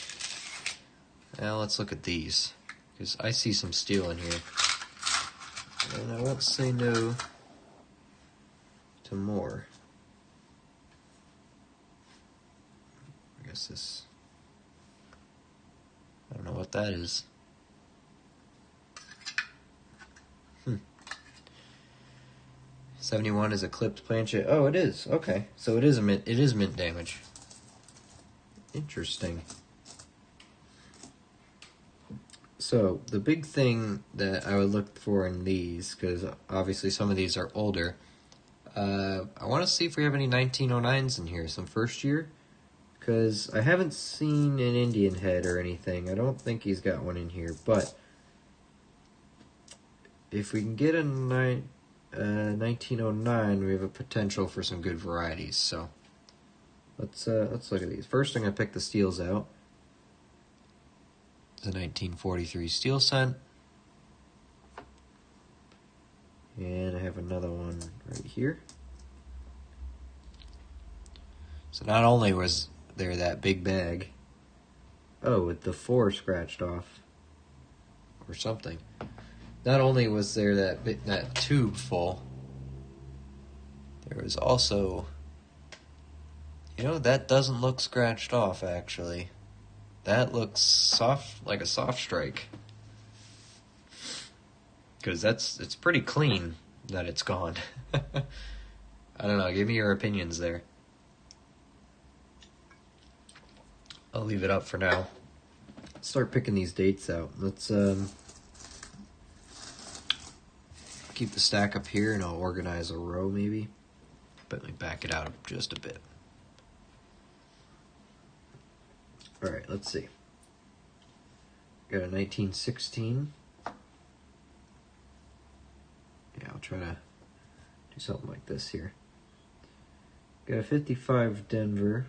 Now let's look at these, because I see some steel in here. And I won't say no to more. I guess this... I don't know what that is. 71 is a clipped planchet. Oh, it is. Okay, so it is a mint. It is mint damage. Interesting. So the big thing that I would look for in these, because obviously some of these are older, I want to see if we have any 1909s in here, some first year, because I haven't seen an Indian head or anything. I don't think he's got one in here, but if we can get a 1909, we have a potential for some good varieties. So let's look at these. First, I'm gonna pick the steels out. It's a 1943 steel cent, and I have another one right here. So not only was there that big bag, oh, with the 4 scratched off or something. Not only was there that tube full, there was also, that doesn't look scratched off, actually. That looks soft, like a soft strike. Because it's pretty clean that it's gone. I don't know, give me your opinions there. I'll leave it up for now. Let's start picking these dates out. Let's keep the stack up here and I'll organize a row maybe. But let me back it out just a bit. Alright, let's see. Got a 1916. Yeah, I'll try to do something like this here. Got a 55 Denver.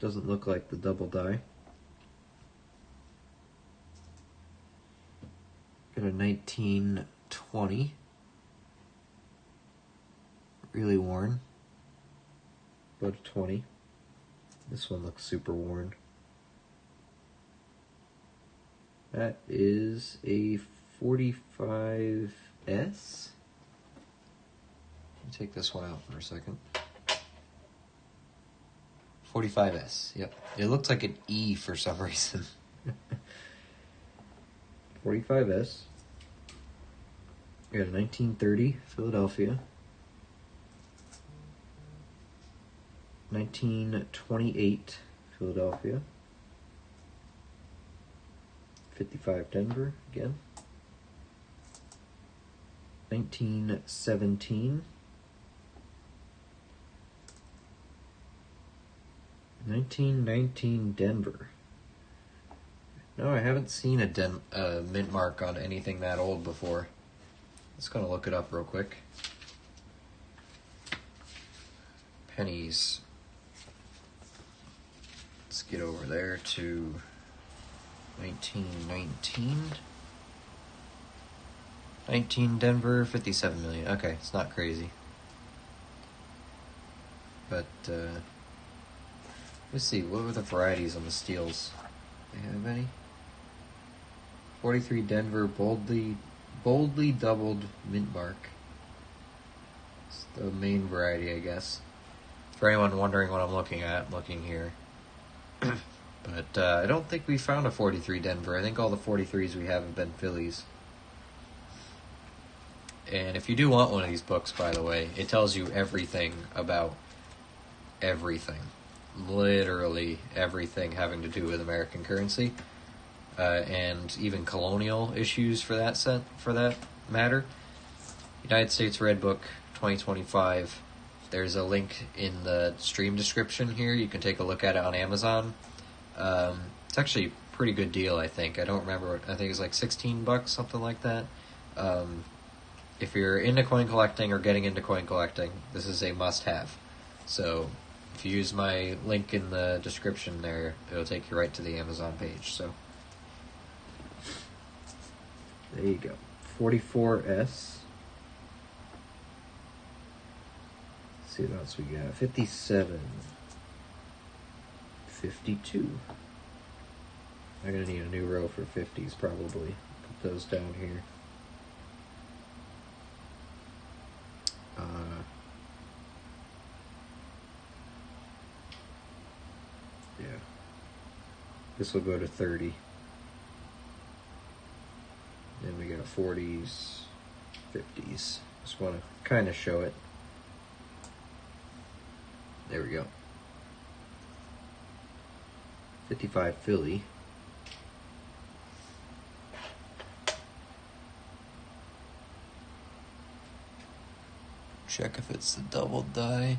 Doesn't look like the double die. Got a 1920. Really worn. About a 20. This one looks super worn. That is a 45S. Let me take this one out for a second. 45S, yep. It looks like an E for some reason. 45S. We got a 1930 Philadelphia. 1928 Philadelphia. 55 Denver again. 1917. 1919 Denver. No, I haven't seen a mint mark on anything that old before. Just gonna look it up real quick. Pennies. Let's get over there to 1919. 19 Denver, 57 million. Okay, it's not crazy. But, let's see, what were the varieties on the steels? Do they have any? 43 Denver, boldly doubled mint mark. It's the main variety, I guess. For anyone wondering what I'm looking at, I'm looking here. But I don't think we found a 43 Denver. I think all the 43s we have been Phillies. And if you do want one of these books, by the way, it tells you everything about everything. Literally everything having to do with American currency. And even colonial issues for that matter. United States Red Book 2025. There's a link in the stream description here. You can take a look at it on Amazon. It's actually a pretty good deal, I think. I don't remember. I think it's like $16, something like that. If you're into coin collecting or getting into coin collecting, this is a must-have. So if you use my link in the description there, it'll take you right to the Amazon page. So there you go. 44S. See what else we got. 57. 52. I'm going to need a new row for 50s probably. Put those down here. Yeah. This will go to 30. Then we got 40s, 50s. Just want to kind of show it. There we go. 55 Philly. Check if it's the double die.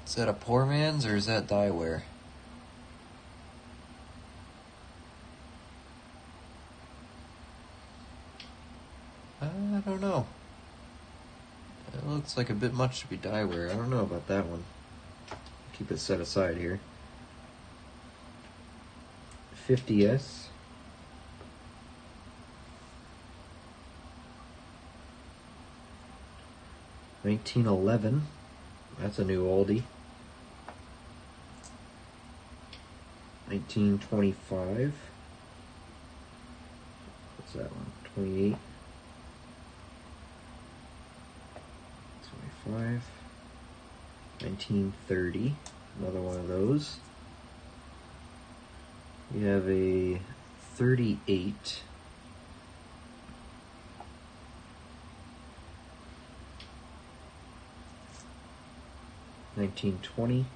Is that a poor man's or is that dieware? I don't know. It looks like a bit much to be dieware. I don't know about that one. Keep it set aside here. 50S. $19.11. That's a new oldie. 1925. What's that one? 28. 25. 1930. Another one of those. We have a 38. 1920.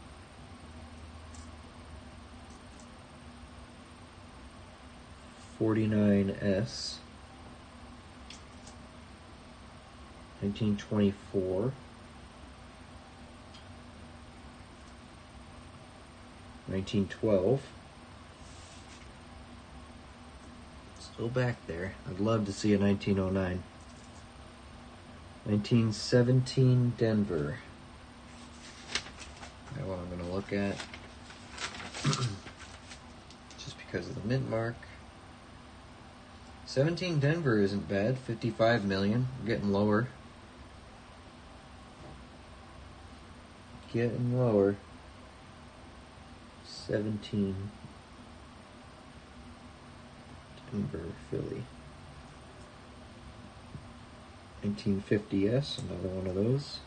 49S. 1924. 1912. Still back there. I'd love to see a 1909. 1917 Denver. That's what I'm going to look at. Just because of the mint mark. 17 Denver isn't bad. 55 million. We're getting lower. Getting lower. 17 Denver, Philly. 1950S, another one of those.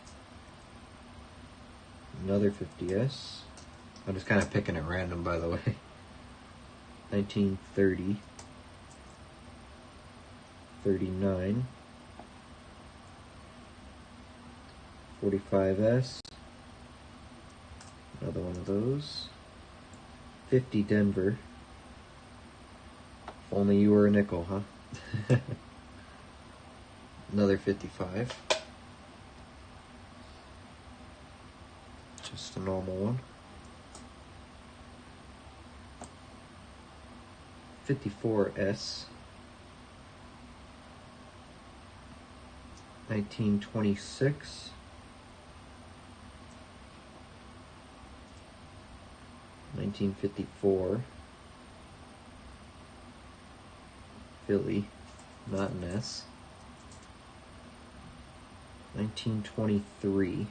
Another 50S. I'm just kind of picking at random, by the way. 1930. 39. 45S. Another one of those. 50 Denver. If only you were a nickel, huh? Another 55. Just a normal one. 54S. 1926. 1954. Philly, not an S. 1923.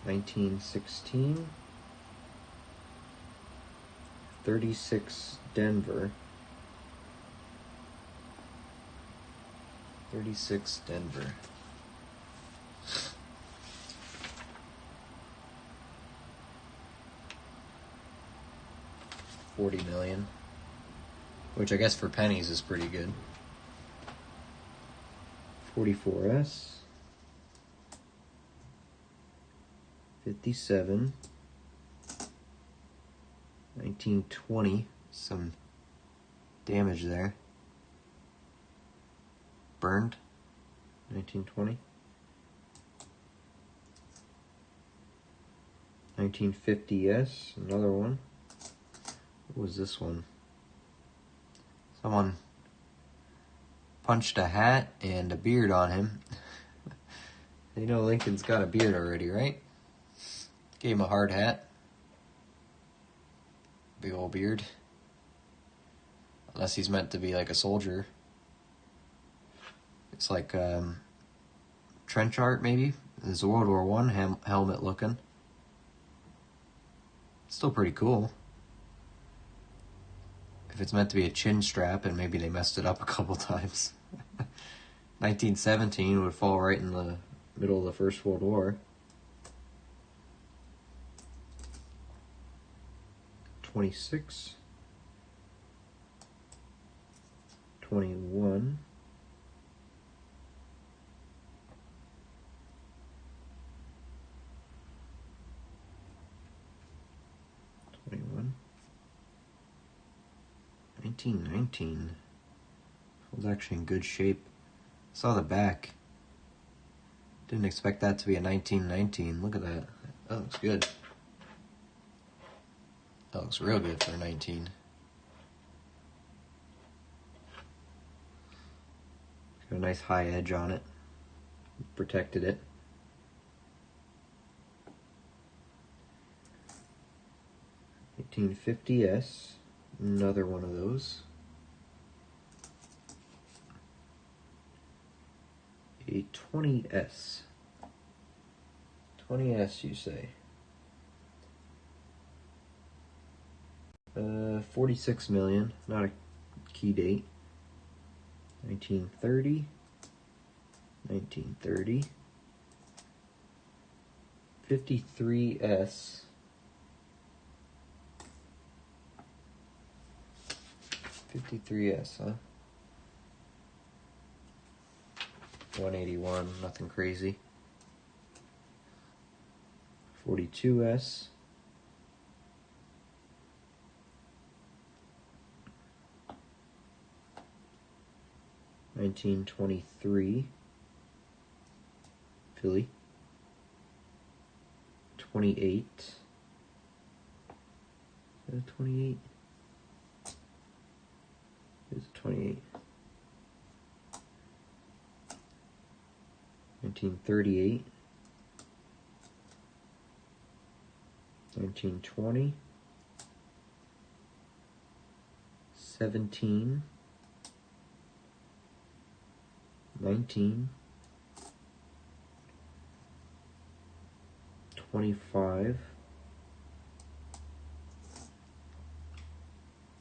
1916. 36 Denver. 36 Denver. $40 million, which I guess for pennies is pretty good. 44S. 57. 1920. Some damage there. Burned. 1920. 1950S. Another one. What was this one? Someone punched a hat and a beard on him. You know Lincoln's got a beard already, right? Gave him a hard hat. Big old beard. Unless he's meant to be like a soldier. It's like trench art, maybe. There's a World War I helmet looking. Still pretty cool. If it's meant to be a chin strap and maybe they messed it up a couple times. 1917 would fall right in the middle of the First World War. 26. 21. 21. 1919. It was actually in good shape. Saw the back. Didn't expect that to be a 1919. Look at that. That looks good. That looks real good for a 19. Got a nice high edge on it. Protected it. $18.50s. Another one of those. A 20s. 20s, you say? 46 million. Not a key date. 1930. 1930. 53s. 53s, huh? 181, nothing crazy. 42s. 1923. Philly. 28. Is that a 28? It's a 28. 1938. 1920. 17. 19. 25.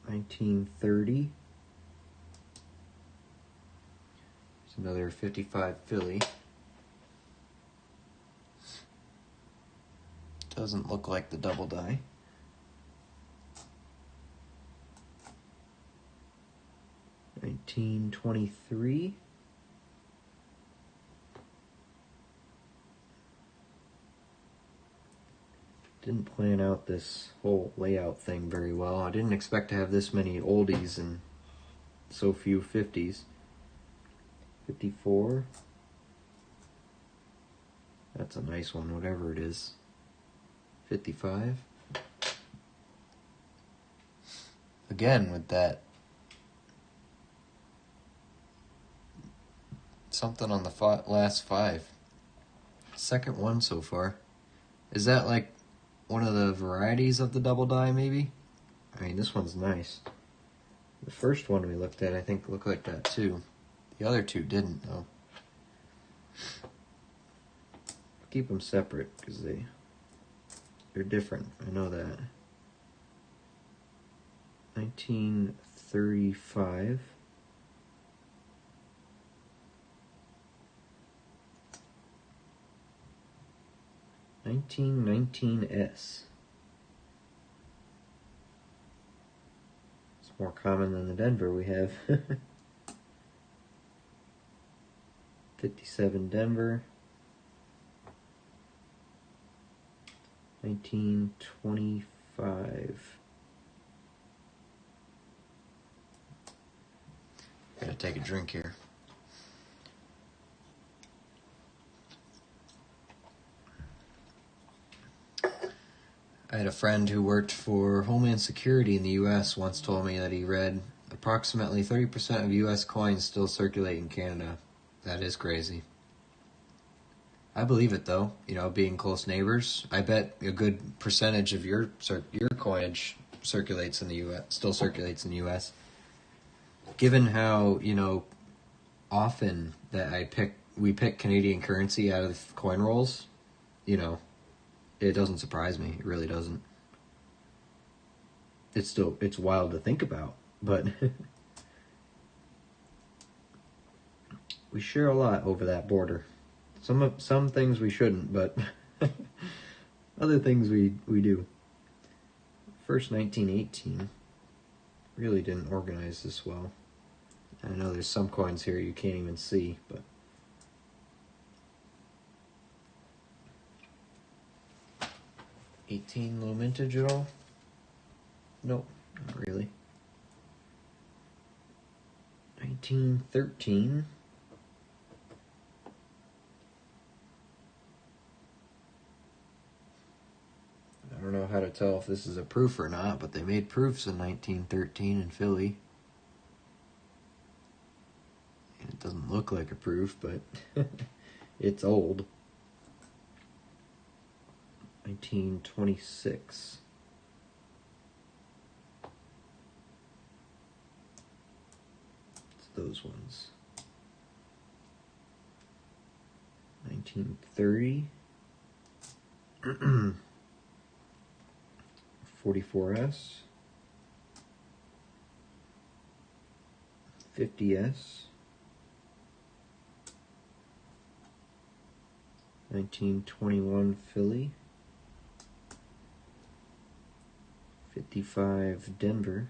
1930. There's another 55 Philly. Doesn't look like the double die. $19.23. Didn't plan out this whole layout thing very well. I didn't expect to have this many oldies and so few 50s. 54. That's a nice one, whatever it is. 55. Again, with that something on the last 5. Second one so far. Is that like one of the varieties of the double die, maybe? I mean, this one's nice. The first one we looked at, I think, looked like that too. The other two didn't, though. Keep them separate, because they're different. I know that. 1935. 1919S. It's more common than the Denver we have. 57 Denver. 1925. Gotta take a drink here. I had a friend who worked for Homeland Security in the U.S. once told me that he read approximately 30% of U.S. coins still circulate in Canada. That is crazy. I believe it, though. You know, being close neighbors, I bet a good percentage of your coinage circulates in the U.S. Still circulates in the U.S. Given how, you know, often that we pick Canadian currency out of coin rolls, you know, it doesn't surprise me. It really doesn't. It's wild to think about, but we share a lot over that border. Some things we shouldn't, but other things we do. First 1918 really didn't organize this well. I know there's some coins here you can't even see, but 18 low mintage at all? Nope, not really. 1913. I don't know how to tell if this is a proof or not, but they made proofs in 1913 in Philly. And it doesn't look like a proof, but it's old. 1926. It's those ones. 1930. 44S. 50S. 1921 Philly. 55 Denver.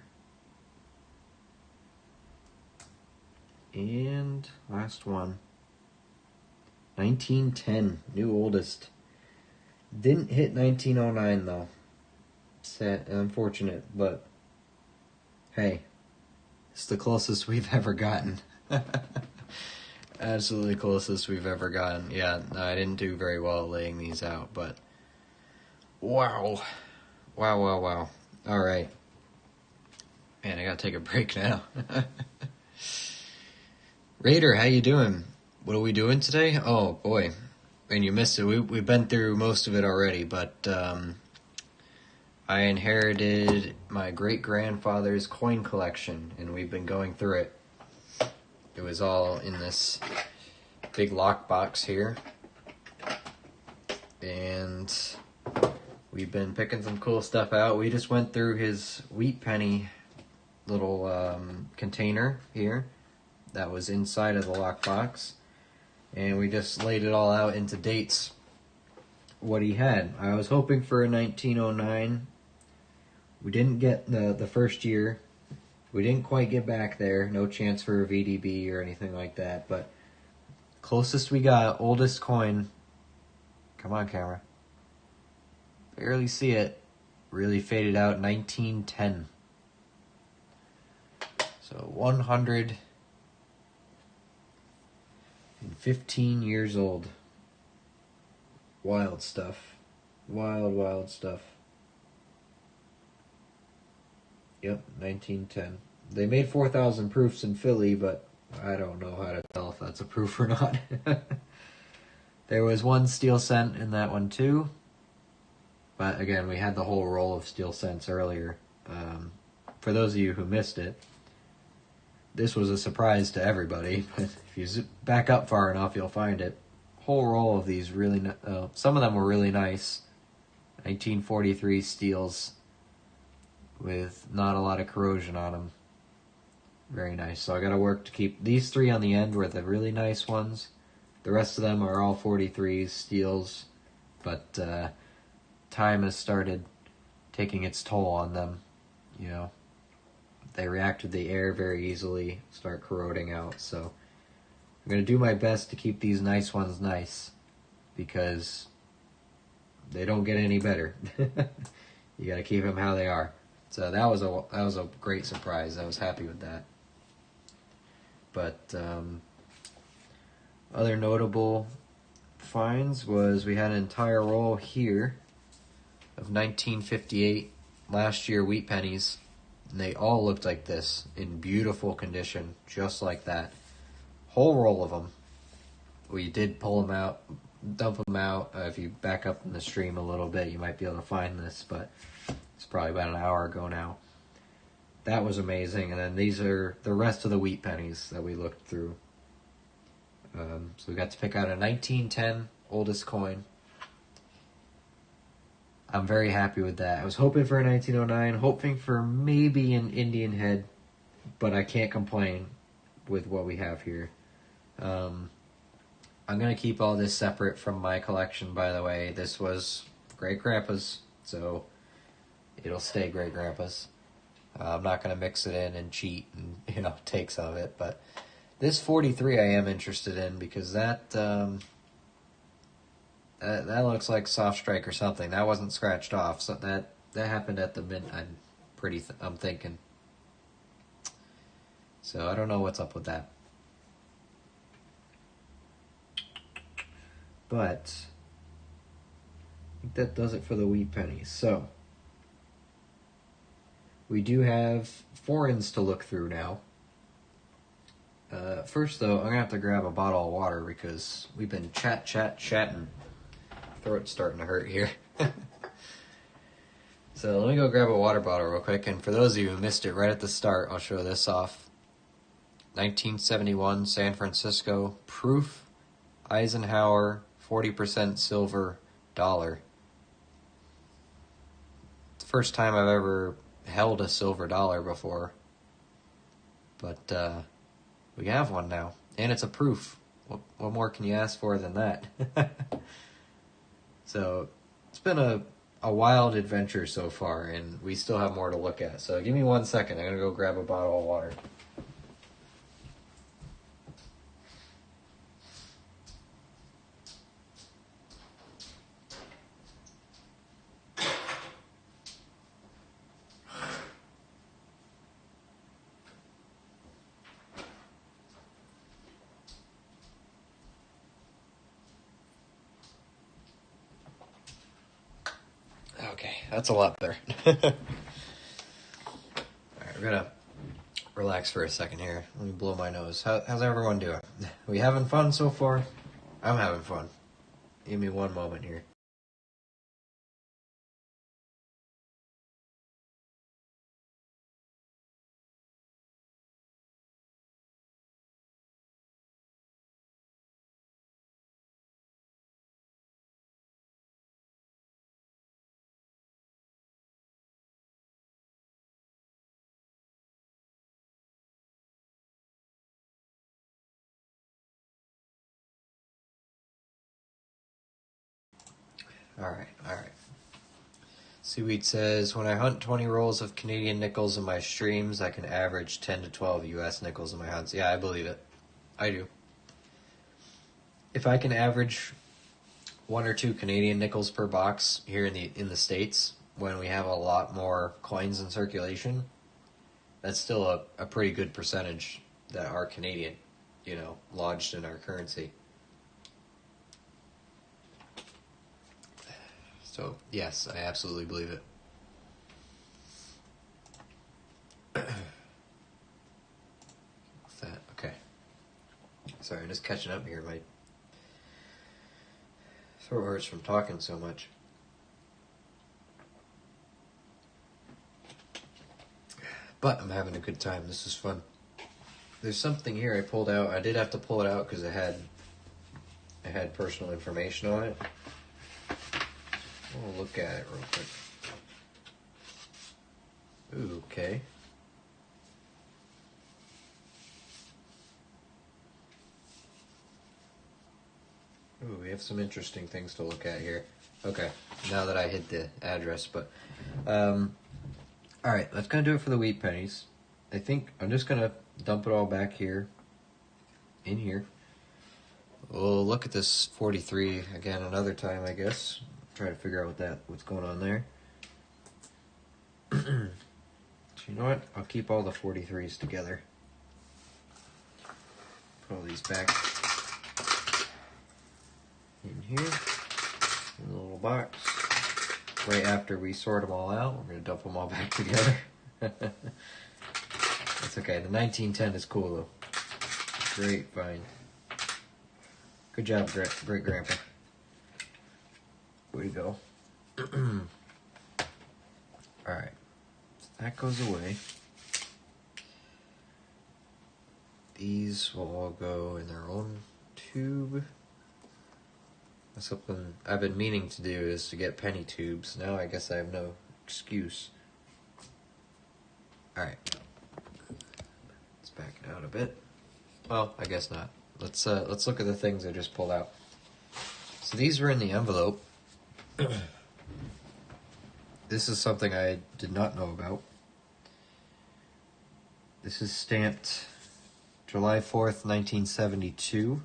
And last one. 1910, new oldest. Didn't hit 1909 though. Sad, unfortunate, but hey, it's the closest we've ever gotten. Absolutely closest we've ever gotten. Yeah, no, I didn't do very well laying these out, but Wow. Wow, wow, wow. All right. Man, I gotta take a break now. Raider, how you doing? What are we doing today? Oh, boy. And you missed it. We've been through most of it already, but I inherited my great-grandfather's coin collection, and we've been going through it. It was all in this big lockbox here. And we've been picking some cool stuff out. We just went through his wheat penny little container here that was inside of the lockbox. And we just laid it all out into dates, what he had. I was hoping for a 1909. We didn't get the first year. We didn't quite get back there. No chance for a VDB or anything like that. But closest we got, oldest coin. Come on, camera. Barely see it. Really faded out, 1910. So 115 years old. Wild stuff. Wild, wild stuff. Yep, 1910. They made 4,000 proofs in Philly, but I don't know how to tell if that's a proof or not. There was one steel cent in that one too. But again, we had the whole roll of steel cents earlier. For those of you who missed it, this was a surprise to everybody. But if you back up far enough, you'll find it. Whole roll of these really, some of them were really nice. 1943 steels with not a lot of corrosion on them. Very nice. So I got to work to keep these three on the end were the really nice ones. The rest of them are all 43s, steels, but time has started taking its toll on them. You know, they react with the air very easily, start corroding out. So I'm going to do my best to keep these nice ones nice because they don't get any better. You got to keep them how they are. So that was a great surprise. I was happy with that. But other notable finds was we had an entire roll here of 1958 last year wheat pennies, and they all looked like this in beautiful condition, just like that. Whole roll of them. We did pull them out, dump them out. If you back up in the stream a little bit, you might be able to find this, but it's probably about an hour ago now. That was amazing. And then these are the rest of the wheat pennies that we looked through. So we got to pick out a 1910 oldest coin. I'm very happy with that. I was hoping for a 1909, hoping for maybe an Indian head, but I can't complain with what we have here. I'm going to keep all this separate from my collection, by the way. This was great-grandpa's, so it'll stay great-grandpa's. I'm not going to mix it in and cheat and, take some of it. But this 43 I am interested in because that looks like soft strike or something. That wasn't scratched off. So that happened at the mint. I'm thinking. So I don't know what's up with that. But I think that does it for the wheat pennies. So we do have foreigns to look through now. First, though, I'm going to have to grab a bottle of water because we've been chatting. Throat's starting to hurt here. So let me go grab a water bottle real quick. And for those of you who missed it right at the start, I'll show this off. 1971 San Francisco proof Eisenhower 40% silver dollar. It's the first time I've ever held a silver dollar before, but we have one now, and it's a proof. What more can you ask for than that? So it's been a wild adventure so far, and we still have more to look at. So give me 1 second. I'm gonna go grab a bottle of water. Okay, that's a lot better. Alright, we're gonna relax for a second here. Let me blow my nose. How's everyone doing? We having fun so far? I'm having fun. Give me one moment here. Alright. Seaweed says, when I hunt 20 rolls of Canadian nickels in my streams, I can average 10 to 12 US nickels in my hunts. Yeah, I believe it. I do. If I can average 1 or 2 Canadian nickels per box here in the States, when we have a lot more coins in circulation, that's still a pretty good percentage that are Canadian, lodged in our currency. So, yes, I absolutely believe it. That, okay. Sorry, I'm just catching up here. My throat hurts from talking so much. But I'm having a good time. This is fun. There's something here I pulled out. I did have to pull it out because it had personal information on it. We'll look at it real quick. Ooh, okay. Ooh, we have some interesting things to look at here. Okay, now that I hit the address, but alright, that's gonna do it for the wheat pennies. I think I'm just gonna dump it all back here. In here. We'll look at this 43 again another time, I guess. Try to figure out what's going on there. So you know what? I'll keep all the 43s together. Put all these back in here, in the little box. Right after we sort them all out, we're going to dump them all back together. That's okay. The 1910 is cool, though. Great find. Good job, great grandpa. Way to go. Alright. So that goes away. These will all go in their own tube. That's something I've been meaning to do, is to get penny tubes. Now I guess I have no excuse. Alright. Let's back it out a bit. Well, I guess not. Let's look at the things I just pulled out. So these were in the envelope. This is something I did not know about. This is stamped July 4th, 1972.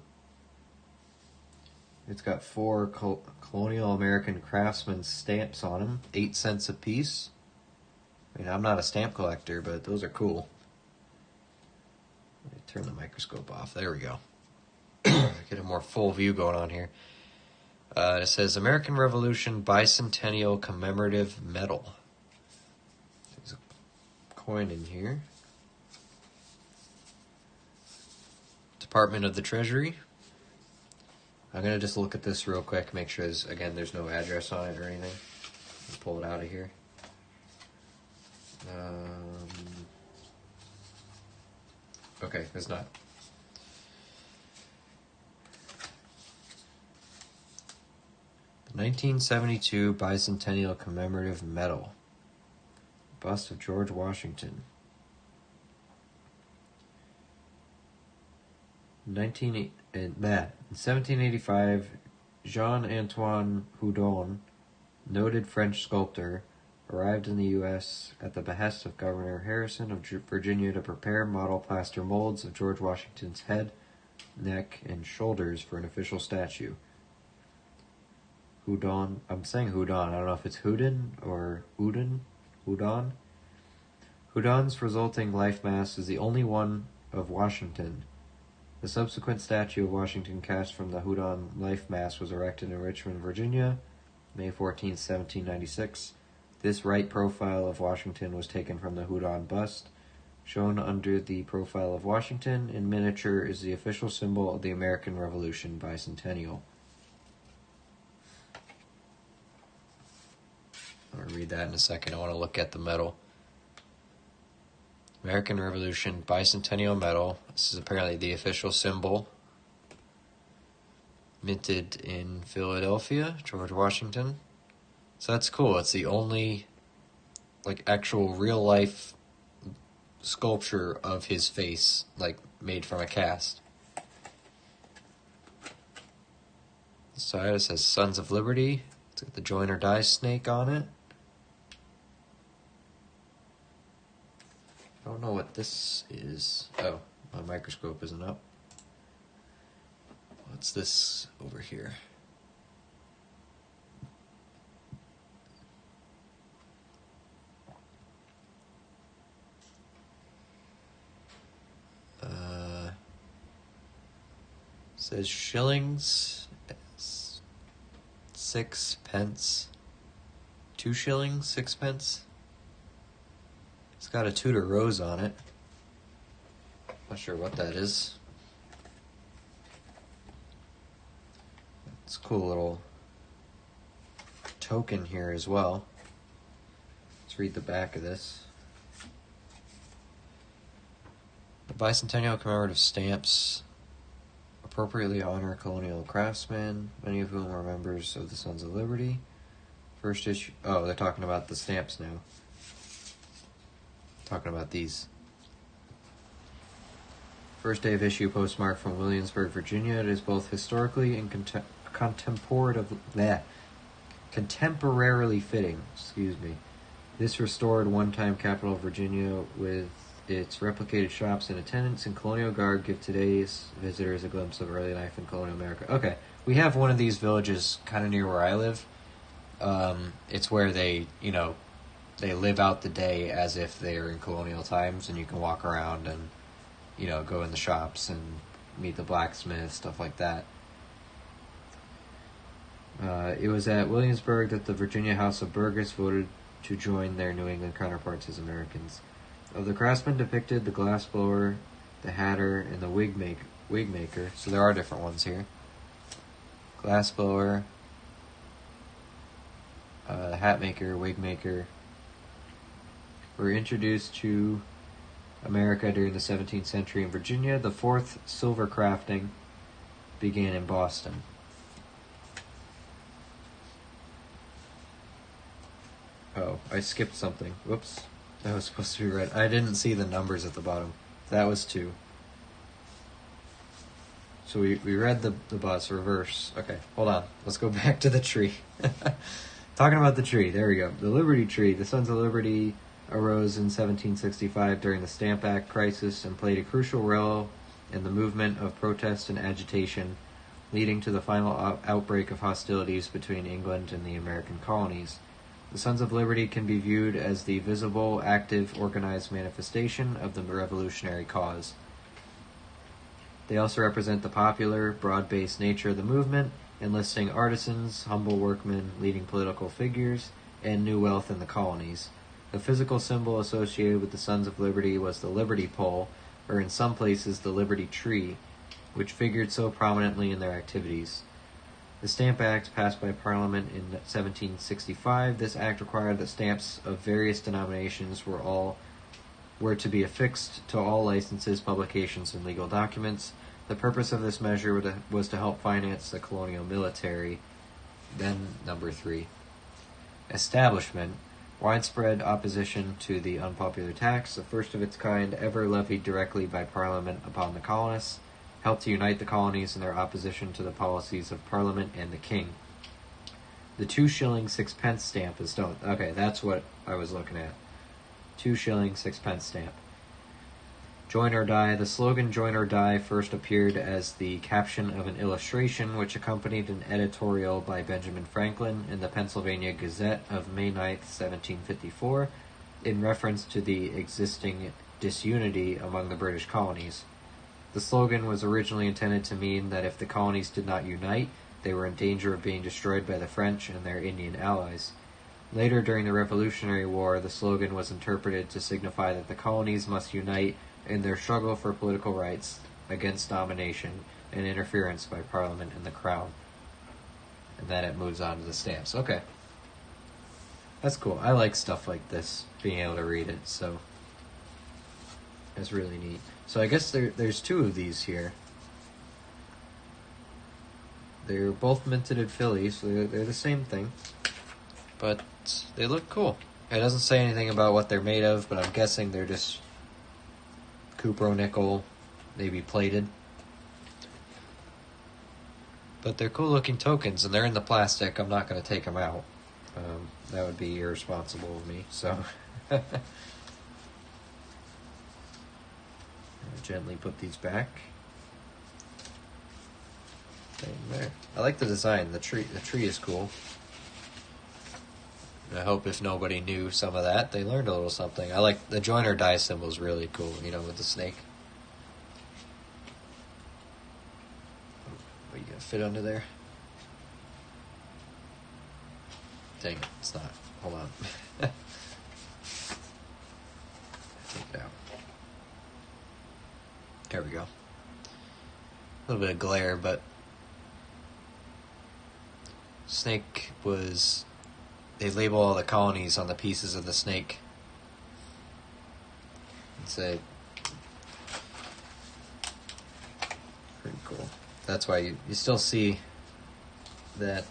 It's got 4 colonial American craftsman stamps on them, 8 cents a piece. I mean, I'm not a stamp collector, but those are cool. Let me turn the microscope off. There we go. Get a more full view going on here. It says American Revolution Bicentennial Commemorative Medal. There's a coin in here. Department of the Treasury. I'm going to just look at this real quick, make sure there's no address on it or anything. Pull it out of here. Okay, there's not. The 1972 Bicentennial Commemorative Medal. Bust of George Washington. In 1785, Jean-Antoine Houdon, noted French sculptor, arrived in the U.S. at the behest of Governor Harrison of Virginia to prepare model plaster molds of George Washington's head, neck, and shoulders for an official statue. Houdon, I'm saying Houdon, I don't know if it's Houdin or Houdon. Houdon's resulting life mask is the only one of Washington. The subsequent statue of Washington cast from the Houdon life mask was erected in Richmond, Virginia, May 14, 1796, This right profile of Washington was taken from the Houdon bust. Shown under the profile of Washington in miniature is the official symbol of the American Revolution bicentennial. I'm going to read that in a second. I want to look at the medal. American Revolution bicentennial medal. This is apparently the official symbol. Minted in Philadelphia, George Washington. So that's cool. It's the only actual real life sculpture of his face, made from a cast. The side says Sons of Liberty. It's got the join or die snake on it. I don't know what this is. Oh, my microscope isn't up. What's this over here? Says shillings, 6 pence. 2 shillings, 6 pence. It's got a Tudor rose on it. Not sure what that is. It's a cool little token here as well. Let's read the back of this. The bicentennial commemorative stamps appropriately honor colonial craftsmen, many of whom are members of the Sons of Liberty. First issue. Oh, they're talking about the stamps now. Talking about these. First day of issue postmark from Williamsburg, Virginia. It is both historically and contemporarily fitting. Excuse me. This restored one-time capital of Virginia with its replicated shops and attendants and colonial garb give today's visitors a glimpse of early life in colonial America. Okay, we have one of these villages kind of near where I live. It's where they live out the day as if they're in colonial times, and you can walk around and, go in the shops and meet the blacksmith, stuff like that. It was at Williamsburg that the Virginia House of Burgess voted to join their New England counterparts as Americans. Of the craftsmen depicted, the glassblower, the hatter, and the wig maker. So there are different ones here. Glassblower, the hat maker, wig maker, were introduced to America during the 17th century in Virginia. The fourth silver crafting began in Boston. Oh, I skipped something. Whoops. That was supposed to be right. I didn't see the numbers at the bottom. That was 2. So we read the bus reverse. Okay, hold on. Let's go back to the tree. Talking about the tree. There we go. The Liberty Tree. The Sons of Liberty arose in 1765 during the Stamp Act crisis and played a crucial role in the movement of protest and agitation, leading to the final outbreak of hostilities between England and the American colonies. The Sons of Liberty can be viewed as the visible, active, organized manifestation of the revolutionary cause. They also represent the popular, broad-based nature of the movement, enlisting artisans, humble workmen, leading political figures, and new wealth in the colonies. The physical symbol associated with the Sons of Liberty was the Liberty Pole, or in some places the Liberty Tree, which figured so prominently in their activities. The Stamp Act passed by Parliament in 1765. This act required that stamps of various denominations were to be affixed to all licenses, publications, and legal documents. The purpose of this measure was to help finance the colonial military. Then, number 3. Establishment. Widespread opposition to the unpopular tax, the first of its kind ever levied directly by Parliament upon the colonists, helped to unite the colonies in their opposition to the policies of Parliament and the King. The 2 shilling 6 pence stamp is don't. Okay, that's what I was looking at. 2 shilling 6 pence stamp. Join or die. The slogan "Join or Die" first appeared as the caption of an illustration which accompanied an editorial by Benjamin Franklin in the Pennsylvania Gazette of May 9th, 1754, in reference to the existing disunity among the British colonies. The slogan was originally intended to mean that if the colonies did not unite, they were in danger of being destroyed by the French and their Indian allies. Later, during the Revolutionary War, the slogan was interpreted to signify that the colonies must unite in their struggle for political rights against domination and interference by Parliament and the Crown. And then it moves on to the stamps. Okay. That's cool. I like stuff like this, being able to read it, so that's really neat. So I guess there's two of these here. They're both minted in Philly, so they're the same thing. But they look cool. It doesn't say anything about what they're made of, but I'm guessing they're just cupro nickel, maybe plated. But they're cool looking tokens, and they're in the plastic. I'm not going to take them out. That would be irresponsible of me, so I'll gently put these back. There. I like the design. The tree is cool. I hope if nobody knew some of that, they learned a little something. I like the joiner die symbol is really cool, with the snake. Are you gonna fit under there? Dang it, it's not. Hold on. Take it out. There we go. A little bit of glare, but snake was... They label all the colonies on the pieces of the snake. It's a... Pretty cool. That's why you still see that...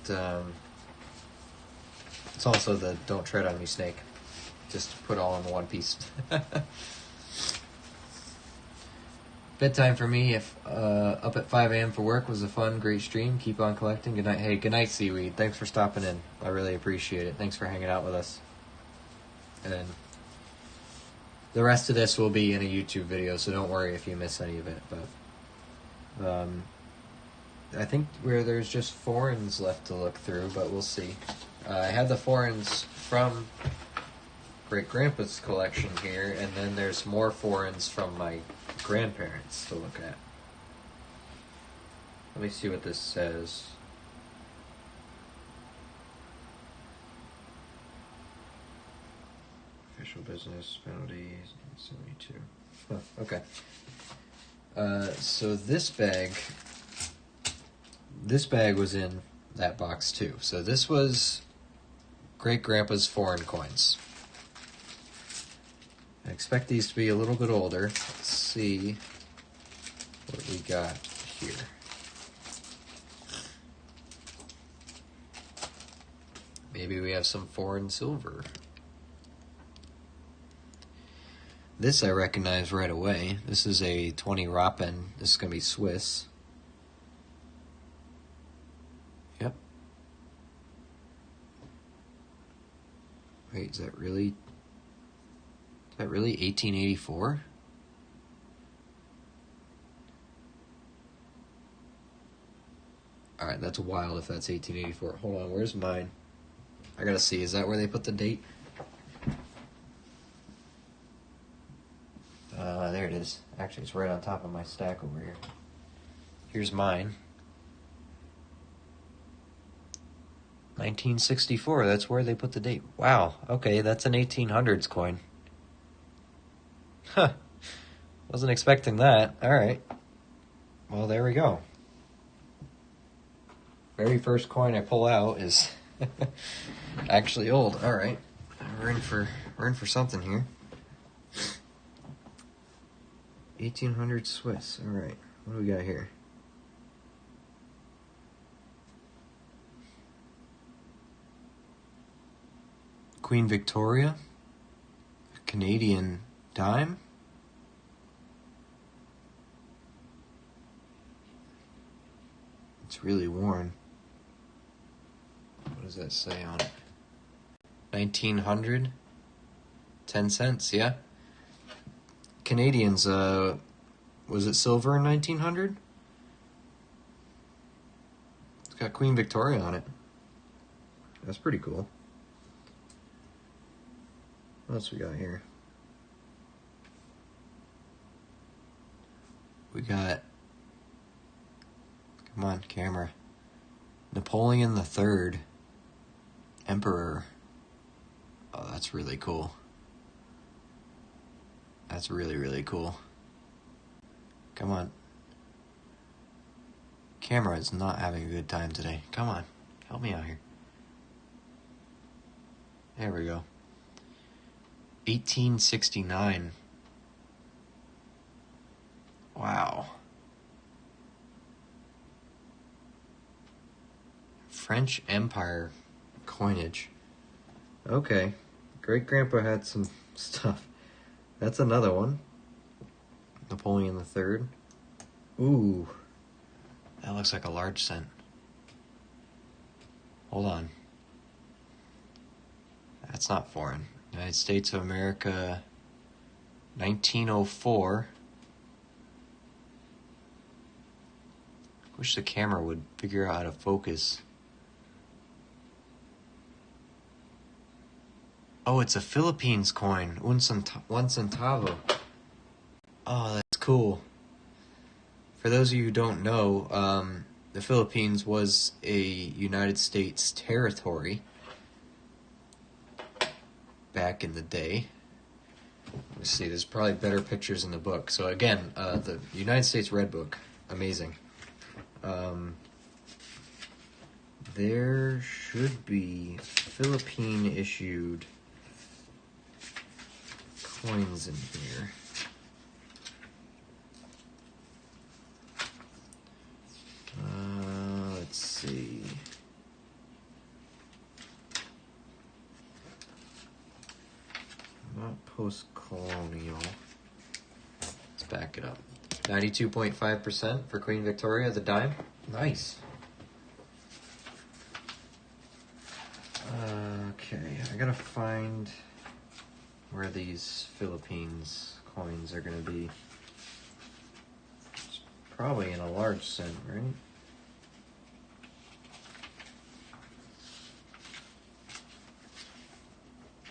It's also the don't tread on me snake. Just put all in one piece. Bedtime for me. If up at 5 a.m. for work was a fun, great stream. Keep on collecting. Good night. Hey, good night, Seaweed. Thanks for stopping in. I really appreciate it. Thanks for hanging out with us. And the rest of this will be in a YouTube video, so don't worry if you miss any of it. But I think there's just foreigns left to look through, but we'll see. I had the foreigns from Great-Grandpa's collection here, and then there's more foreigns from my grandparents to look at. Let me see what this says. Official business penalties 72. Huh, okay. So this bag was in that box too. So this was Great-Grandpa's foreign coins. I expect these to be a little bit older. Let's see what we got here. Maybe we have some foreign silver. This I recognize right away. This is a 20 Rappen. This is going to be Swiss. Yep. Wait, is that really 1884? Alright, that's wild if that's 1884. Hold on, where's mine? I gotta see, is that where they put the date? There it is. Actually, it's right on top of my stack over here. Here's mine. 1964, that's where they put the date. Wow, okay, that's an 1800s coin. Huh. Wasn't expecting that. Alright. Well, there we go. Very first coin I pull out is actually old. Alright. We're in for something here. 1800 Swiss. Alright. What do we got here? Queen Victoria. Canadian dime. It's really worn. What does that say on it? 1900. 10 cents, yeah. Canadians, was it silver in 1900? It's got Queen Victoria on it. That's pretty cool. What else we got here? We got, come on, camera. Napoleon III, Emperor. Oh, that's really cool. That's really, really cool. Come on. Camera is not having a good time today. Come on. Help me out here. There we go. 1869. Wow. French Empire coinage. Okay. Great grandpa had some stuff. That's another one. Napoleon III. Ooh. That looks like a large cent. Hold on. That's not foreign. United States of America, 1904. Wish the camera would figure out how to focus. Oh, it's a Philippines coin. One centavo. Oh, that's cool. For those of you who don't know, the Philippines was a United States territory back in the day. Let's see, there's probably better pictures in the book. So again, the United States Red Book, amazing. There should be Philippine-issued coins in here. Let's see. Not post-colonial. Let's back it up. 92.5% for Queen Victoria, the dime. Nice. Okay, I gotta find where these Philippines coins are gonna be. It's probably in a large cent, right?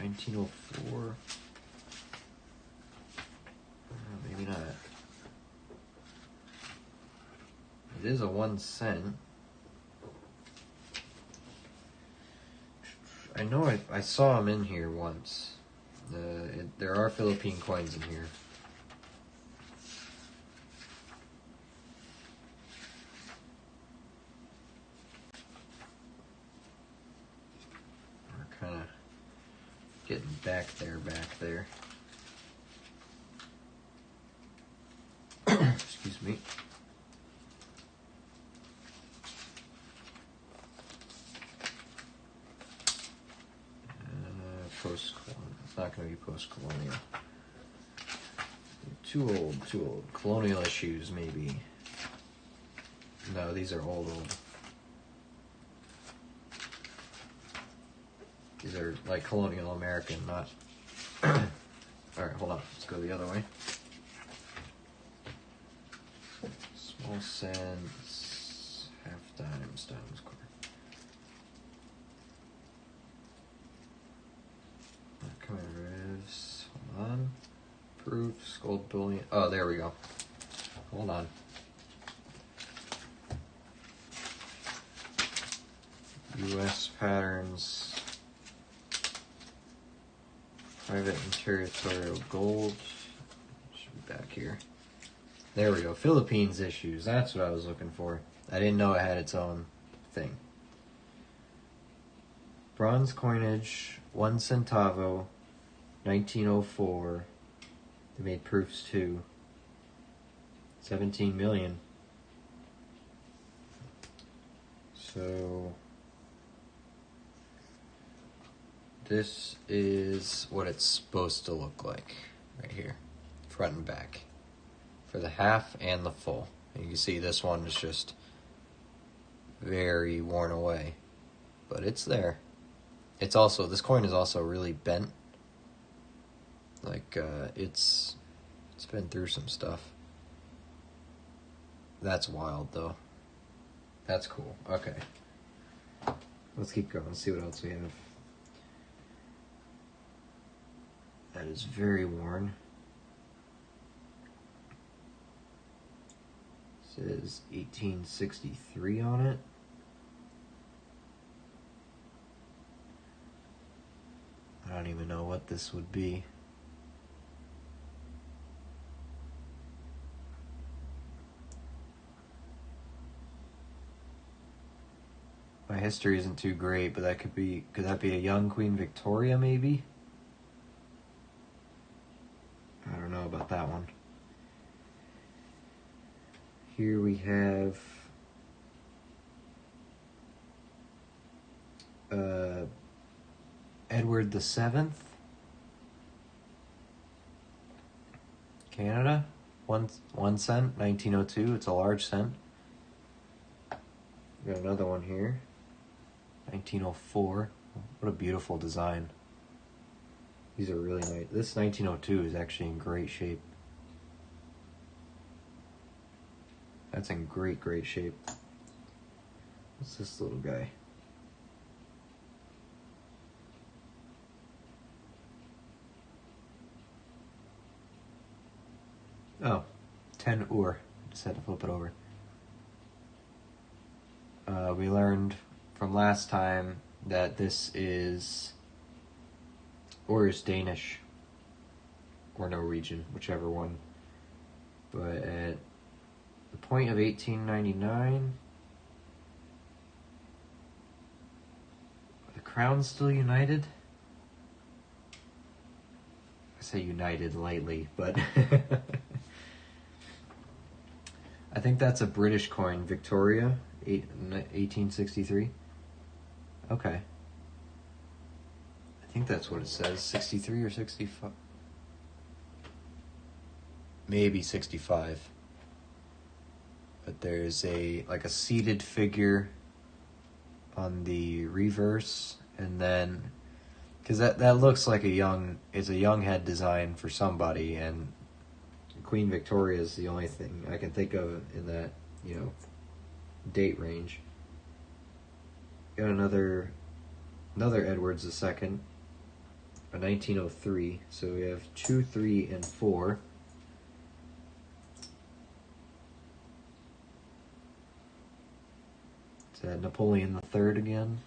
$1904. Maybe not. It is a 1 cent. I know I saw them in here once. There are Philippine coins in here. We're kind of getting back there. Excuse me. Post-colonial. It's not going to be post-colonial. Too old. Colonial issues, maybe. No, these are old. These are like colonial American, not... Alright, hold on. Let's go the other way. Small cents, half dimes, quarter. Commemorations. Hold on. Proofs, gold bullion. Oh, there we go. Hold on. U.S. patterns. Private and territorial gold. Should be back here. There we go. Philippines issues. That's what I was looking for. I didn't know it had its own thing. Bronze coinage, 1 centavo, 1904. They made proofs too. 17 million. So this is what it's supposed to look like right here, front and back, for the half and the full. And you can see this one is just very worn away, but it's there. It's also, this coin is also really bent. Like, it's been through some stuff. That's wild, though. That's cool. Okay. Let's keep going. Let's see what else we have. That is very worn. It says 1863 on it. don't even know what this would be. My history isn't too great, but could that be a young Queen Victoria maybe? I don't know about that one. Here we have Edward the Seventh, Canada, 1 cent, 1902. It's a large cent. We got another one here, 1904. What a beautiful design. These are really nice. This 1902 is actually in great shape. That's in great shape. What's this little guy? Oh, 10 ur. Just had to flip it over. We learned from last time that this is Danish or Norwegian, whichever one. But at the point of 1899, the crown's still united. I say united lightly, but I think that's a British coin, Victoria, 1863. Okay. I think that's what it says, 63 or 65. Maybe 65. But there's a seated figure on the reverse, and then because that looks like it's a young head design for somebody, and Queen Victoria is the only thing I can think of in that, date range. Got another Edwards II, a 1903. So we have 2, 3, and 4. Is that Napoleon III again?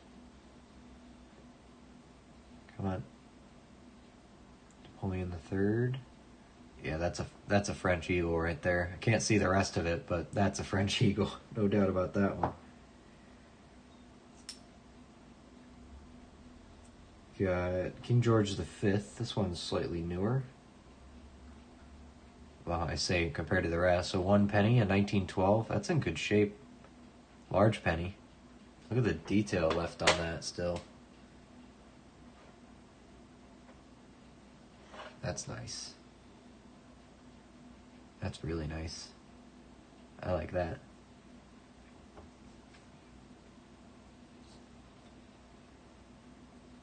Come on. Napoleon III. Yeah, that's a French eagle right there. I can't see the rest of it, but that's a French eagle. No doubt about that one. Got King George V. This one's slightly newer. Well, I say compared to the rest. So 1 penny in 1912. That's in good shape. Large penny. Look at the detail left on that still. That's nice. That's really nice. I like that.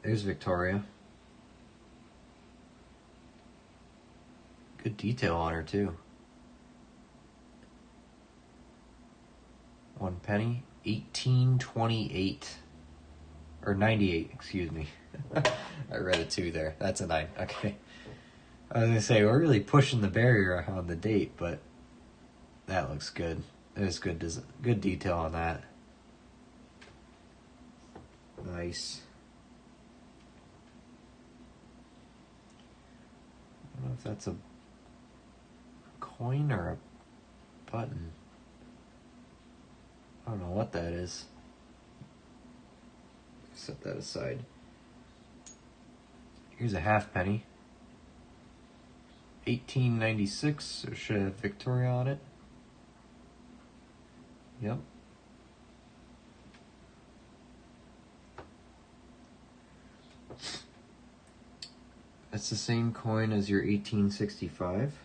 There's Victoria. Good detail on her too. 1 penny, 1828. Or 98, excuse me. I read a 2 there. That's a 9. Okay. I was going to say, we're really pushing the barrier on the date, but that looks good. There's good detail on that. Nice. I don't know if that's a coin or a button. I don't know what that is. Set that aside. Here's a halfpenny. 1896, so should have Victoria on it. Yep. That's the same coin as your 1865.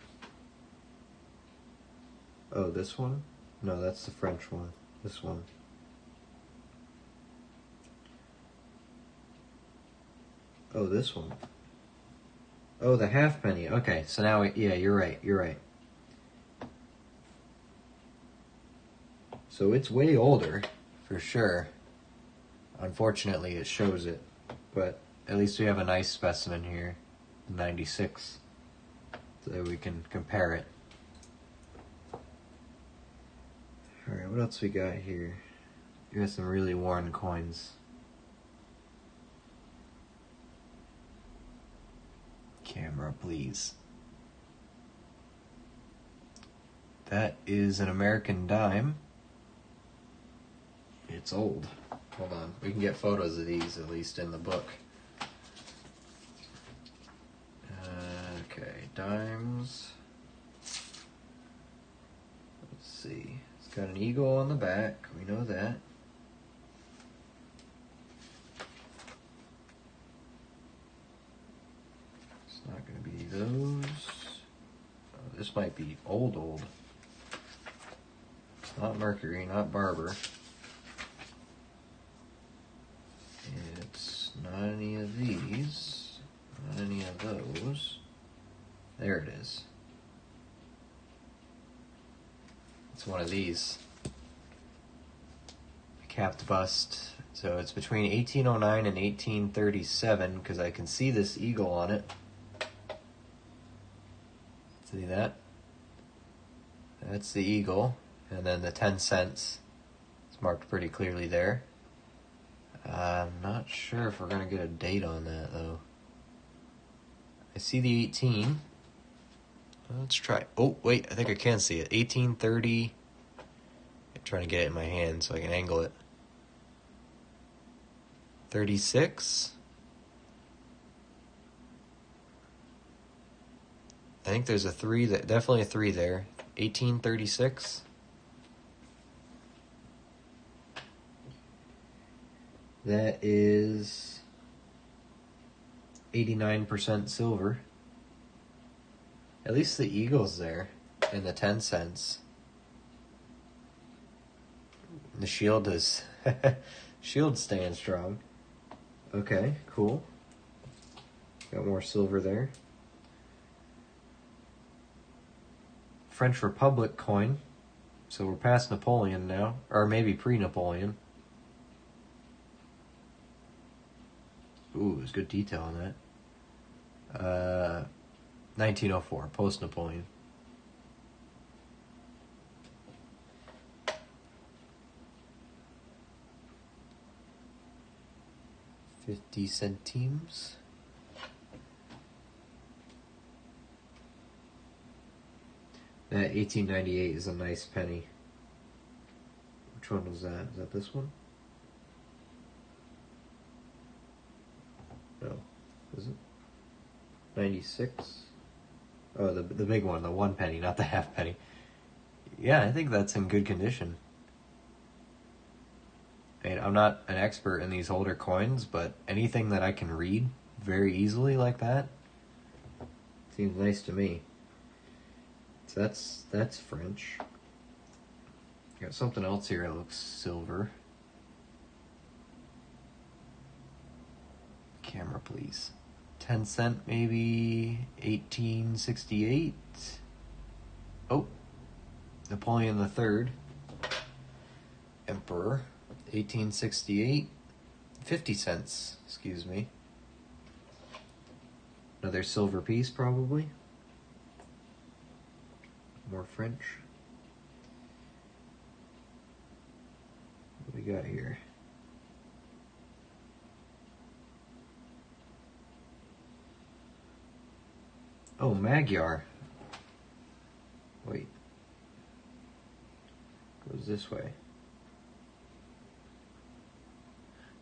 Oh, this one? No, that's the French one. This one. Oh, this one. Oh, the halfpenny. Okay, so now, yeah, you're right. So it's way older, for sure. Unfortunately, it shows it. But at least we have a nice specimen here, 96, so that we can compare it. Alright, what else we got here? We got some really worn coins. Camera, please. That is an American dime. It's old. Hold on. We can get photos of these, at least in the book. Okay, dimes. Let's see. It's got an eagle on the back. We know that. It's not going to be those. Oh, this might be old. It's not Mercury, not Barber. It's not any of these. Not any of those. There it is. It's one of these. A capped bust. So it's between 1809 and 1837 because I can see this eagle on it. See that? That's the eagle. And then the 10 cents. It's marked pretty clearly there. I'm not sure if we're going to get a date on that, though. I see the 18. Let's try. Oh, wait, I think I can see it. 1830. I'm trying to get it in my hand so I can angle it. 36. I think there's a 3, definitely a 3 there. 1836. That is 89% silver. At least the eagle's there in the 10 cents. The shield is shield's staying strong. Okay, cool. Got more silver there. French Republic coin. So we're past Napoleon now, or maybe pre-Napoleon. Ooh, there's good detail on that. 1904, post-Napoleon. $50 centimes. That 1898 is a nice penny. Which one was that? Is that this one? No. Is it? 96? Oh, the big one, the 1 penny, not the half penny. Yeah, I think that's in good condition. And I'm not an expert in these older coins, but anything that I can read very easily like that seems nice to me. So that's French. Got something else here that looks silver. Camera, please. 10 cent, maybe 1868. Oh, Napoleon III, Emperor, 1868. 50 cents, excuse me. Another silver piece, probably. More French. What do we got here? Oh, Magyar. Wait. Goes this way.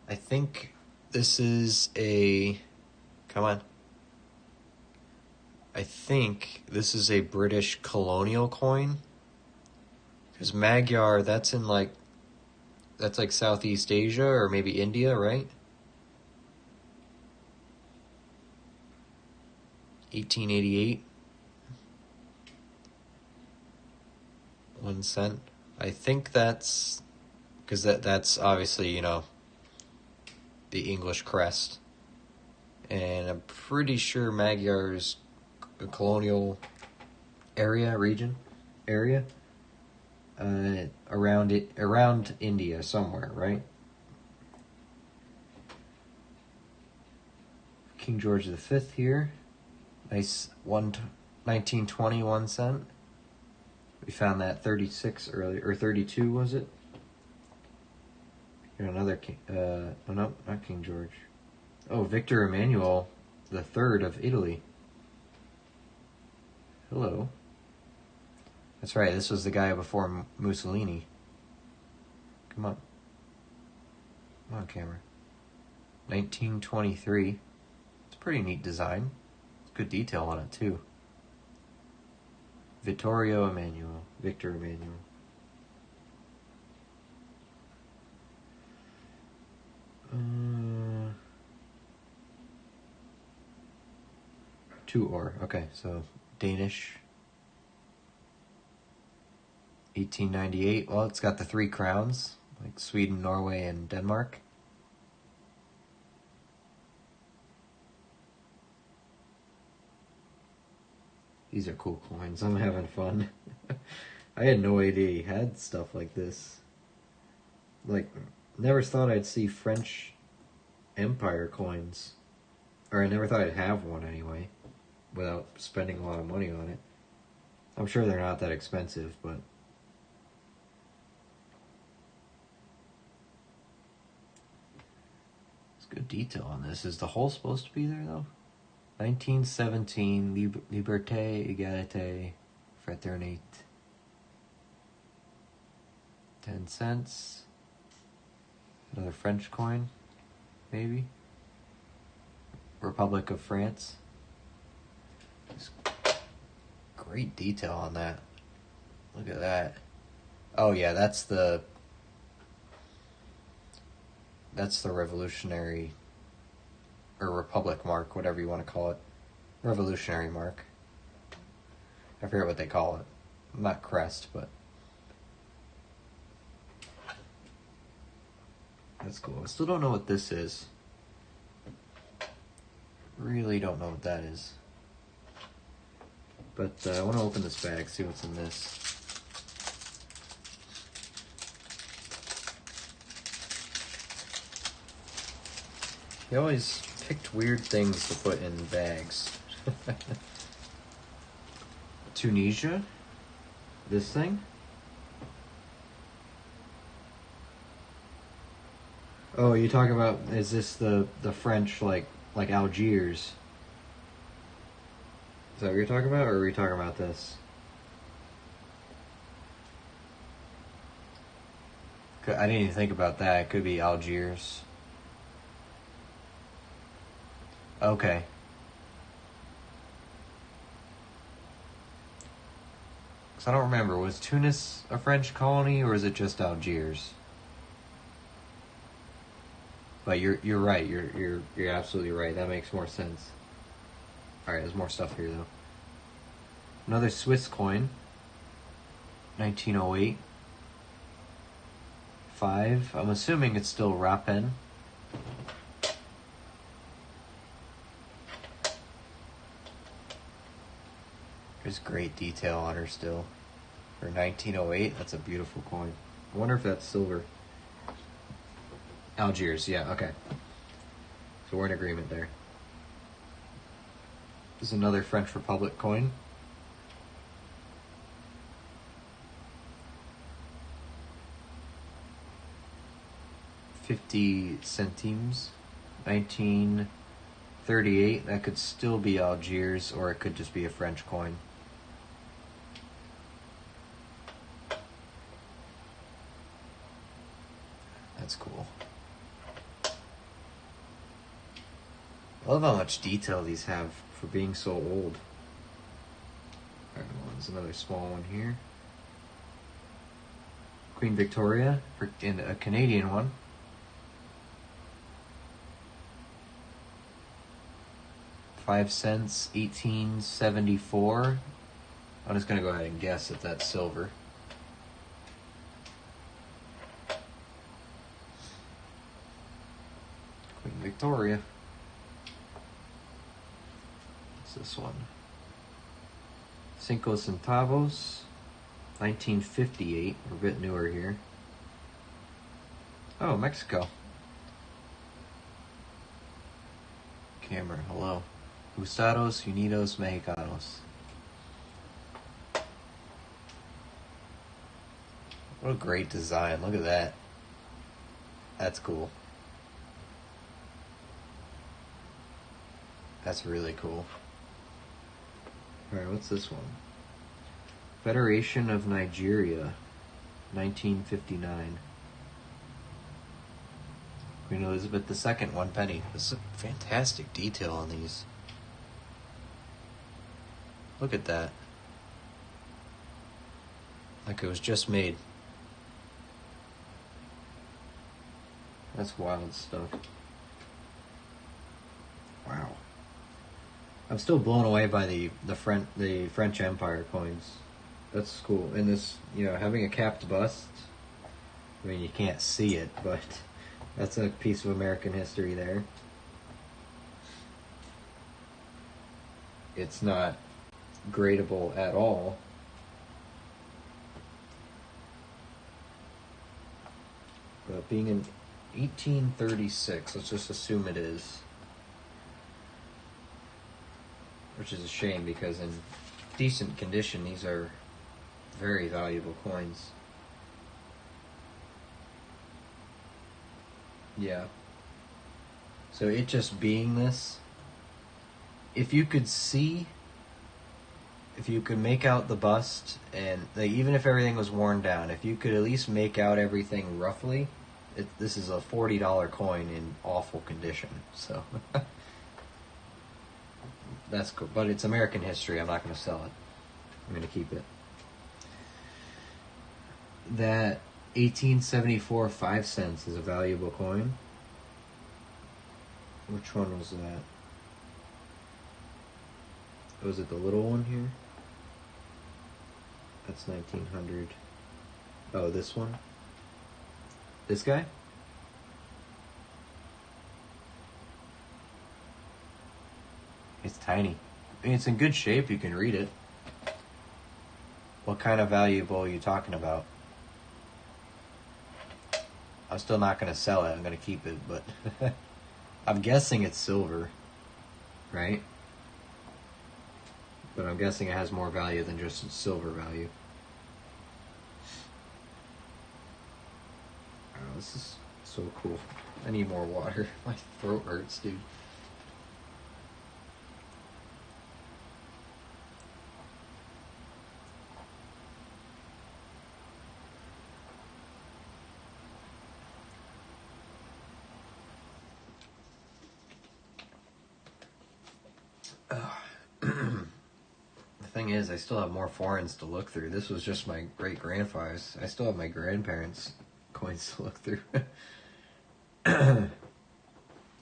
I think this is a... Come on. I think this is a British colonial coin. Because Magyar, that's like Southeast Asia or maybe India, right? 1888. 1 cent. I think that's because that's obviously, the English crest. And I'm pretty sure Magyar's a colonial region around India somewhere, right? King George V here. Nice 1920 1 cent. We found that 36 earlier, or 32 was it? Here another king. Oh no, not King George. Oh, Victor Emmanuel III of Italy. Hello. That's right, this was the guy before Mussolini. Come on. Come on, camera. 1923. It's a pretty neat design. It's good detail on it, too. Victor Emmanuel. 2 or. Okay, so Danish. 1898. Well, it's got the 3 crowns, like Sweden, Norway, and Denmark. These are cool coins. I'm having fun. I had no idea he had stuff like this. Like, never thought I'd see French Empire coins. Or I never thought I'd have one anyway, without spending a lot of money on it. I'm sure they're not that expensive, but... It's good detail on this. Is the hole supposed to be there, though? 1917, Liberté, Égalité, Fraternité. 10 cents. Another French coin, maybe. Republic of France. Just great detail on that. Look at that. Oh yeah, that's the revolutionary or republic mark, whatever you want to call it. Revolutionary mark. I forget what they call it. Not crest, but that's cool. I still don't know what this is. Really don't know what that is. But I want to open this bag, see what's in this. He always picked weird things to put in bags. Tunisia? This thing? Oh, you talking about, is this the French, like Algiers? Is that what you're talking about, or are we talking about this? I didn't even think about that. It could be Algiers. Okay. Because I don't remember. Was Tunis a French colony, or is it just Algiers? But you're right. You're absolutely right. That makes more sense. All right, there's more stuff here though. Another Swiss coin. 1908. 5. I'm assuming it's still Rappen. There's great detail on her still. For 1908, that's a beautiful coin. I wonder if that's silver. Algiers, yeah, okay. So we're in agreement there. This is another French Republic coin. $50 centimes. 1938. That could still be Algiers, or it could just be a French coin. That's cool. I love how much detail these have for being so old. Alright, well, there's another small one here. Queen Victoria, in a Canadian one. $0.05, 1874. I'm just gonna go ahead and guess if that's silver. Queen Victoria. What's this one? 5 centavos. 1958. We're a bit newer here. Oh, Mexico. Camera, hello. Usados Unidos Mexicanos. What a great design. Look at that. That's cool. That's really cool. Alright, what's this one? Federation of Nigeria, 1959. Queen Elizabeth II, 1 penny. This is a fantastic detail on these. Look at that. Like it was just made. That's wild stuff. Wow. I'm still blown away by the French Empire coins. That's cool. And this, having a capped bust, I mean, you can't see it, but that's a piece of American history there. It's not gradable at all. But being in 1836, let's just assume it is. Which is a shame because in decent condition, these are very valuable coins. Yeah. So it just being this, if you could make out the bust, and even if everything was worn down, if you could at least make out everything roughly, this is a $40 coin in awful condition. So that's cool. But it's American history. I'm not going to sell it. I'm going to keep it. That 1874 5 cents is a valuable coin. Which one was that? Was it the little one here? That's 1900. Oh, this one? This guy? It's tiny. I mean, it's in good shape. You can read it. What kind of valuable are you talking about? I'm still not going to sell it. I'm going to keep it, but I'm guessing it's silver, right? But I'm guessing it has more value than just its silver value. Oh, this is so cool. I need more water. My throat hurts, dude. The thing is, I still have more foreigns to look through. This was just my great-grandfather's. I still have my grandparents' coins to look through.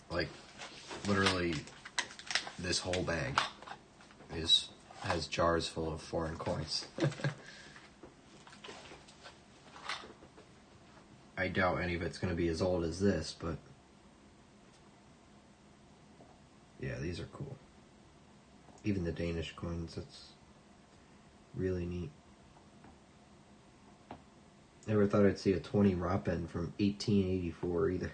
Like, literally, this whole bag has jars full of foreign coins. I doubt any of it's going to be as old as this, but yeah, these are cool. Even the Danish coins, that's really neat. Never thought I'd see a 20 Rappen from 1884 either.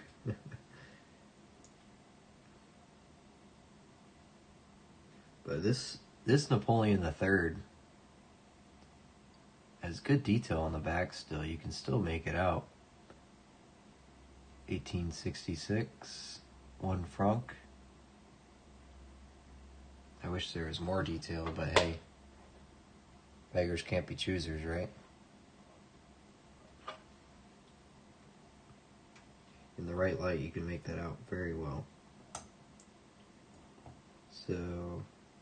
But this Napoleon III has good detail on the back still. You can still make it out. 1866, 1 franc. I wish there was more detail, but hey, beggars can't be choosers, right? In the right light, you can make that out very well. So,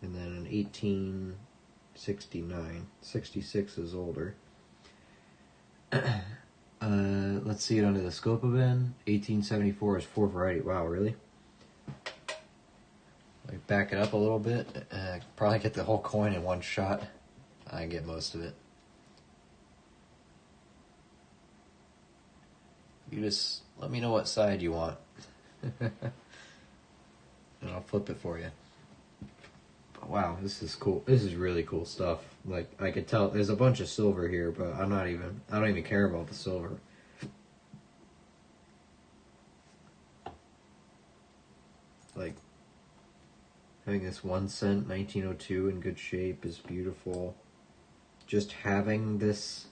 and then in 1869, 66 is older. Let's see it under the scope of it. 1874 is 4 variety. Wow, really? Like back it up a little bit. Probably get the whole coin in one shot. I get most of it. You just let me know what side you want. And I'll flip it for you. But wow, this is cool. This is really cool stuff. Like, I could tell there's a bunch of silver here, but I don't even care about the silver. Like, having this 1 cent 1902 in good shape is beautiful. Just having this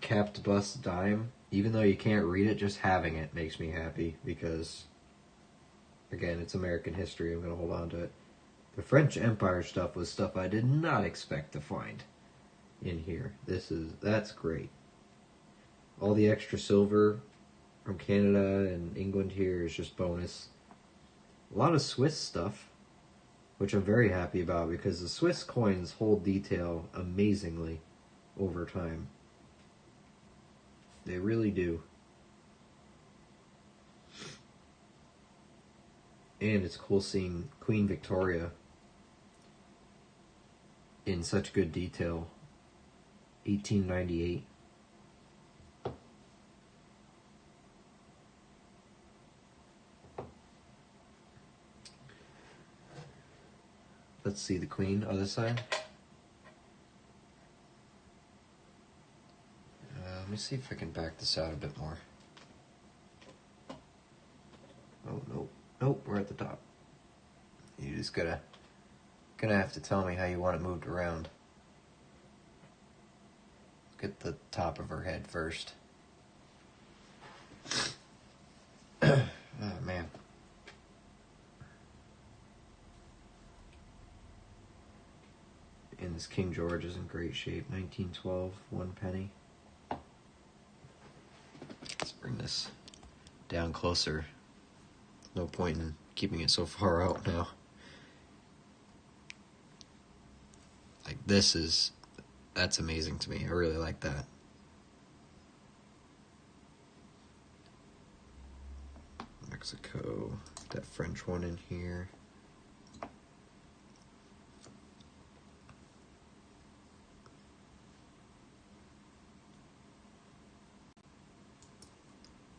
capped bust dime, even though you can't read it, just having it makes me happy because, again, it's American history. I'm going to hold on to it. The French Empire stuff was stuff I did not expect to find in here. That's great. All the extra silver from Canada and England here is just bonus. A lot of Swiss stuff, which I'm very happy about because the Swiss coins hold detail amazingly over time. They really do. And it's cool seeing Queen Victoria in such good detail. 1898. Let's see the Queen, other side. Let me see if I can back this out a bit more. Oh, nope, we're at the top. You just gonna have to tell me how you want it moved around. Get the top of her head first. Oh, man. And this King George is in great shape. 1912, 1 penny. Let's bring this down closer. No point in keeping it so far out now. Like, that's amazing to me. I really like that. Mexico, that French one in here.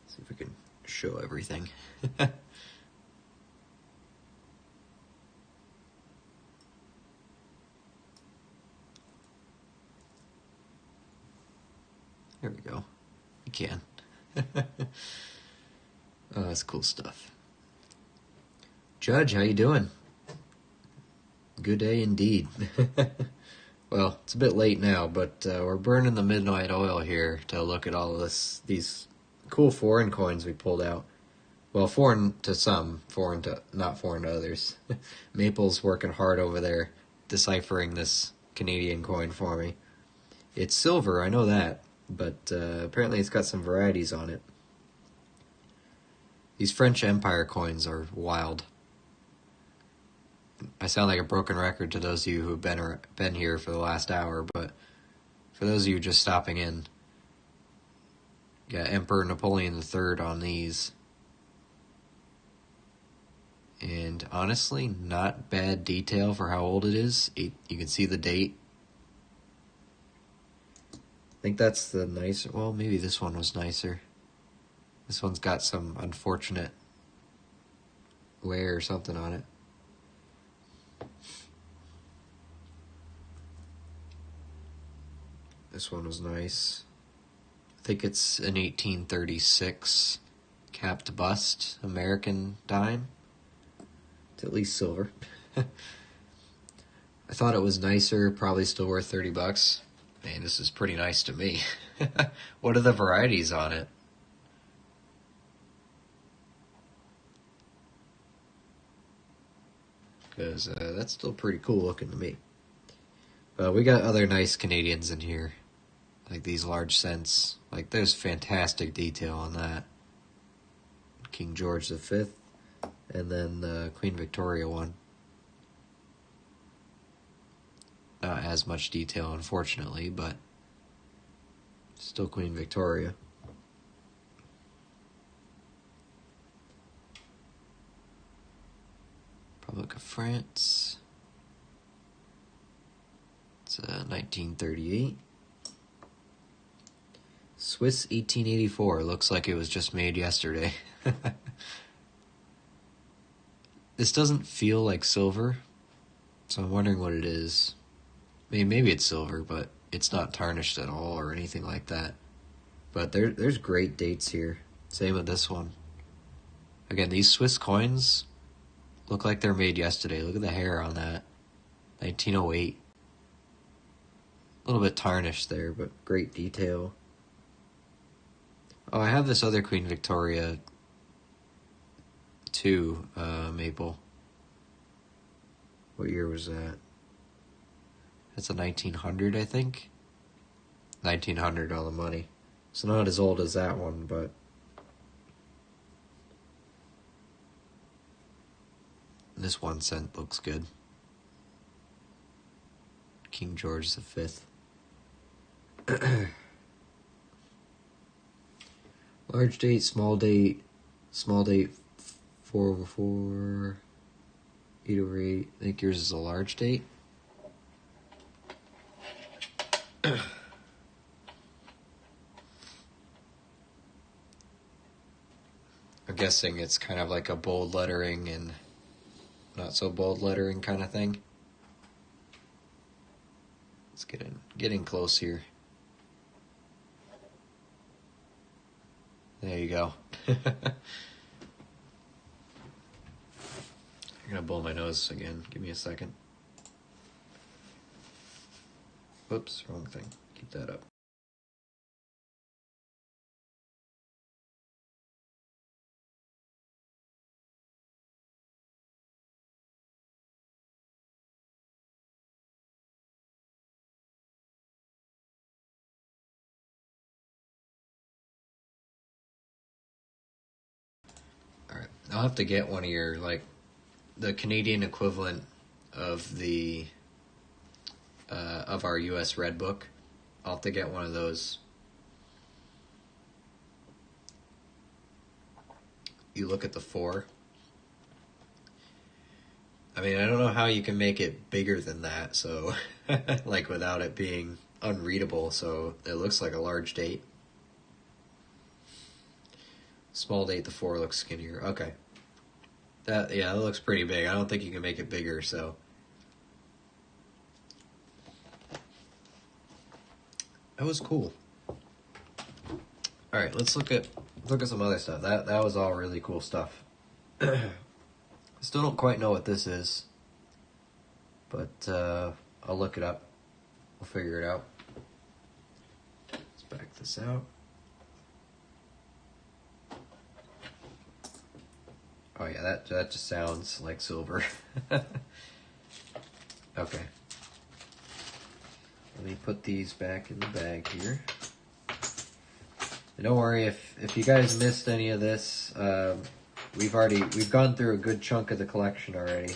See if we can show everything. There we go. You can. Oh, that's cool stuff. Judge, how you doing? Good day indeed. Well, it's a bit late now, but we're burning the midnight oil here to look at all of these cool foreign coins we pulled out. Well, foreign to some, not foreign to others. Maple's working hard over there deciphering this Canadian coin for me. It's silver, I know that, but apparently it's got some varieties on it. These French Empire coins are wild. I sound like a broken record to those of you who have been here for the last hour, but for those of you just stopping in, got Emperor Napoleon III on these. And honestly, not bad detail for how old it is. You can see the date. I think that's the nicer, well, maybe this one was nicer. This one's got some unfortunate wear or something on it. This one was nice. I think it's an 1836 capped bust American dime. It's at least silver. I thought it was nicer, probably still worth $30. Man, this is pretty nice to me. What are the varieties on it? Because that's still pretty cool looking to me. We got other nice Canadians in here, like these large cents. Like, there's fantastic detail on that. King George V, and then the Queen Victoria one. Not as much detail, unfortunately, but still Queen Victoria. Republic of France. It's 1938. Swiss 1884. Looks like it was just made yesterday. This doesn't feel like silver, so I'm wondering what it is. I mean, maybe it's silver, but it's not tarnished at all or anything like that. But there's great dates here. Same with this one. Again, these Swiss coins look like they're made yesterday. Look at the hair on that. 1908. A little bit tarnished there, but great detail. Oh, I have this other Queen Victoria too, Maple. What year was that? That's a 1900, I think. 1900 on the money. So not as old as that one, but this 1 cent looks good. King George V. Large date, small date, 4/4, 8/8. I think yours is a large date. I'm guessing it's kind of like a bold lettering and not so bold lettering kind of thing. Let's get in close here. There you go. I'm gonna blow my nose again. Give me a second. Whoops, wrong thing. Keep that up. Alright, I'll have to get one of your, like, the Canadian equivalent of the, of our US Red Book. I'll have to get one of those. You look at the 4. I mean, I don't know how you can make it bigger than that, so, like, without it being unreadable, so it looks like a large date. Small date, the 4 looks skinnier. Okay. That looks pretty big. I don't think you can make it bigger, so. That was cool. Alright, let's look at some other stuff. That was all really cool stuff. Still don't quite know what this is, but I'll look it up. We'll figure it out. Let's back this out. Oh yeah, that just sounds like silver. Okay. Let me put these back in the bag here. And don't worry if you guys missed any of this. We've gone through a good chunk of the collection already.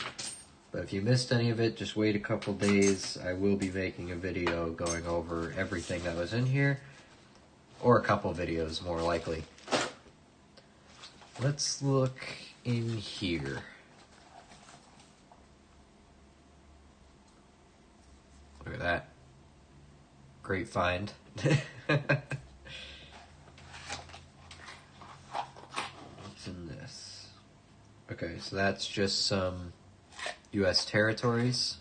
But if you missed any of it, just wait a couple days. I will be making a video going over everything that was in here, or a couple videos more likely. Let's look in here. Look at that. Great find. What's in this? Okay, so that's just some U.S. territories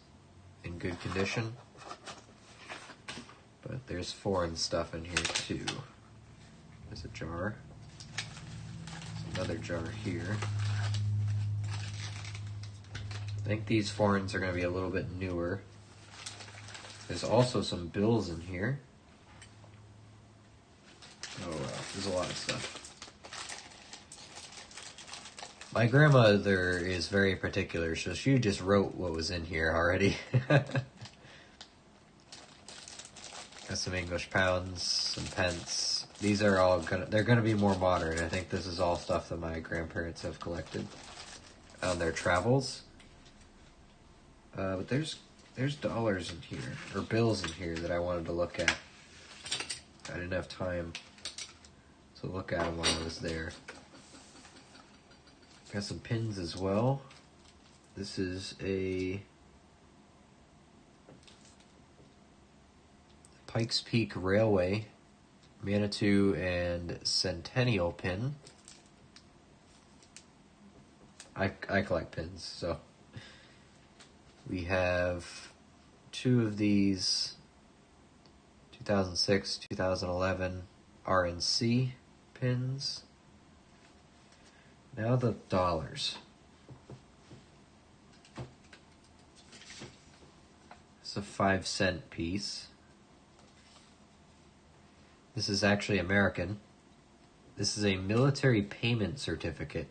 in good condition. But there's foreign stuff in here too. There's a jar. There's another jar here. I think these foreigns are going to be a little bit newer. There's also some bills in here. Oh wow, there's a lot of stuff. My grandmother is very particular, so she just wrote what was in here already. Got some English pounds, some pence. These are all they're gonna be more modern. I think this is all stuff that my grandparents have collected on their travels. But there's dollars in here, or bills in here that I wanted to look at. I didn't have time to look at them while I was there. Got some pins as well. This is a Pikes Peak Railway Manitou and Centennial pin. I collect pins, so. We have 2 of these 2006, 2011 RNC pins. Now the dollars. It's a 5-cent piece. This is actually American. This is a military payment certificate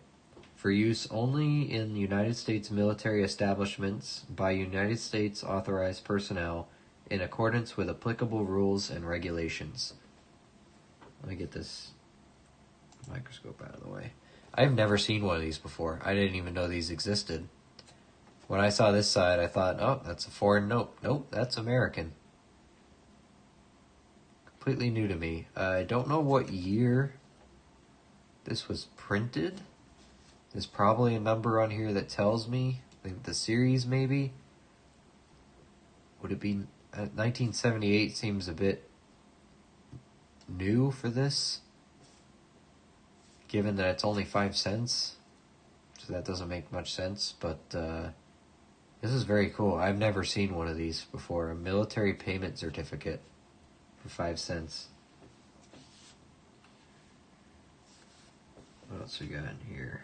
for use only in United States military establishments by United States authorized personnel in accordance with applicable rules and regulations. Let me get this microscope out of the way. I've never seen one of these before. I didn't even know these existed. When I saw this side, I thought, oh, that's a foreign note. Nope, that's American. Completely new to me. I don't know what year this was printed. There's probably a number on here that tells me. The series, maybe. Would it be... 1978 seems a bit new for this, given that it's only 5 cents. So that doesn't make much sense, but this is very cool. I've never seen one of these before. A military payment certificate for 5 cents. What else we got in here?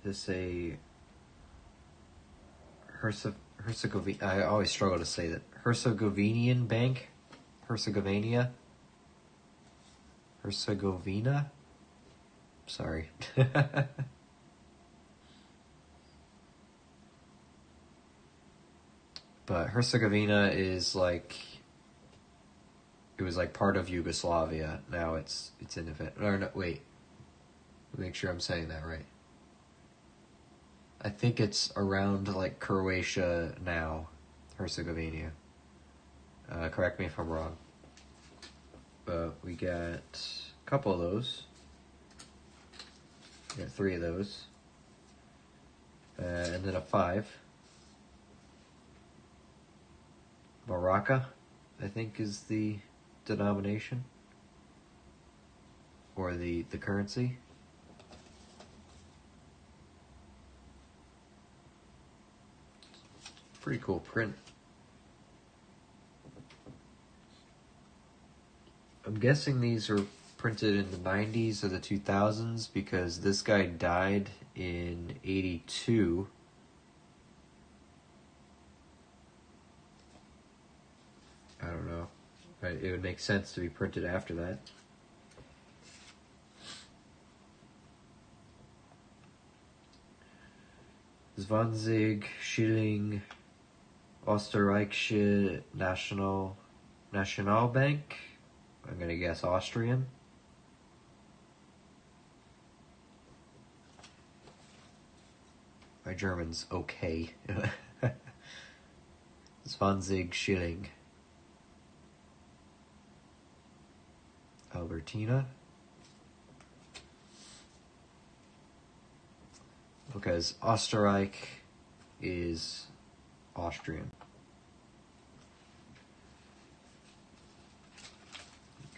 This a Herzegovina. I always struggle to say that. Herzegovinian bank? Herzegovina? Herzegovina? Sorry. But Herzegovina is like... It was like part of Yugoslavia. Now it's independent. Or no, wait. Make sure I'm saying that right. I think it's around like Croatia now, Herzegovina. Correct me if I'm wrong. But we got a couple of those. We got 3 of those. And then a 5. Maraca, I think, is the denomination. Or the currency. Pretty cool print. I'm guessing these are printed in the 90s or the 2000s because this guy died in 82. I don't know. It would make sense to be printed after that. Zwanzig, Schilling, Österreichische Nationalbank. I'm going to guess Austrian. My German's okay. 20 Schilling. Albertina. Because Österreich is Austrian.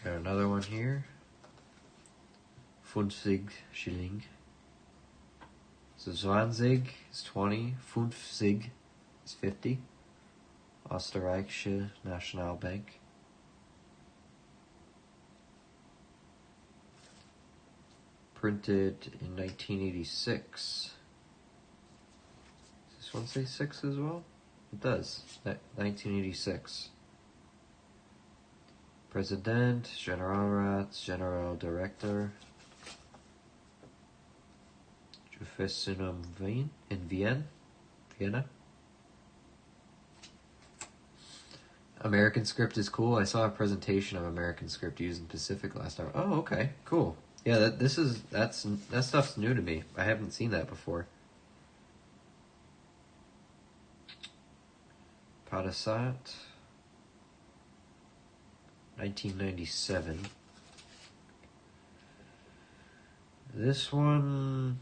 Got another one here. 50 Schilling. So 20 is 20. 50 is 50. Österreichische Nationalbank. Printed in 1986. Does this one say 6 as well? It does. 1986. President, Generalrat, General Director. Professionum in Vienna. American script is cool. I saw a presentation of American script used in Pacific last time. Oh, okay, cool. Yeah, that stuff's new to me. I haven't seen that before. Parasat, 1997. This one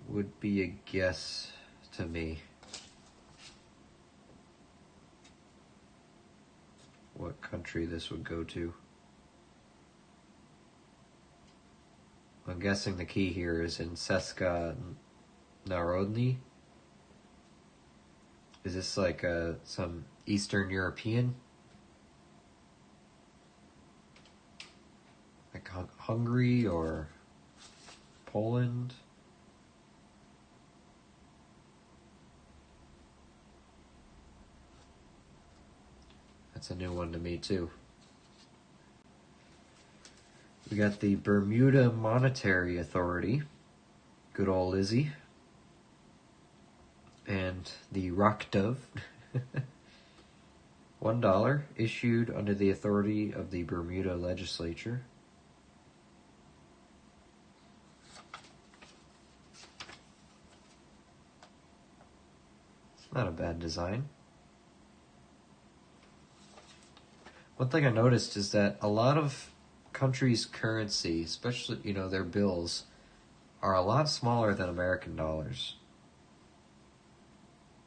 would be a guess to me. What country this would go to. I'm guessing the key here is in Seska Narodny. Is this like some Eastern European? Like Hungary or Poland? That's a new one to me too. We got the Bermuda Monetary Authority, good old Lizzie, and the Rock Dove, $1, issued under the authority of the Bermuda legislature. It's not a bad design. One thing I noticed is that a lot of countries' currency, especially, their bills, are a lot smaller than American dollars.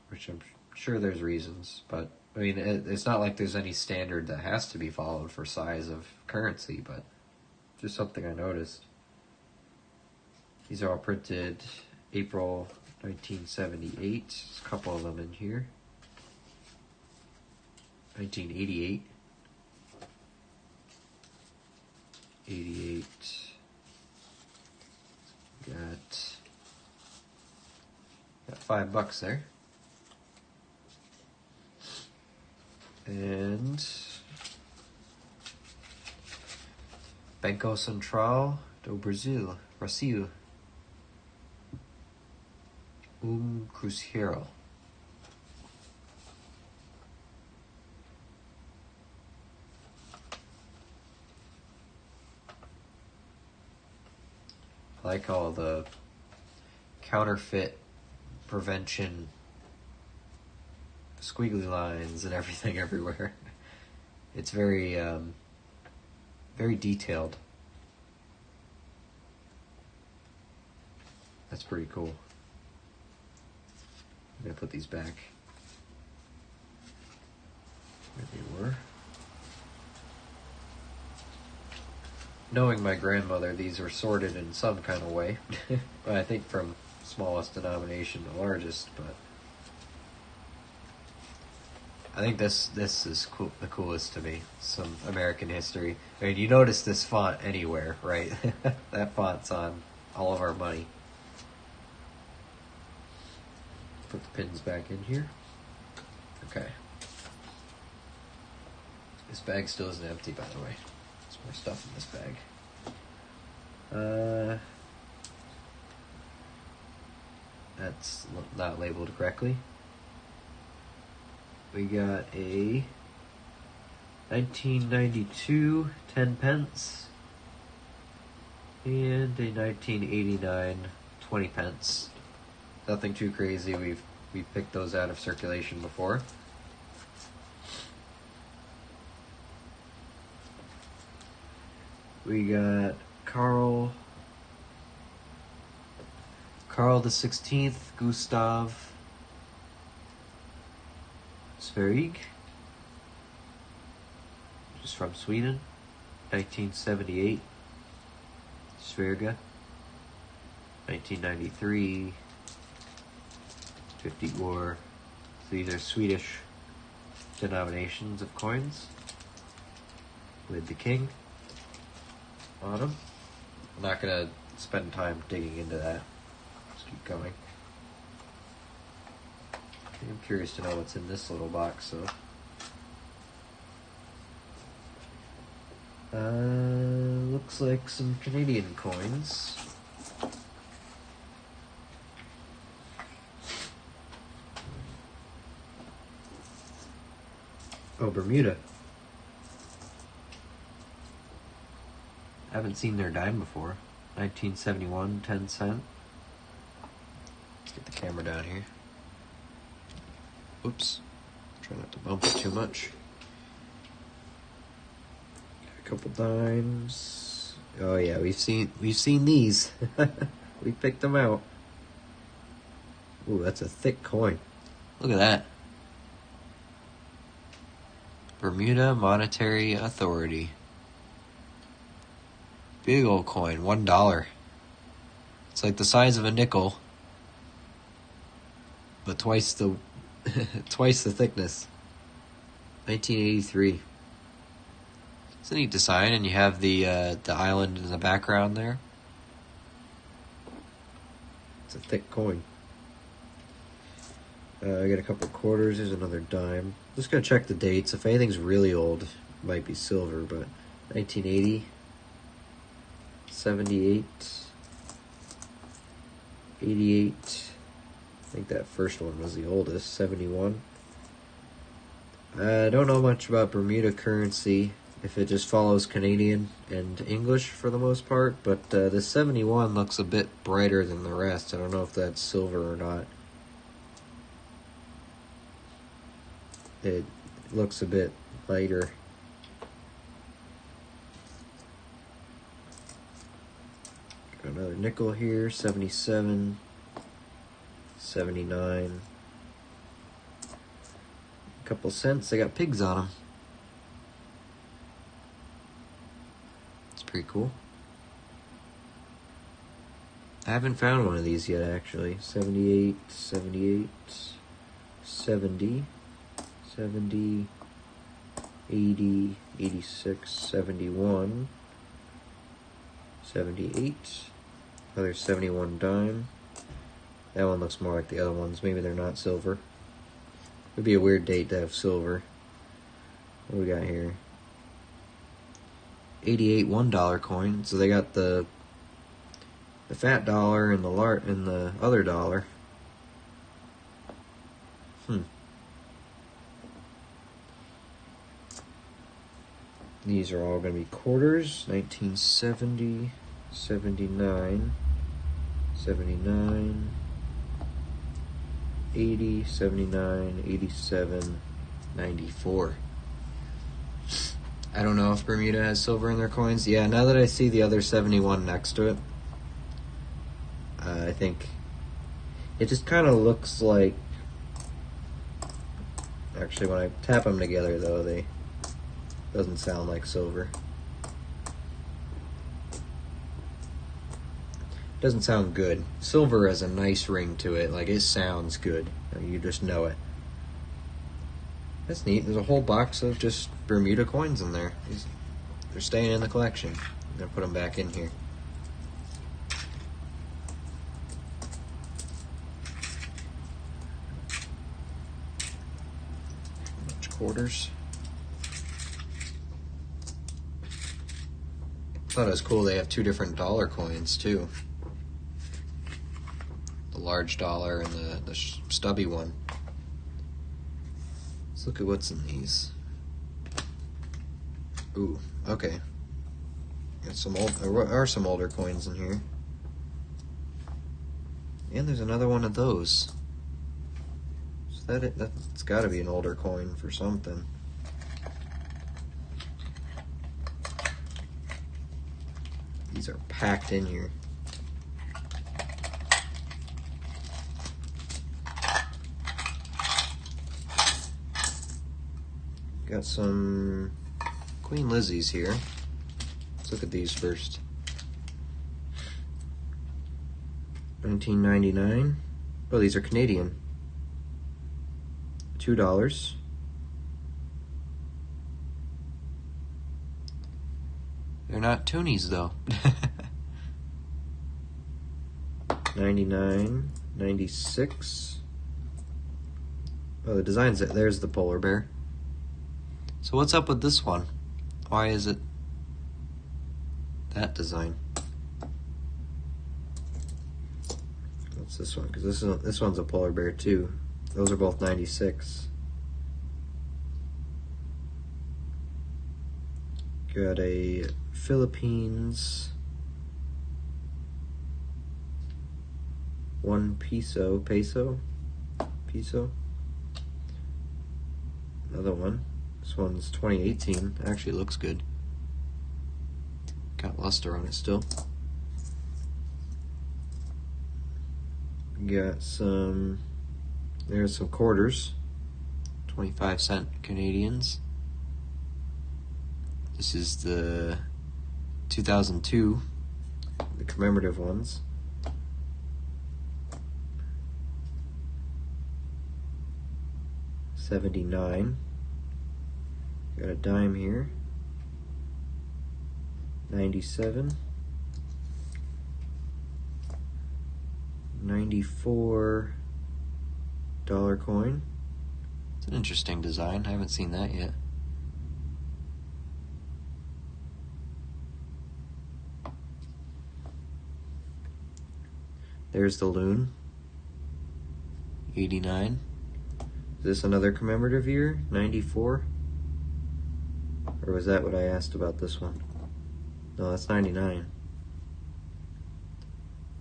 Which I'm sure there's reasons, but I mean, it's not like there's any standard that has to be followed for size of currency, but just something I noticed. These are all printed April 1978. There's a couple of them in here. 1988. 88. Got $5 there. And Banco Central do Brasil, Cruzeiro. I like all the counterfeit prevention squiggly lines and everything everywhere. It's very, very detailed. That's pretty cool. I'm gonna put these back where they were. Knowing my grandmother, these are sorted in some kind of way. But I think from smallest denomination to largest, but I think this is cool, the coolest to me. Some American history. I mean, you notice this font anywhere, right? That font's on all of our money. Put the pins back in here. Okay. This bag still isn't empty, by the way. There's more stuff in this bag. That's not labeled correctly. We got a 1992 10 pence and a 1989 20 pence. Nothing too crazy. We've picked those out of circulation before. We got Carl the 16th, Gustav Sverige, which is from Sweden, 1978. Sverige, 1993. 50 or. So these are Swedish denominations of coins with the king on them. I'm not going to spend time digging into that. Just keep going. I'm curious to know what's in this little box, so. Looks like some Canadian coins. Oh, Bermuda. I haven't seen their dime before. 1971, 10 cent. Let's get the camera down here. Oops. Try not to bump it too much. Got a couple dimes. Oh yeah, we've seen these. We picked them out. Ooh, that's a thick coin. Look at that. Bermuda Monetary Authority. Big old coin, $1. It's like the size of a nickel, but twice the thickness. 1983. It's a neat design, and you have the island in the background there. It's a thick coin. I got a couple quarters. There's another dime. Just gonna check the dates. If anything's really old, it might be silver, but 1980. 78, 88. I think that first one was the oldest, 71. I don't know much about Bermuda currency, if it just follows Canadian and English for the most part, but the 71 looks a bit brighter than the rest. I don't know if that's silver or not. It looks a bit lighter. Got another nickel here, 77, 79. A couple cents, they got pigs on them. It's pretty cool. I haven't found one of these yet, actually. 78, 78, 70, 70, 80, 86, 71, 78, another 71 dime. That one looks more like the other ones. Maybe they're not silver. Would be a weird date to have silver. What do we got here? 88 $1 coin. So they got the fat dollar and the other dollar. These are all going to be quarters. 1970, 79, 79, 80, 79, 87, 94. I don't know if Bermuda has silver in their coins. Yeah, now that I see the other 71 next to it, I think it just kind of looks like... Actually, when I tap them together, though, they... Doesn't sound like silver. Doesn't sound good. Silver has a nice ring to it. Like, it sounds good. You just know it. That's neat. There's a whole box of just Bermuda coins in there. They're staying in the collection. I'm going to put them back in here. Much quarters. I thought it was cool they have two different dollar coins too. The large dollar and the stubby one. Let's look at what's in these. Ooh, okay. Got there are some older coins in here. And there's another one of those. So that's got to be an older coin for something. These are packed in here. Got some Queen Lizzie's here. Let's look at these first. 1999. Oh, these are Canadian. $2. They're not toonies, though. 99, 96. Oh, the design's there. There's the polar bear. So what's up with this one? Why is it that design? What's this one? Because this one's a polar bear too. Those are both 96. Got a Philippines 1 peso. Another one. This one's 2018. Actually looks good. Got luster on it still. Got some... There's some quarters. 25-cent Canadians. This is the 2002, the commemorative ones. $79. Got a dime here. 97. 94 dollar coin. It's an interesting design. I haven't seen that yet. There's the loon. 89. Is this another commemorative year? 94? Or was that what I asked about this one? No, that's 99.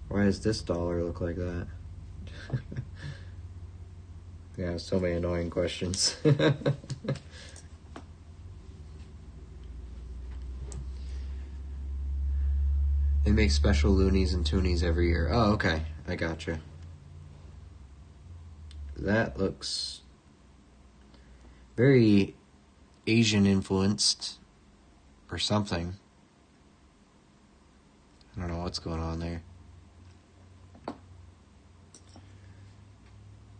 Why does this dollar look like that? Yeah, so many annoying questions. They make special loonies and toonies every year. Oh, okay. I gotcha. That looks very Asian influenced or something. I don't know what's going on there.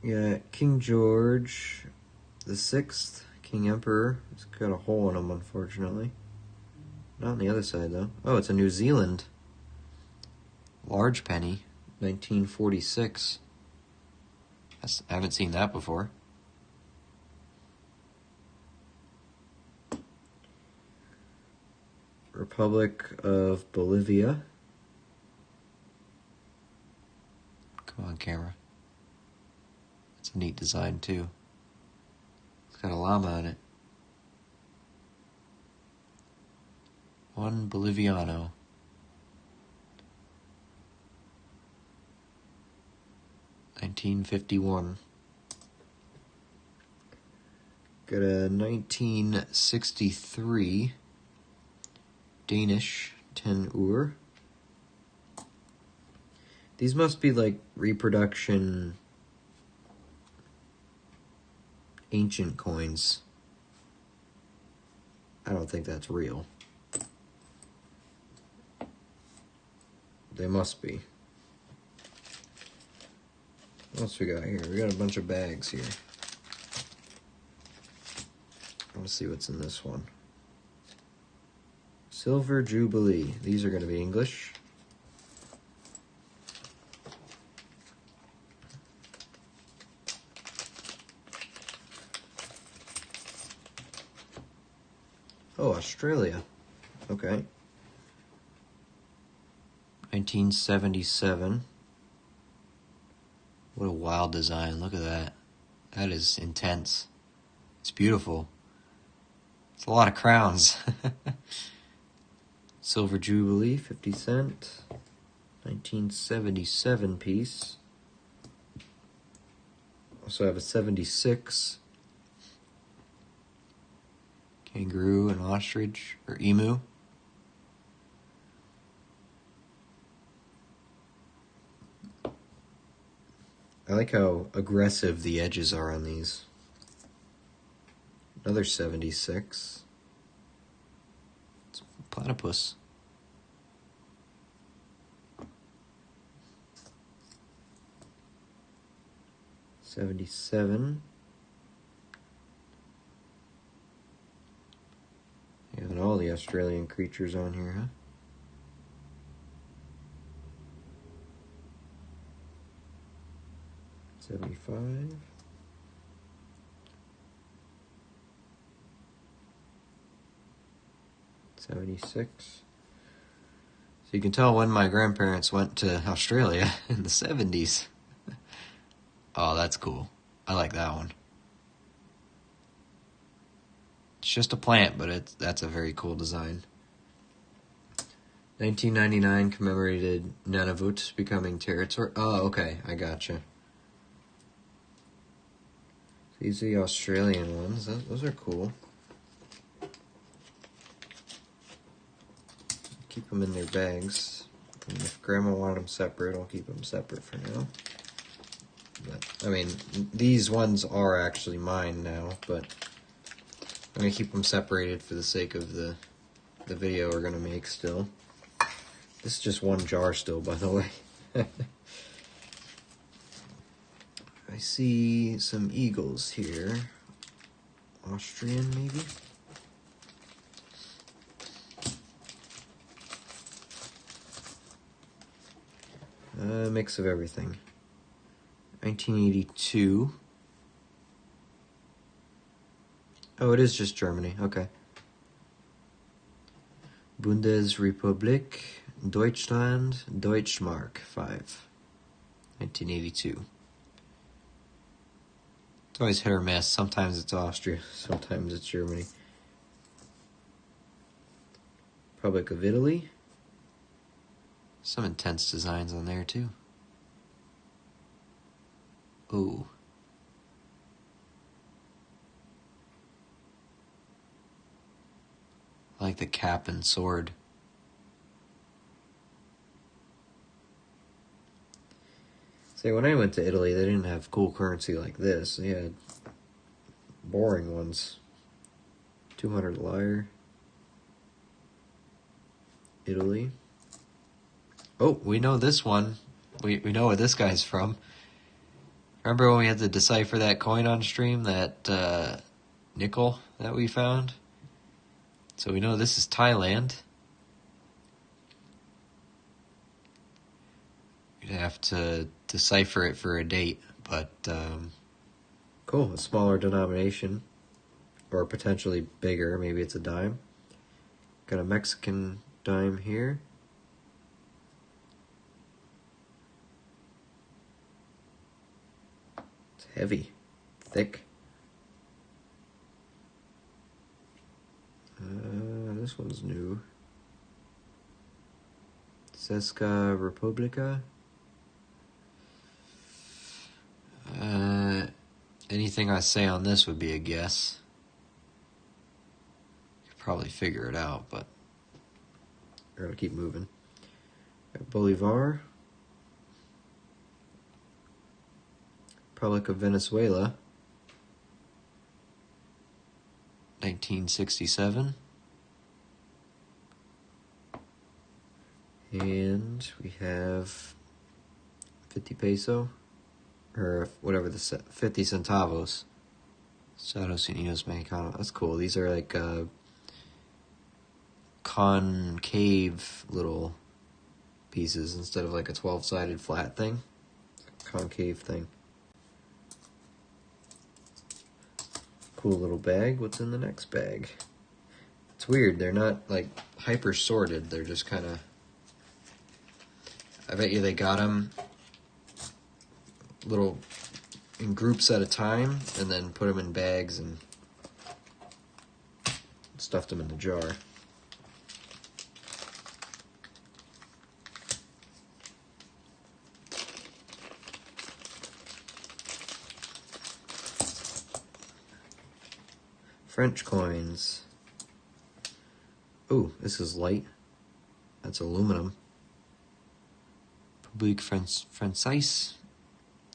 Yeah, King George the Sixth, King Emperor. It's got a hole in him, unfortunately. Not on the other side, though. Oh, it's a New Zealand large penny, 1946. I haven't seen that before. Republic of Bolivia. Come on, camera. It's a neat design, too. It's got a llama in it. One Boliviano. $1951. Got a 1963 Danish 10 ur. These must be like reproduction ancient coins. I don't think that's real. They must be. What else we got here? We got a bunch of bags here. Let's see what's in this one. Silver Jubilee. These are going to be English. Oh, Australia. Okay. 1977. What a wild design. Look at that. That is intense. It's beautiful. It's a lot of crowns. Silver Jubilee, 50 cent. 1977 piece. Also have a 76. Kangaroo and ostrich, or emu. I like how aggressive the edges are on these. Another 76. It's platypus. $77. Yeah, and all the Australian creatures on here, huh? $75. $76. So you can tell when my grandparents went to Australia in the 70s. Oh, that's cool. I like that one. It's just a plant, but that's a very cool design. 1999 commemorated Nunavut becoming territory. Oh, okay, I gotcha. These are the Australian ones. Those are cool. Keep them in their bags. And if Grandma wanted them separate, I'll keep them separate for now. But, I mean, these ones are actually mine now, but I'm going to keep them separated for the sake of the video we're going to make still. This is just one jar still, by the way. I see some eagles here. Austrian, maybe? A mix of everything. 1982. Oh, it is just Germany. Okay. Bundesrepublik Deutschland Deutschmark 5. 1982. It's always hit or miss. Sometimes it's Austria, sometimes it's Germany. Republic of Italy. Some intense designs on there too. Ooh. I like the cap and sword. See, when I went to Italy, they didn't have cool currency like this. They had boring ones. 200 lire. Italy. Oh, we know this one. We know where this guy's from. Remember when we had to decipher that coin on stream, that nickel that we found? So we know this is Thailand. You'd have to decipher it for a date, but cool. A smaller denomination, or potentially bigger. Maybe it's a dime. Got a Mexican dime here. It's heavy, thick. This one's new. Česká republika. Anything I say on this would be a guess. Could probably figure it out, but we're gonna keep moving. Bolivar. Republic of Venezuela. 1967. And we have 50 peso, or whatever, the 50 centavos. Estados Unidos Mexicanos. That's cool. These are like concave little pieces instead of like a 12-sided flat thing. It's a concave thing. Cool little bag. What's in the next bag? It's weird. They're not like hyper sorted. They're just kind of... I bet you they got them little in groups at a time and then put them in bags and stuffed them in the jar. French coins. Ooh, this is light. That's aluminum. Publique Française,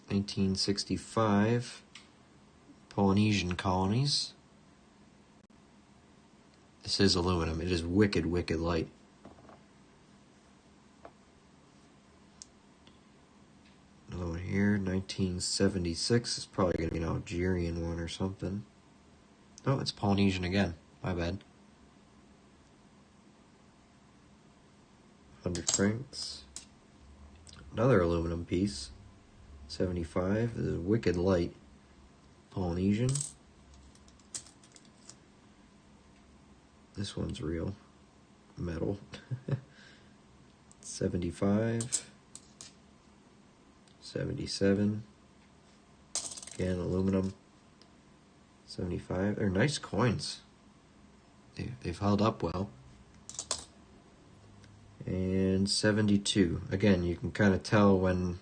1965. Polynesian colonies. This is aluminum. It is wicked, wicked light. Another one here, 1976. It's probably going to be an Algerian one or something. Oh, it's Polynesian again. My bad. 100 francs. Another aluminum piece. 75. This is wicked light. Polynesian. This one's real. Metal. 75. 77. Again, aluminum. 75. They're nice coins. They've held up well. And 72. Again, you can kind of tell when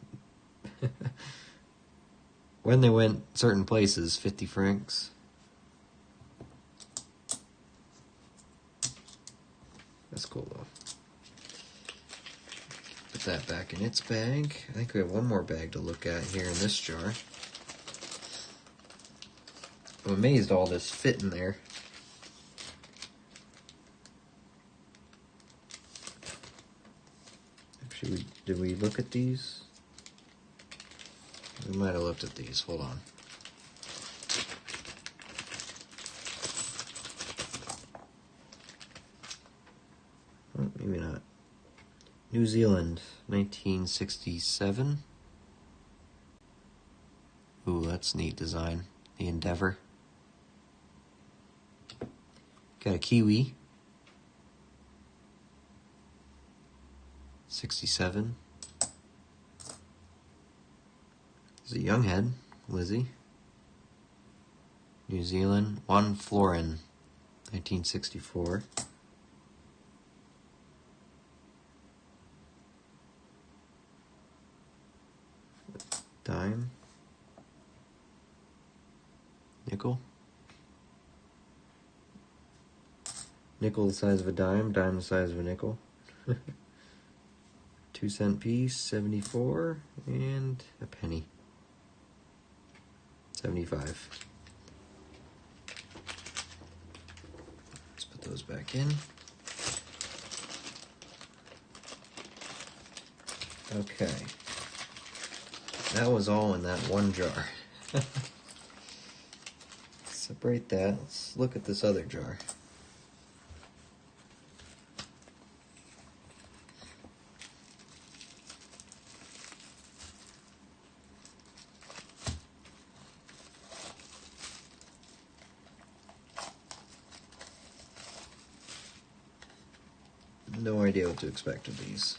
when they went certain places. 50 francs. That's cool though. Put that back in its bag. I think we have one more bag to look at here in this jar. I'm amazed all this fit in there. Did we look at these? We might have looked at these. Hold on. Oh, maybe not. New Zealand, 1967. Ooh, that's neat design. The Endeavour. Got a Kiwi. 67. It's a young head, Lizzie. New Zealand, 1 florin, 1964. Dime. Nickel. Nickel the size of a dime, dime the size of a nickel. 2-cent piece, 74, and a penny, 75. Let's put those back in. Okay. That was all in that one jar. Separate that. Let's look at this other jar. No idea what to expect of these.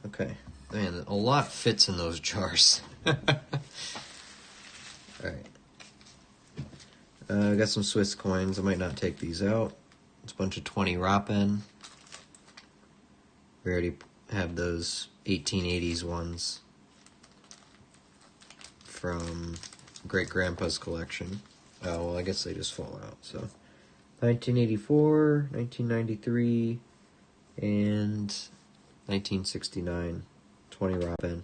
Okay. Man, a lot fits in those jars. Alright. I got some Swiss coins. I might not take these out. It's a bunch of 20 Rappen. We already have those 1880s ones from Great Grandpa's collection. Oh, well, I guess they just fall out. So, 1984, 1993, and 1969. 20 Rappen.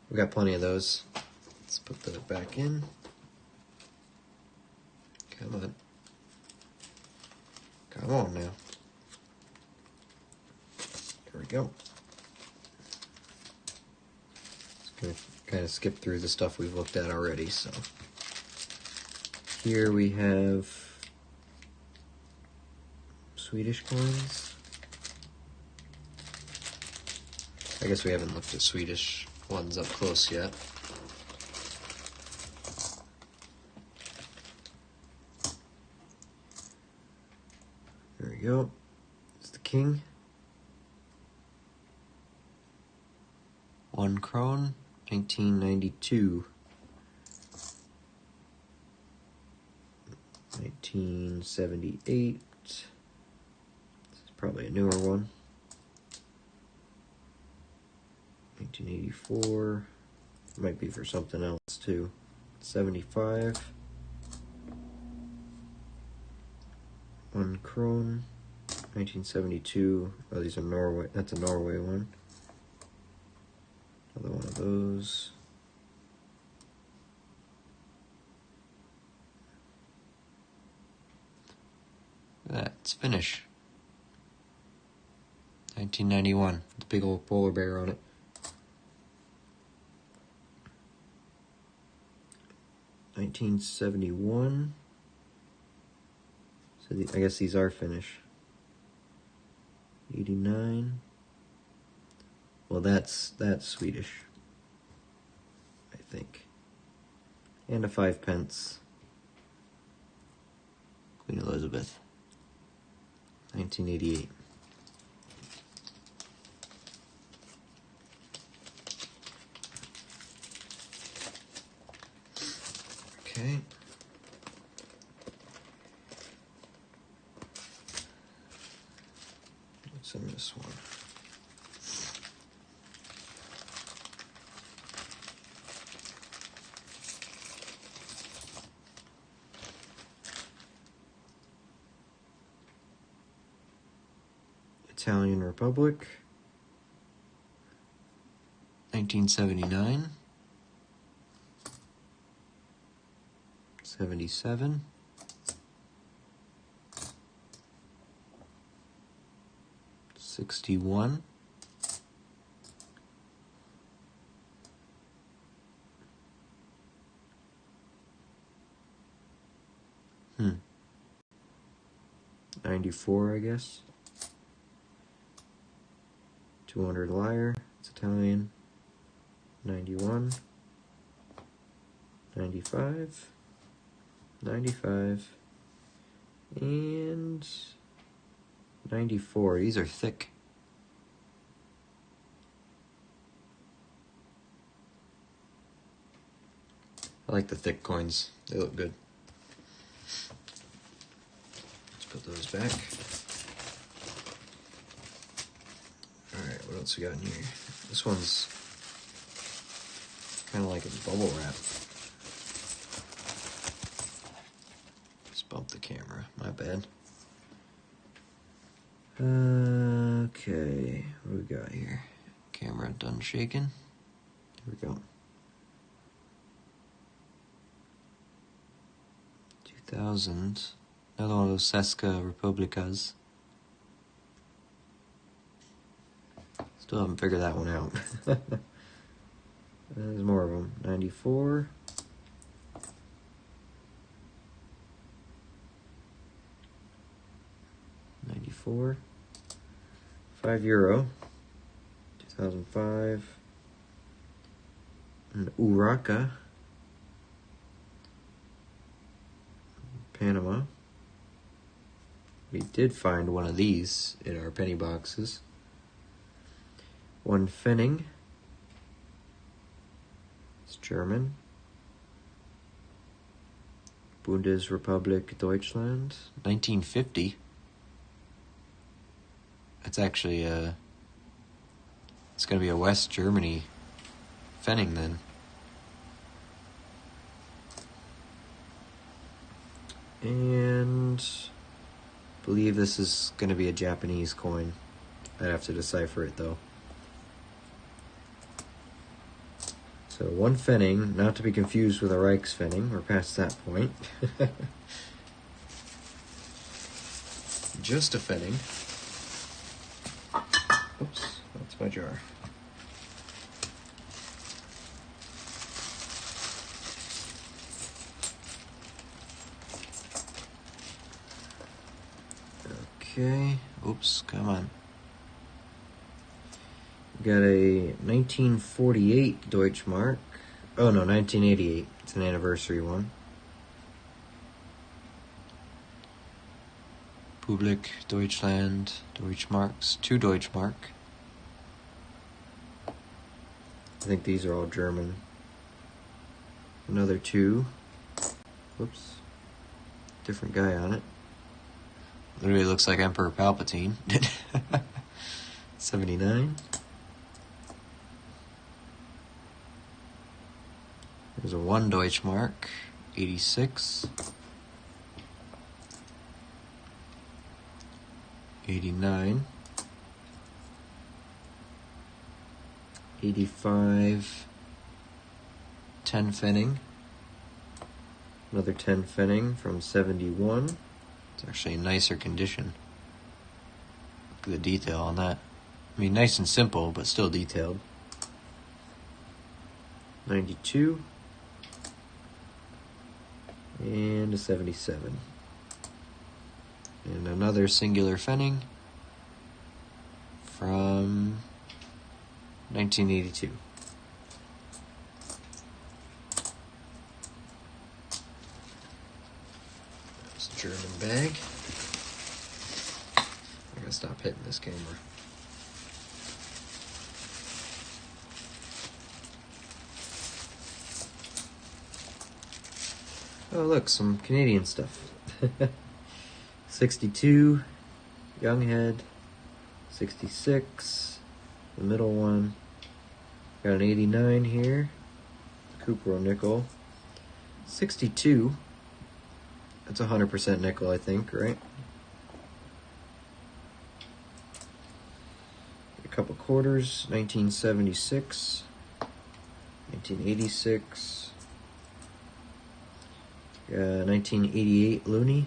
We got plenty of those. Let's put those back in. Come on. Come on now. There we go. Just gonna kind of skip through the stuff we've looked at already, so. Here we have Swedish coins. I guess we haven't looked at Swedish ones up close yet. There we go. It's the king. 1 krone, 1992. 1978. This is probably a newer one. 1984. Might be for something else too. 75. 1 krone. 1972. Oh, these are Norway. That's a Norway one. Another one of those. That's Finnish. 1991. The big old polar bear on it. $1971. So I guess these are Finnish. 89. Well, that's Swedish, I think. And a 5 pence. Queen Elizabeth. 1988. Okay. What's in this one? Italian Republic. 1979. 77. 61. 94, I guess. 200 Lyre. It's Italian. 91. 95. 95. And 94. These are thick. I like the thick coins. They look good. Let's put those back. Alright, what else we got in here? This one's kind of like a bubble wrap. Just bump the camera. My bad. Okay, what do we got here? Camera done shaking. Here we go. 2000. Another one of those Seska Republicas. Still haven't figured that one out. There's more of them. 94. 94. €5. 2005. An Uraka. Panama. We did find one of these in our penny boxes. One Pfennig. It's German. Bundesrepublik Deutschland. 1950. That's actually it's going to be a West Germany Pfennig then. And I believe this is going to be a Japanese coin. I'd have to decipher it though. So one Pfennig, not to be confused with a Reichspfennig. We're past that point. Just a Pfennig. Oops, that's my jar. Okay, oops, come on. We got a 1948 Deutschmark. Oh no, 1988. It's an anniversary one. Publik Deutschland, Deutschmarks, 2 Deutschmark. I think these are all German. Another 2. Whoops. Different guy on it. Literally looks like Emperor Palpatine. 79. There's a 1 Deutschmark. 86. 89. 85. 10 Pfennig. Another 10 Pfennig from 71. It's actually in nicer condition. Look at the detail on that. I mean, nice and simple, but still detailed. 92. And a 77. And another singular Pfennig from 1982. That's a German bag. I gotta stop hitting this camera. Oh look, some Canadian stuff. 62, Younghead. 66, the middle one. Got an 89 here, Cupro nickel. 62, that's 100% nickel, I think, right? A couple quarters, 1976, 1986, 1988 loonie.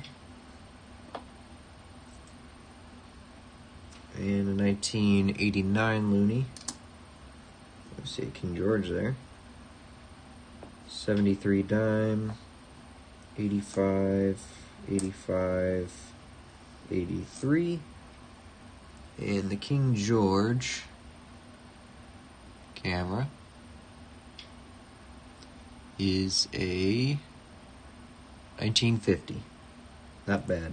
And a 1989 loonie. Let's see, King George there. 73 dime. 85, 85, 83. And the King George camera is a 1950. Not bad.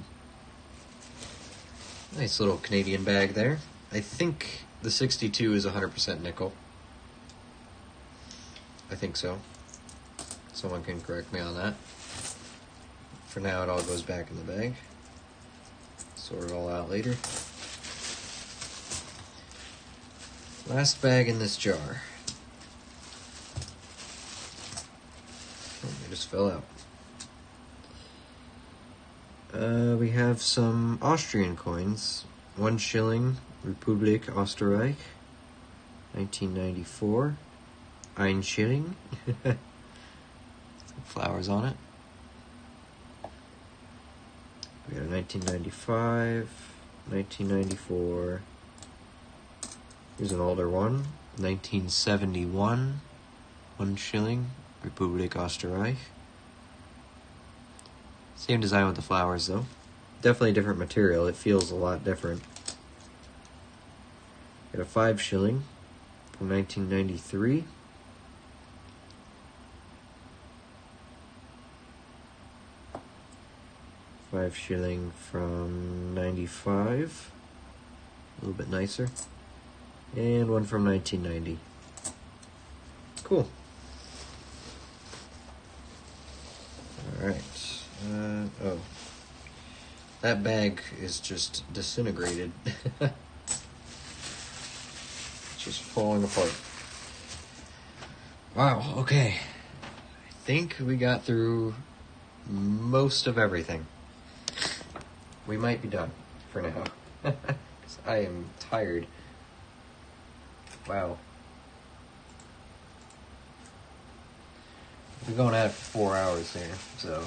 Nice little Canadian bag there. I think the 62 is 100% nickel. I think so. Someone can correct me on that. For now, it all goes back in the bag. Sort it all out later. Last bag in this jar. Oh, they just fell out. We have some Austrian coins. 1 shilling, Republik Österreich, 1994. Ein Schilling. Flowers on it. We got a 1995, 1994. Here's an older one, 1971. 1 shilling, Republik Österreich. Same design with the flowers, though. Definitely different material. It feels a lot different. Got a 5 shilling from 1993. $5 from 95. A little bit nicer. And one from 1990. Cool. Alright. Oh. That bag is just disintegrated. Just falling apart. Wow, okay. I think we got through most of everything. We might be done for now. 'Cause I am tired. Wow. We're going at it for 4 hours here, so.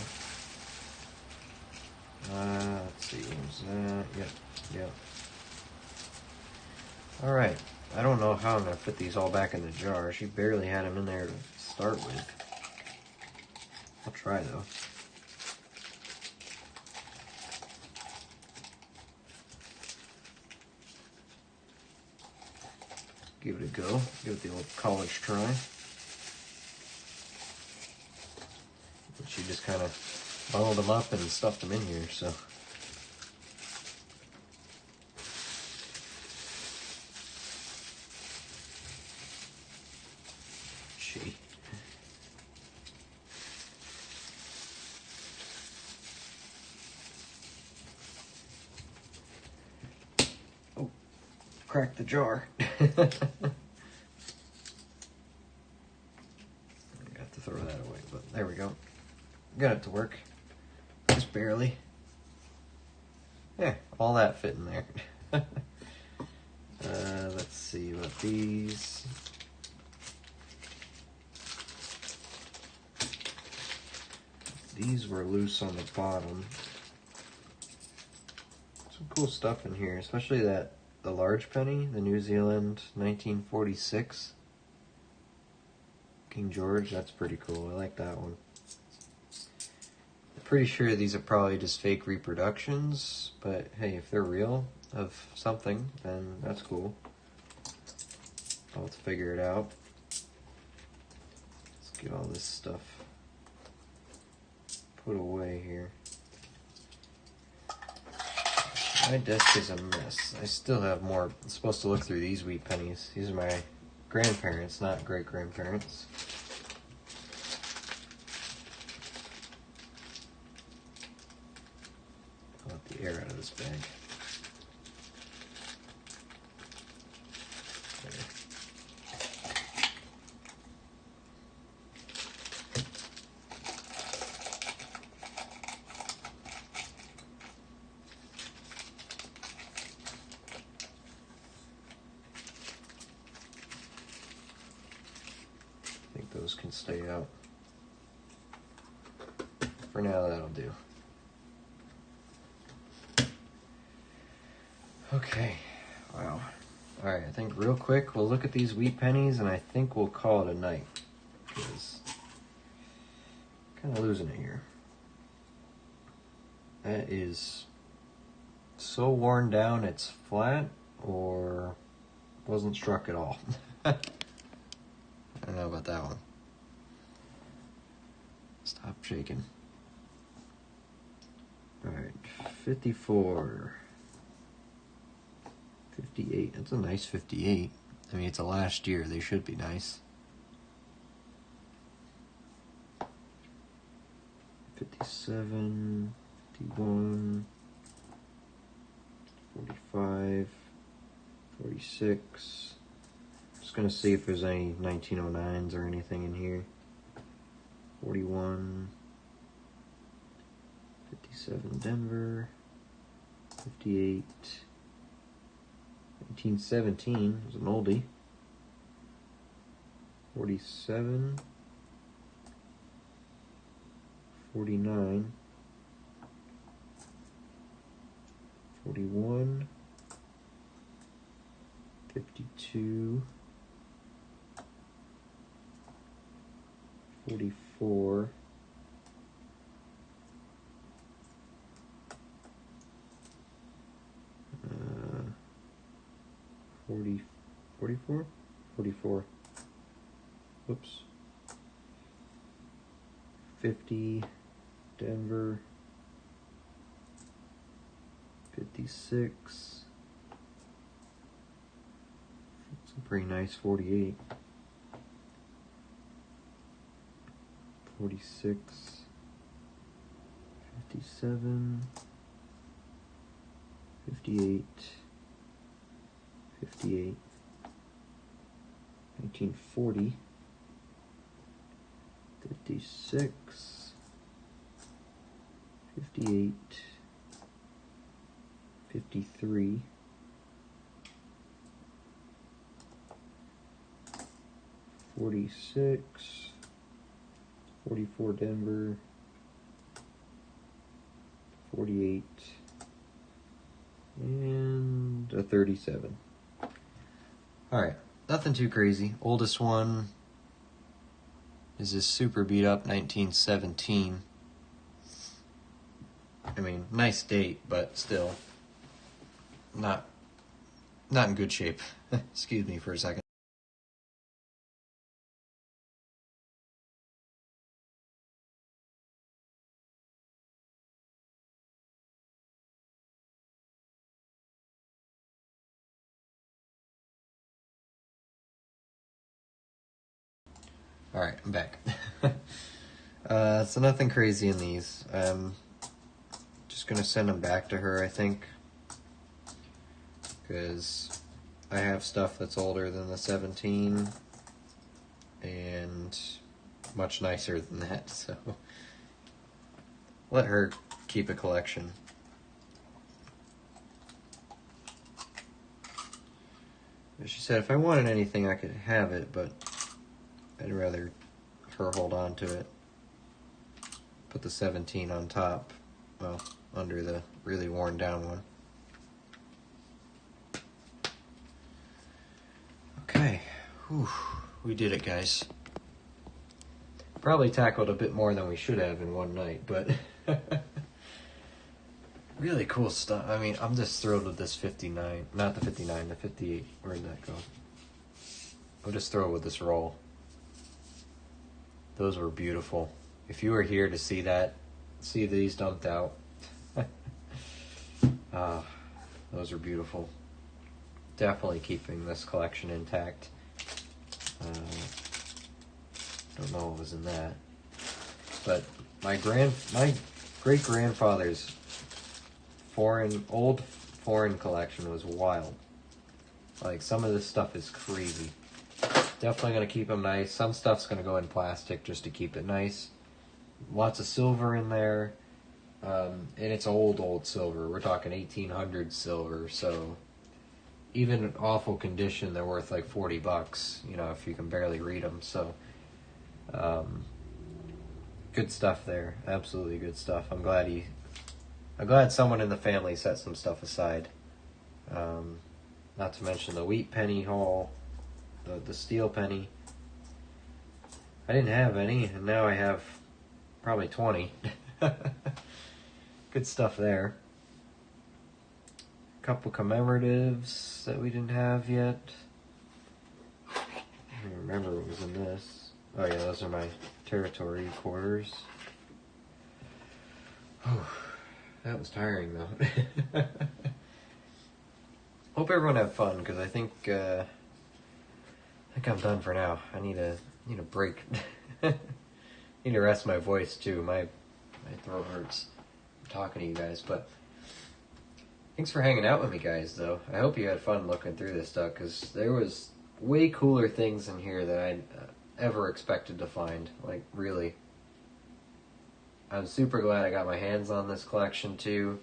Let's see, what was that? Yep. Alright, I don't know how I'm going to fit these all back in the jar. She barely had them in there to start with. I'll try, though. Give it a go. Give it the old college try. But she just kind of bundled them up and stuffed them in here, so. Gee. Oh, cracked the jar. I have to throw that away, but there we go. Got it to work. Just barely. Yeah, all that fit in there. Let's see about these. These were loose on the bottom. Some cool stuff in here, especially the large penny, the New Zealand 1946 King George. That's pretty cool. I like that one. I'm pretty sure these are probably just fake reproductions, but hey, if they're real of something, then that's cool. I'll have to figure it out. Let's get all this stuff put away here. My desk is a mess. I still have more. I'm supposed to look through these wheat pennies. These are my grandparents, not great-grandparents. I'll let the air out of this bag. Those can stay out. For now, that'll do. Okay, wow. Alright, I think real quick we'll look at these wheat pennies and I think we'll call it a night. Because kind of losing it here. That is so worn down it's flat or wasn't struck at all. I don't know about that one. Stop shaking. Alright, 54. 58. That's a nice 58. I mean, it's a last year. They should be nice. 57, 51, 45, 46. Just gonna see if there's any 1909s or anything in here. 41, 57 Denver, 58, 1917 was an oldie. 47, 49, 41, 52, 44, 40, 44? 44. Whoops. 50, Denver, 56, it's a pretty nice 48, 46, 57, 58, 58, 1940, 56, 58, 53, 46, 44 Denver, 48, and a 37. Alright, nothing too crazy. Oldest one is this super beat up 1917. I mean, nice date, but still not in good shape. Excuse me for a second. Alright, I'm back. So nothing crazy in these. Just gonna send them back to her, I think. Because I have stuff that's older than the 17 and much nicer than that, so let her keep a collection. She said if I wanted anything I could have it, but I'd rather her hold on to it. Put the 17 on top, well, under the really worn down one. Okay, whew, we did it, guys. Probably tackled a bit more than we should have in one night, but really cool stuff. I mean, I'm just thrilled with this 59, not the 59, the 58. Where did that go? I'm just thrilled with this roll. Those were beautiful. If you were here to see that, see these dumped out, those are beautiful. Definitely keeping this collection intact. Don't know what was in that, but my great grandfather's old foreign collection was wild. Like, some of this stuff is crazy. Definitely gonna keep them nice. Some stuff's gonna go in plastic just to keep it nice. Lots of silver in there, and it's old silver. We're talking 1800s silver, so even in awful condition, they're worth like $40, you know, if you can barely read them. So, good stuff there. Absolutely good stuff. I'm glad someone in the family set some stuff aside. Not to mention the wheat penny haul, the steel penny. I didn't have any, and now I have probably 20. Good stuff there. A couple commemoratives that we didn't have yet. I don't remember what was in this. Oh yeah, those are my territory quarters. Oh, that was tiring though. Hope everyone had fun, because I think I'm done for now. I need a break. Need to rest my voice too. My throat hurts. I'm talking to you guys, but thanks for hanging out with me, guys, though. I hope you had fun looking through this stuff, because there was way cooler things in here than I ever expected to find. Like, really. I'm super glad I got my hands on this collection, too.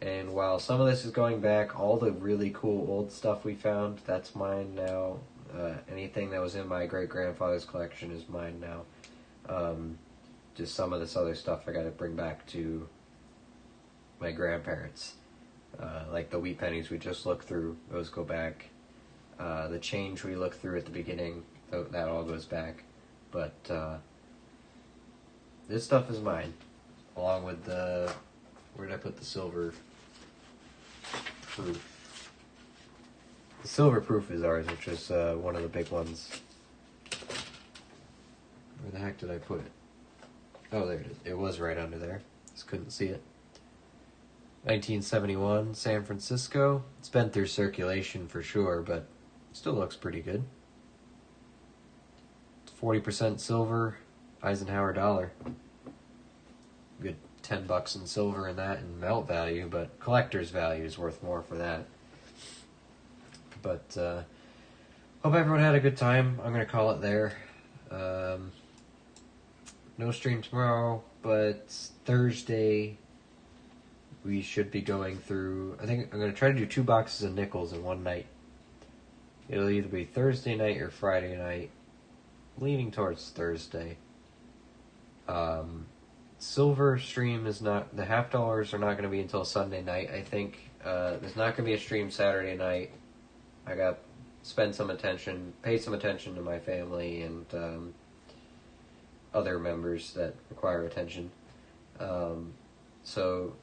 And while some of this is going back, all the really cool old stuff we found, that's mine now. Anything that was in my great-grandfather's collection is mine now. Just some of this other stuff I got to bring back to my grandparents. Like the wheat pennies we just looked through, those go back. The change we looked through at the beginning, that all goes back. But this stuff is mine, along with the... Where did I put the silver proof? The silver proof is ours, which is one of the big ones. Where the heck did I put it? Oh, there it is. It was right under there. Just couldn't see it. 1971, San Francisco. It's been through circulation for sure, but still looks pretty good. 40% silver, Eisenhower dollar. Good $10 in silver in that and melt value, but collector's value is worth more for that. But hope everyone had a good time. I'm going to call it there. No stream tomorrow, but Thursday we should be going through... I think I'm going to try to do 2 boxes of nickels in one night. It'll either be Thursday night or Friday night. Leaning towards Thursday. Silver stream is not... The half dollars are not going to be until Sunday night, I think. There's not going to be a stream Saturday night. I got pay some attention to my family and other members that require attention. So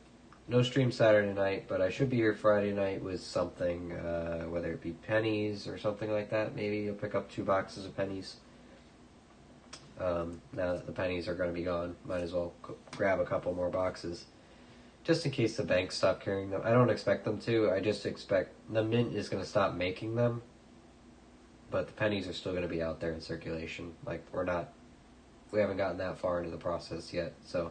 no stream Saturday night, but I should be here Friday night with something, whether it be pennies or something like that. Maybe you'll pick up 2 boxes of pennies. Now that the pennies are going to be gone, might as well grab a couple more boxes. Just in case the banks stop carrying them. I don't expect them to. I just expect the mint is going to stop making them. But the pennies are still going to be out there in circulation. Like, we haven't gotten that far into the process yet. So,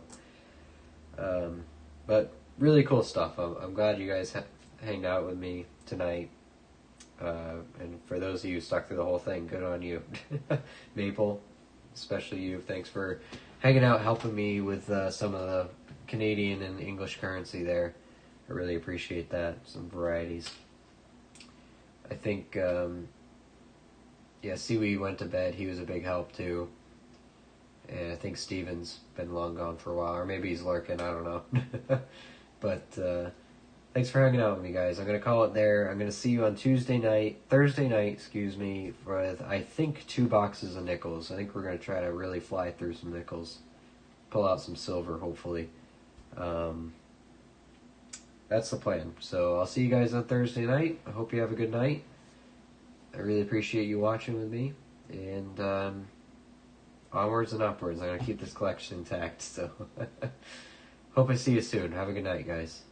but really cool stuff. I'm glad you guys hanged out with me tonight. And for those of you who stuck through the whole thing, good on you. Maple, especially you. Thanks for hanging out, helping me with some of the Canadian and English currency there. I really appreciate that. Some varieties. I think, Seaweed went to bed. He was a big help too. And I think Steven's been long gone for a while, or maybe he's lurking, I don't know. But thanks for hanging out with me, guys. I'm going to call it there. I'm going to see you on Thursday night, with, I think, 2 boxes of nickels. I think we're going to try to really fly through some nickels. Pull out some silver, hopefully. That's the plan. So I'll see you guys on Thursday night. I hope you have a good night. I really appreciate you watching with me. And onwards and upwards. I'm going to keep this collection intact. So hope I see you soon. Have a good night, guys.